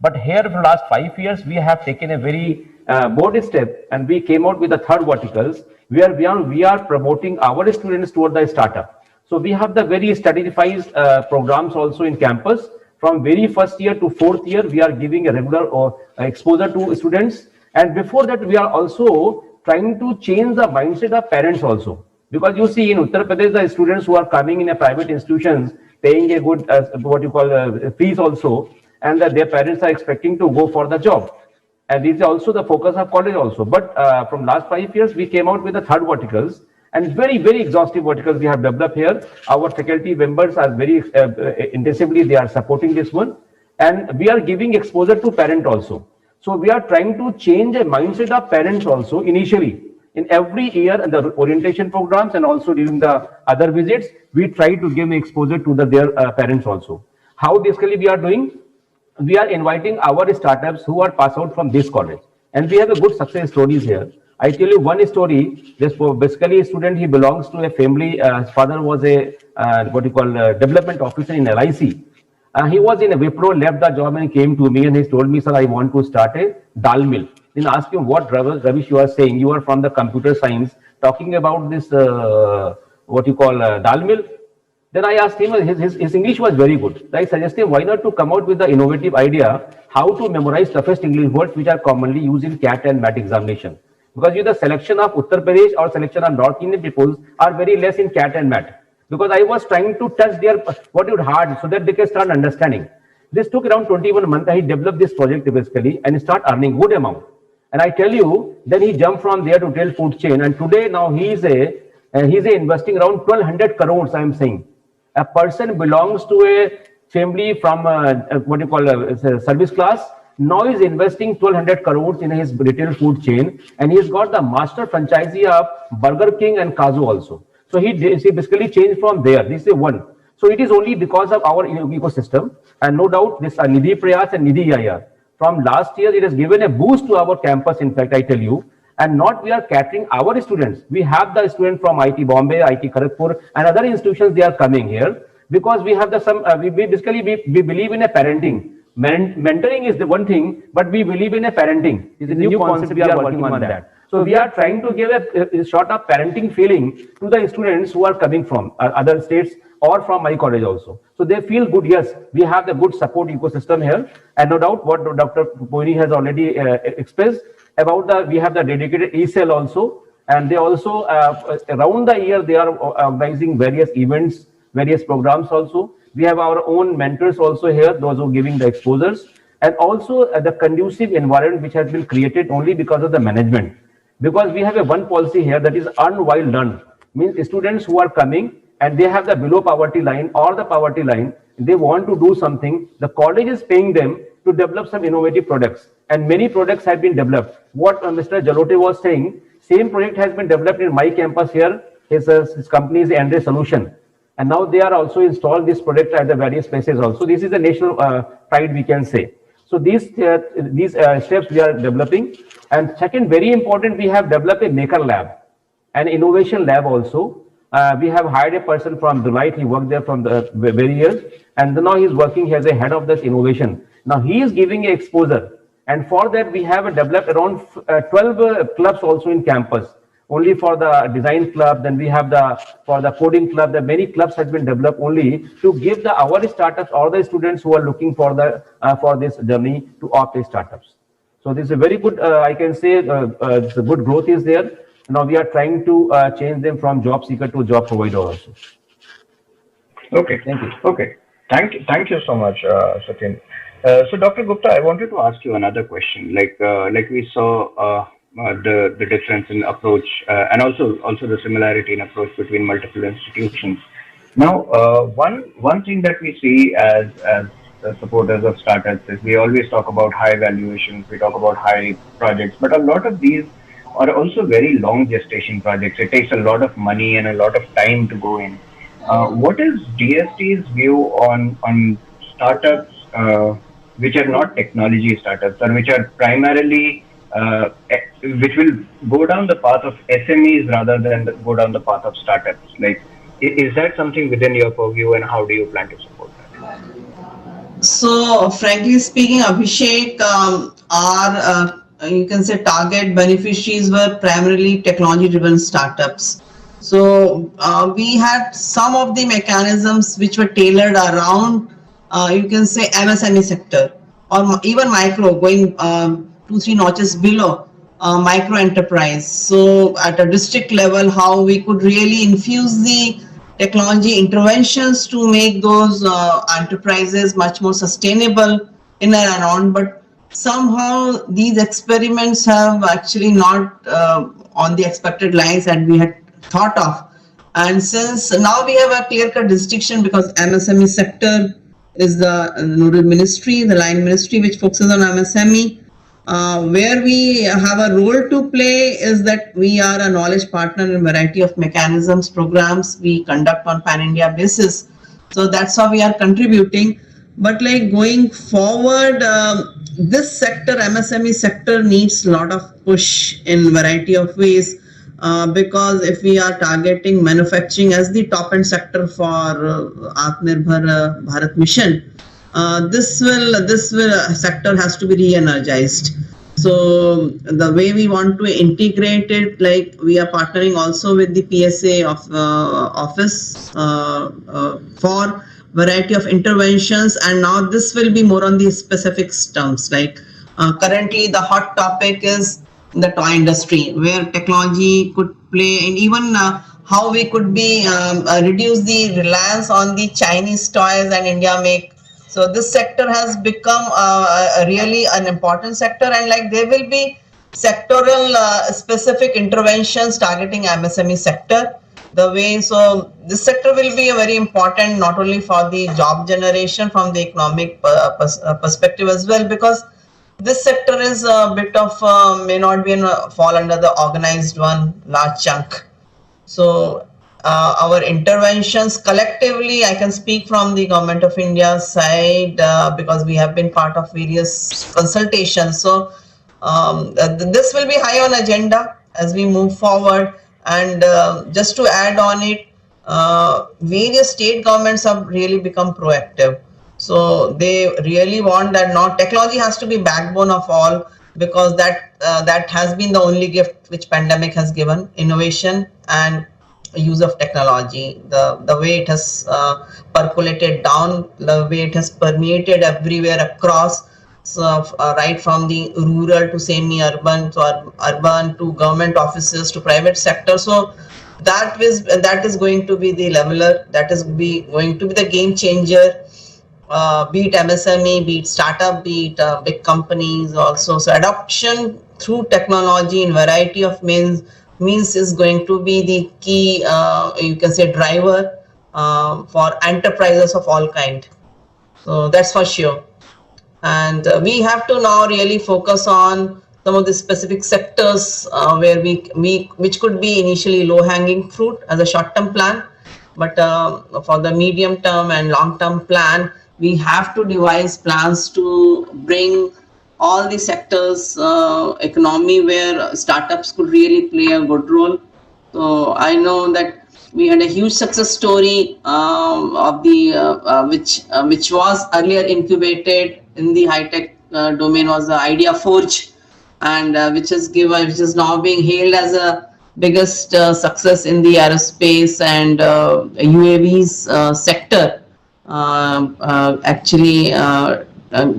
But here for the last 5 years, we have taken a very bold step and we came out with the 3rd verticals where we are promoting our students toward the startup. So we have the very strategized programs also in campus. From very first year to 4th year, we are giving a regular exposure to students. And before that, we are also trying to change the mindset of parents also. Because you see in Uttar Pradesh, the students who are coming in a private institutions, paying a good, fees also, and that their parents are expecting to go for the job. And this is also the focus of college also. But from last 5 years, we came out with the 3rd verticals and very, very exhaustive verticals we have developed here. Our faculty members are very intensively, they are supporting this one. And we are giving exposure to parent also. So we are trying to change the mindset of parents also initially. In every year in the orientation programs and also during the other visits, we try to give exposure to their parents also. How basically we are doing? We are inviting our startups who are passed out from this college. And we have a good success stories here. I tell you one story. This basically a student, he belongs to a family. His father was a development officer in LIC. He was in a Wipro, left the job and came to me and he told me, sir, I want to start a dal mill. Then asked him, what Ravish you are saying? You are from the computer science, talking about this, dal mill. Then I asked him, his English was very good. I suggested him, why not to come out with the innovative idea, how to memorize toughest English words which are commonly used in CAT and MAT examination. because the selection of Uttar Pradesh or selection of North Indian peoples are very less in cat and mat. Because I was trying to touch their heart so that they can start understanding. This took around 21 months. He developed this project basically and start earning good amount. And I tell you, then he jumped from there to retail food chain. And today now he's investing around 1200 crores. I am saying a person belongs to a family from service class. Now he's investing 1200 crores in his retail food chain, and he's got the master franchisee of Burger King and Kazu also. So he basically changed from there. This is one. So it is only because of our ecosystem, and no doubt this Nidhi Prayas and Nidhi IR. From last year, it has given a boost to our campus. In fact, I tell you, and not we are catering our students. We have the students from IT Bombay, IT Kharagpur, and other institutions. They are coming here because we have we believe in a parenting. Mentoring is the one thing, but we believe in a parenting. It's a new concept. We are working on that. So we are trying to give a sort of parenting feeling to the students who are coming from other states or from my college also. So they feel good. Yes, we have the good support ecosystem here, and no doubt what Dr. Poini has already expressed about we have the dedicated e-cell also, and they also around the year they are organizing various events, various programs also. We have our own mentors also here, those who are giving the exposures, and also the conducive environment which has been created only because of the management. Because we have one policy here, that is earn while learn. Means students who are coming and they have the below poverty line or the poverty line, they want to do something, the college is paying them to develop some innovative products. And many products have been developed. What Mr. Jalote was saying, same project has been developed in my campus here. His company is Andre Solution. And now they are also installed this product at the various places also. This is a national pride, we can say. So these steps we are developing. And second, very important, we have developed a maker lab, an innovation lab also. We have hired a person from Deloitte. He worked there from the very years, and now he's working as a head of this innovation. Now he is giving a exposure, and for that we have developed around 12 clubs also in campus. Only for the design club, then we have for the coding club. The many clubs have been developed only to give our startups or the students who are looking for this journey to opt startups. So this is a very good, I can say, the good growth is there. Now we are trying to change them from job seeker to job provider also. Okay, thank you. Okay, thank you so much, Satyen. So Dr. Gupta, I wanted to ask you another question. Like we saw the difference in approach and also the similarity in approach between multiple institutions. Now, one thing that we see as supporters of startups is we always talk about high valuations, we talk about high projects, but a lot of these are also very long gestation projects. It takes a lot of money and a lot of time to go in. What is DST's view on startups which are not technology startups or which are primarily which will go down the path of SMEs rather than go down the path of startups? Like, is that something within your purview, and how do you plan to support that? So, frankly speaking, Abhishek, our you can say target beneficiaries were primarily technology-driven startups. So we had some of the mechanisms which were tailored around, you can say, MSME sector or even micro, going 2-3 notches below micro enterprise. So at a district level, how we could really infuse the technology interventions to make those enterprises much more sustainable in and around. But somehow these experiments have actually not on the expected lines that we had thought of. And since now we have a clear-cut distinction, because MSME sector is the nodal ministry, the line ministry which focuses on MSME. Where we have a role to play is that we are a knowledge partner in a variety of mechanisms, programs we conduct on pan-India basis. So that's how we are contributing. But like going forward, this sector, MSME sector, needs a lot of push in variety of ways, because if we are targeting manufacturing as the top end sector for Atmanirbhar Bharat mission, this sector has to be re-energized. So the way we want to integrate it, like we are partnering also with the PSA office for variety of interventions, and now this will be more on the specific terms. Like currently the hot topic is in the toy industry, where technology could play, and even how we could be reduce the reliance on the Chinese toys and India make. So this sector has become really an important sector, and like there will be sectoral specific interventions targeting MSME sector. The way, so this sector will be a very important not only for the job generation from the economic perspective as well, because this sector is a bit of may not be fall under the organized one large chunk. So our interventions collectively, I can speak from the Government of India side because we have been part of various consultations. So this will be high on agenda as we move forward. And just to add on it, various state governments have really become proactive. So they really want that now technology has to be backbone of all, because that has been the only gift which pandemic has given, innovation and use of technology. The way it has percolated down, the way it has permeated everywhere across. So right from the rural to semi-urban to urban to government offices to private sector. So that is going to be the leveler. That is going to be the game changer. Be it MSME, be it startup, be it big companies also. So adoption through technology in variety of means is going to be the key, you can say, driver for enterprises of all kind. So that's for sure. And we have to now really focus on some of the specific sectors where which could be initially low-hanging fruit as a short-term plan, but for the medium-term and long-term plan, we have to devise plans to bring all the sectors, economy where startups could really play a good role. So I know that we had a huge success story of the which was earlier incubated in the high-tech domain, was the Idea Forge, and which is now being hailed as a biggest success in the aerospace and UAVs sector. Actually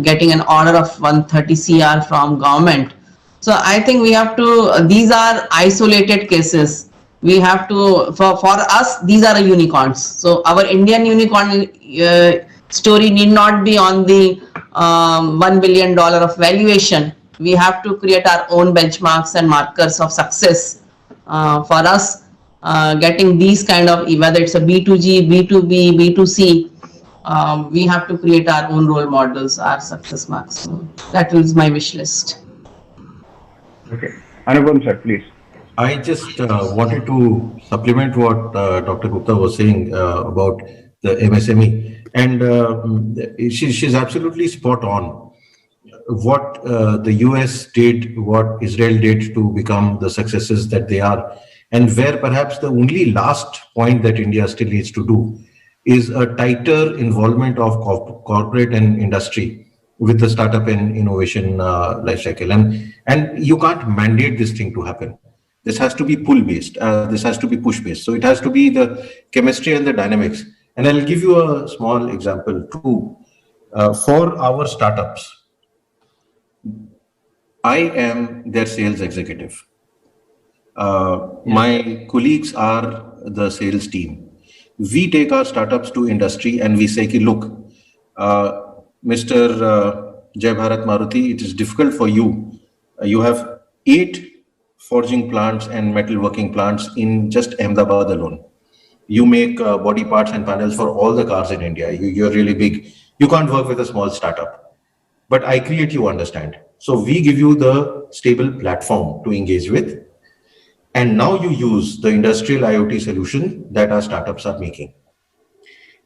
getting an order of 130 CR from government. So I think we have to, these are isolated cases. We have to, for us, these are unicorns. So our Indian unicorn story need not be on the $1 billion of valuation. We have to create our own benchmarks and markers of success. For us, getting these kind of, whether it's a B2G, B2B, B2C, we have to create our own role models, our success marks. So that is my wish list. Okay. Anupam sir, please. I just wanted to supplement what Dr. Gupta was saying about the MSME, and she's absolutely spot on. What the US did, what Israel did to become the successes that they are, and where perhaps the only last point that India still needs to do is a tighter involvement of corporate and industry with the startup and innovation life cycle. And you can't mandate this thing to happen. This has to be pull-based. This has to be push-based. So it has to be the chemistry and the dynamics. And I'll give you a small example too. For our startups, I am their sales executive. My colleagues are the sales team. We take our startups to industry and we say, look, Mr. Jai Bharat Maruti, it is difficult for you. You have 8 forging plants and metalworking plants in just Ahmedabad alone. You make body parts and panels for all the cars in India. You're really big. You can't work with a small startup. But I create, you understand. So we give you the stable platform to engage with. And now you use the industrial IoT solution that our startups are making.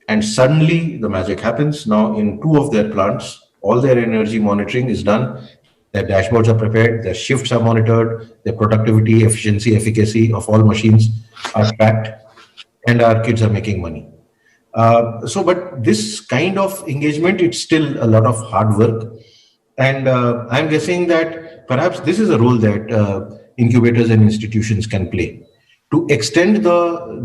And suddenly the magic happens. Now in 2 of their plants, all their energy monitoring is done. Their dashboards are prepared, their shifts are monitored, their productivity, efficiency, efficacy of all machines are tracked, and our kids are making money. But this kind of engagement, it's still a lot of hard work. And I'm guessing that perhaps this is a role that incubators and institutions can play to extend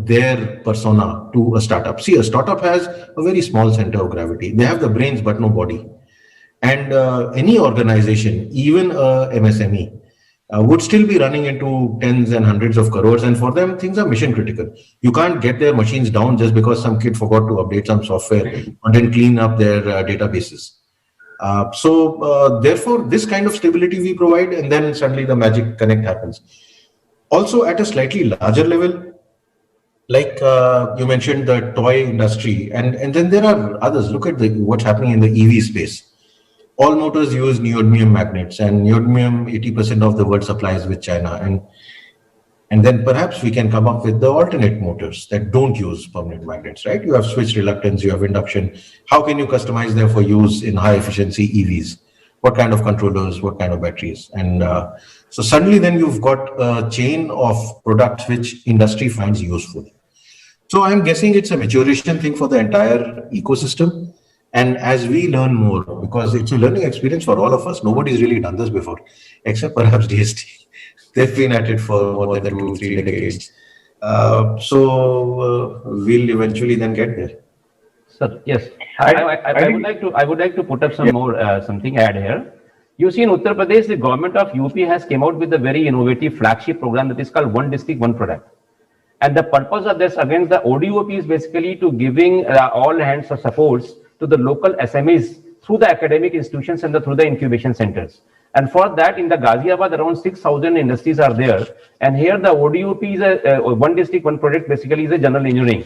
their persona to a startup. See, a startup has a very small center of gravity. They have the brains, but no body. And any organization, even a MSME, would still be running into tens and hundreds of crores. And for them, things are mission critical. You can't get their machines down just because some kid forgot to update some software or then clean up their databases. Therefore, this kind of stability we provide, and then suddenly the magic connect happens. Also, at a slightly larger level, like you mentioned the toy industry, and then there are others. Look at what's happening in the EV space. All motors use neodymium magnets, and neodymium, 80% of the world supply is with China. And then perhaps we can come up with the alternate motors that don't use permanent magnets, right? You have switch reluctance, you have induction. How can you customize them for use in high efficiency EVs? What kind of controllers, what kind of batteries? And so suddenly then you've got a chain of products which industry finds useful. So I'm guessing it's a maturation thing for the entire ecosystem. And as we learn more, because it's a learning experience for all of us, nobody's really done this before, except perhaps DST. They've been at it for more than 2-3 decades. We'll eventually then get there. Sir, yes, I would like to put up some more something add here. You see, in Uttar Pradesh, the government of UP has came out with a very innovative flagship program that is called One District, One Product. And the purpose of this against the ODOP is basically to giving all hands of supports to the local SMEs through the academic institutions and through the incubation centers. And for that, in the Ghaziabad, around 6,000 industries are there. And here the ODOP is a One District, One Product basically is a general engineering.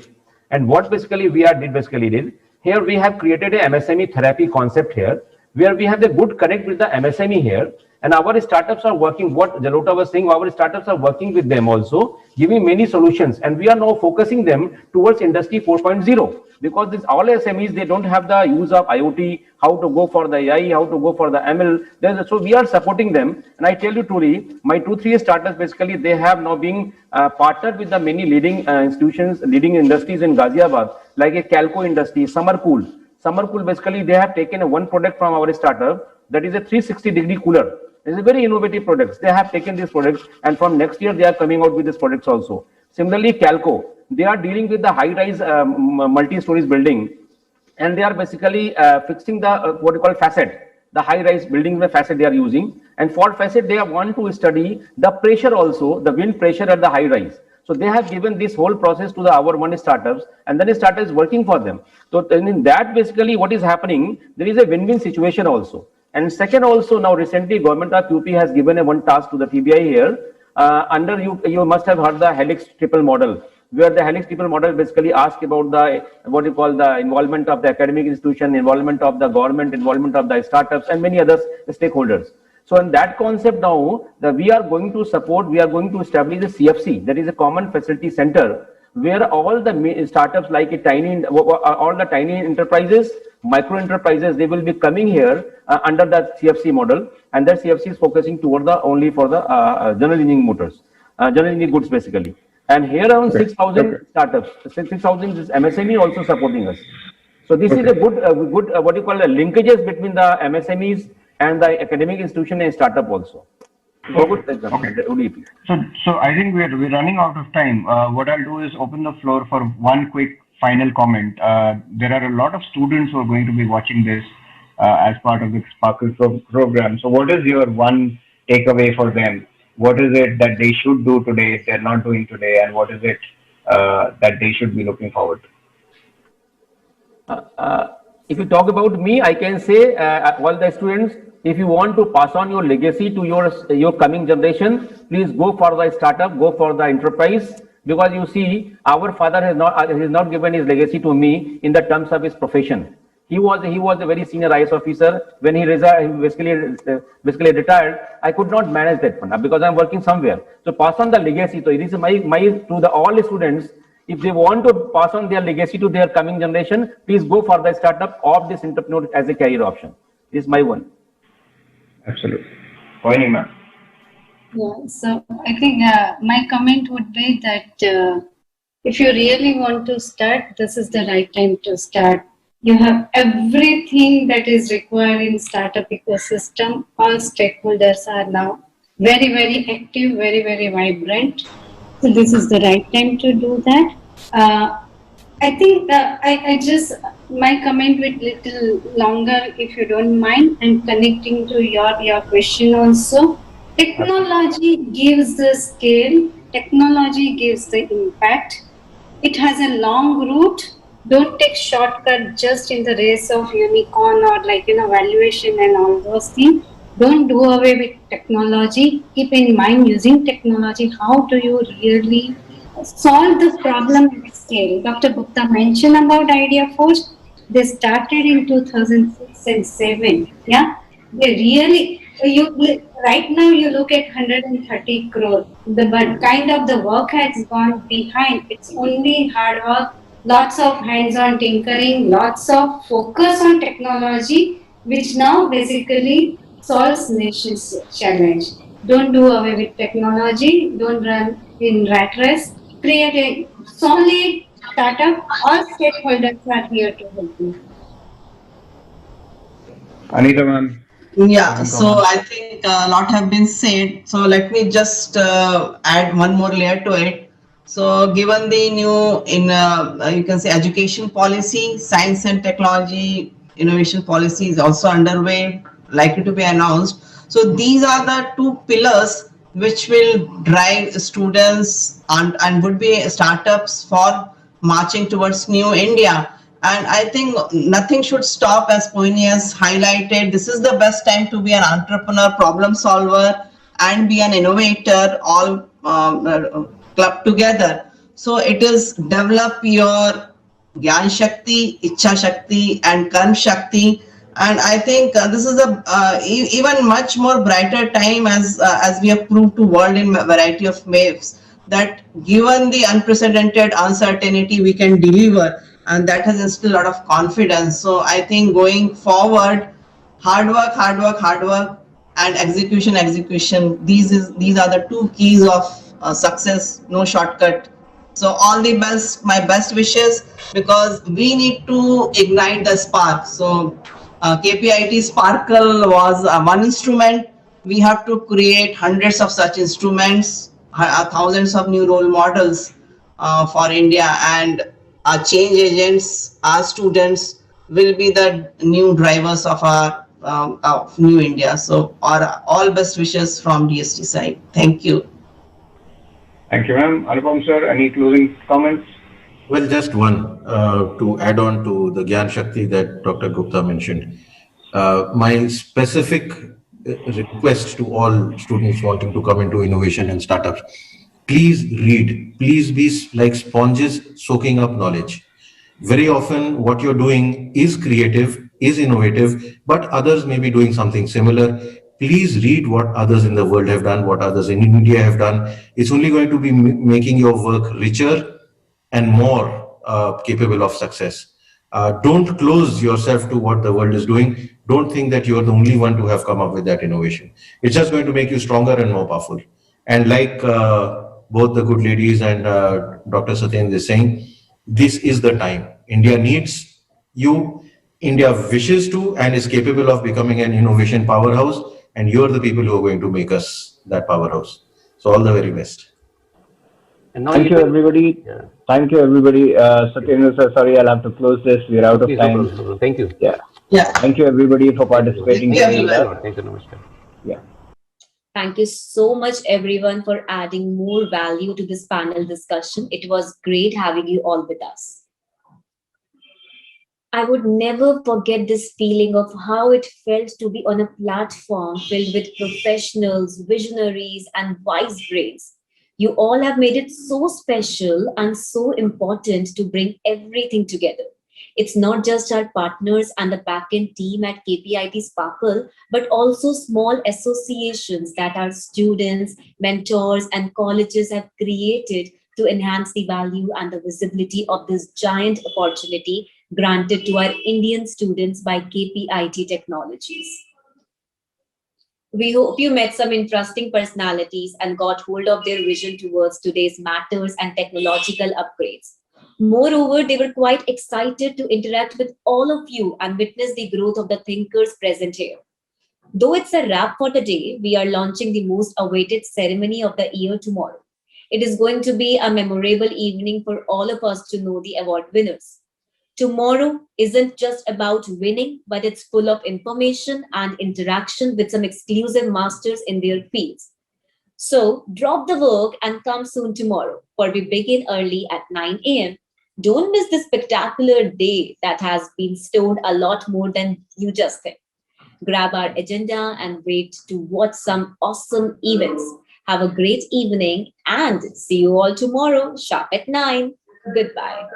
And what basically we did, here we have created a MSME therapy concept here, where we have a good connect with the MSME here. And our startups are working, what Jalota was saying, our startups are working with them also, giving many solutions. And we are now focusing them towards Industry 4.0. Because this all SMEs, they don't have the use of IoT, how to go for the AI, how to go for the ML. So we are supporting them. And I tell you truly, my 2-3 startups, basically, they have now been partnered with the many leading institutions, leading industries in Ghaziabad, like a Calco industry, Summercool. Summercool, basically, they have taken one product from our startup, that is a 360-degree cooler. It's a very innovative product. They have taken these products, and from next year, they are coming out with these products also. Similarly, Calco, they are dealing with the high-rise multi-stories building, and they are basically fixing the what you call facade, the high-rise building, the facade they are using. And for facade, they want to study the pressure also, the wind pressure at the high-rise. So they have given this whole process to our one startups, and then the startup is working for them. So in that, basically, what is happening, there is a win-win situation also. And second, also now recently, government of UP has given one task to the TBI here. Under you must have heard the Helix triple model, where the Helix triple model basically asks about the what you call the involvement of the academic institution, involvement of the government, involvement of the startups, and many other stakeholders. So in that concept now, we are going to establish a CFC, that is a common facility center, where all the startups like all the tiny enterprises, micro enterprises, they will be coming here under that CFC model, and that CFC is focusing toward only for the general engineering motors, general engineering goods basically. And here around 6,000 startups, 6,000 is MSME also supporting us. So this is a good what you call linkages between the MSMEs and the academic institution and startup also. Okay. So I think we're running out of time. What I'll do is open the floor for one quick final comment. There are a lot of students who are going to be watching this as part of the Sparkle program. So what is your one takeaway for them? What is it that they should do today if they're not doing today, and what is it that they should be looking forward to? If you talk about me, I can say all the students, if you want to pass on your legacy to your coming generation, please go for the startup, go for the enterprise, because you see, our father has not given his legacy to me in the terms of his profession. He was a very senior IS officer. When he basically retired, I could not manage that one because I'm working somewhere. So pass on the legacy. So it is my to the all students. If they want to pass on their legacy to their coming generation, please go for the startup of this entrepreneur as a career option. This is my one. Absolutely. Pointing, ma'am. Yeah, so I think my comment would be that if you really want to start, this is the right time to start. You have everything that is required in startup ecosystem. All stakeholders are now very, very active, very, very vibrant. So this is the right time to do that. I think my comment with little longer, if you don't mind, and connecting to your question also. Technology gives the scale, technology gives the impact. It has a long route. Don't take shortcut just in the race of unicorn or valuation and all those things. Don't do away with technology. Keep in mind using technology. How do you really solve the problem at scale? Dr. Gupta mentioned about Idea Force. They started in 2006 and 7. Yeah, they really right now you look at 130 crore. But kind of the work has gone behind. It's only hard work, lots of hands-on tinkering, lots of focus on technology, which now basically solves nation's challenge. Don't do away with technology. Don't run in rat race. Create a solid startup. All stakeholders are here to help you. Anita ma'am. Yeah, so I think a lot have been said. So let me just add one more layer to it. So given the new you can say education policy, science and technology innovation policy is also underway, likely to be announced. So these are the two pillars which will drive students and would be startups for marching towards new India. And I think nothing should stop, as Poini has highlighted. This is the best time to be an entrepreneur, problem solver, and be an innovator, all clubbed together. So it is develop your Gyan Shakti, Ichha Shakti, and Karm Shakti. And I think this is a even much more brighter time as we have proved to world in a variety of ways that given the unprecedented uncertainty we can deliver. And that has instilled a lot of confidence. So I think going forward, hard work, and execution. These are the two keys of success. No shortcut. So all the best, my best wishes, because we need to ignite the spark. So KPIT Sparkle was one instrument. We have to create hundreds of such instruments, thousands of new role models for India, and our change agents, our students will be the new drivers of our of new India. So all best wishes from DST side. Thank you. Thank you, ma'am. Anupam sir, any closing comments? Well, just one to add on to the Gyan Shakti that Dr. Gupta mentioned. My specific request to all students wanting to come into innovation and startups: please read. Please be like sponges soaking up knowledge. Very often what you're doing is creative, is innovative, but others may be doing something similar. Please read what others in the world have done, what others in India have done. It's only going to be making your work richer and more capable of success. Don't close yourself to what the world is doing. Don't think that you're the only one to have come up with that innovation. It's just going to make you stronger and more powerful. And like both the good ladies and Dr. Satyendra is saying, this is the time. India needs you. India wishes to and is capable of becoming an innovation powerhouse. And you're the people who are going to make us that powerhouse. So all the very best. Thank you, everybody. Yeah. Thank you, everybody. Satyendra sir, sorry, I'll have to close this. We're out of time. Thank you. Yeah. Thank you, everybody, for participating. Thank you. Namaskar. Yeah. Thank you so much, everyone, for adding more value to this panel discussion. It was great having you all with us. I would never forget this feeling of how it felt to be on a platform filled with professionals, visionaries, and wise brains. You all have made it so special and so important to bring everything together. It's not just our partners and the backend team at KPIT Sparkle, but also small associations that our students, mentors, and colleges have created to enhance the value and the visibility of this giant opportunity granted to our Indian students by KPIT Technologies. We hope you met some interesting personalities and got hold of their vision towards today's matters and technological upgrades. Moreover, they were quite excited to interact with all of you and witness the growth of the thinkers present here. Though it's a wrap for the day, we are launching the most awaited ceremony of the year tomorrow. It is going to be a memorable evening for all of us to know the award winners. Tomorrow isn't just about winning, but it's full of information and interaction with some exclusive masters in their fields. So drop the work and come soon tomorrow, for we begin early at 9 a.m. Don't miss this spectacular day that has been stored a lot more than you just think. Grab our agenda and wait to watch some awesome events. Have a great evening and see you all tomorrow, sharp at 9. Goodbye.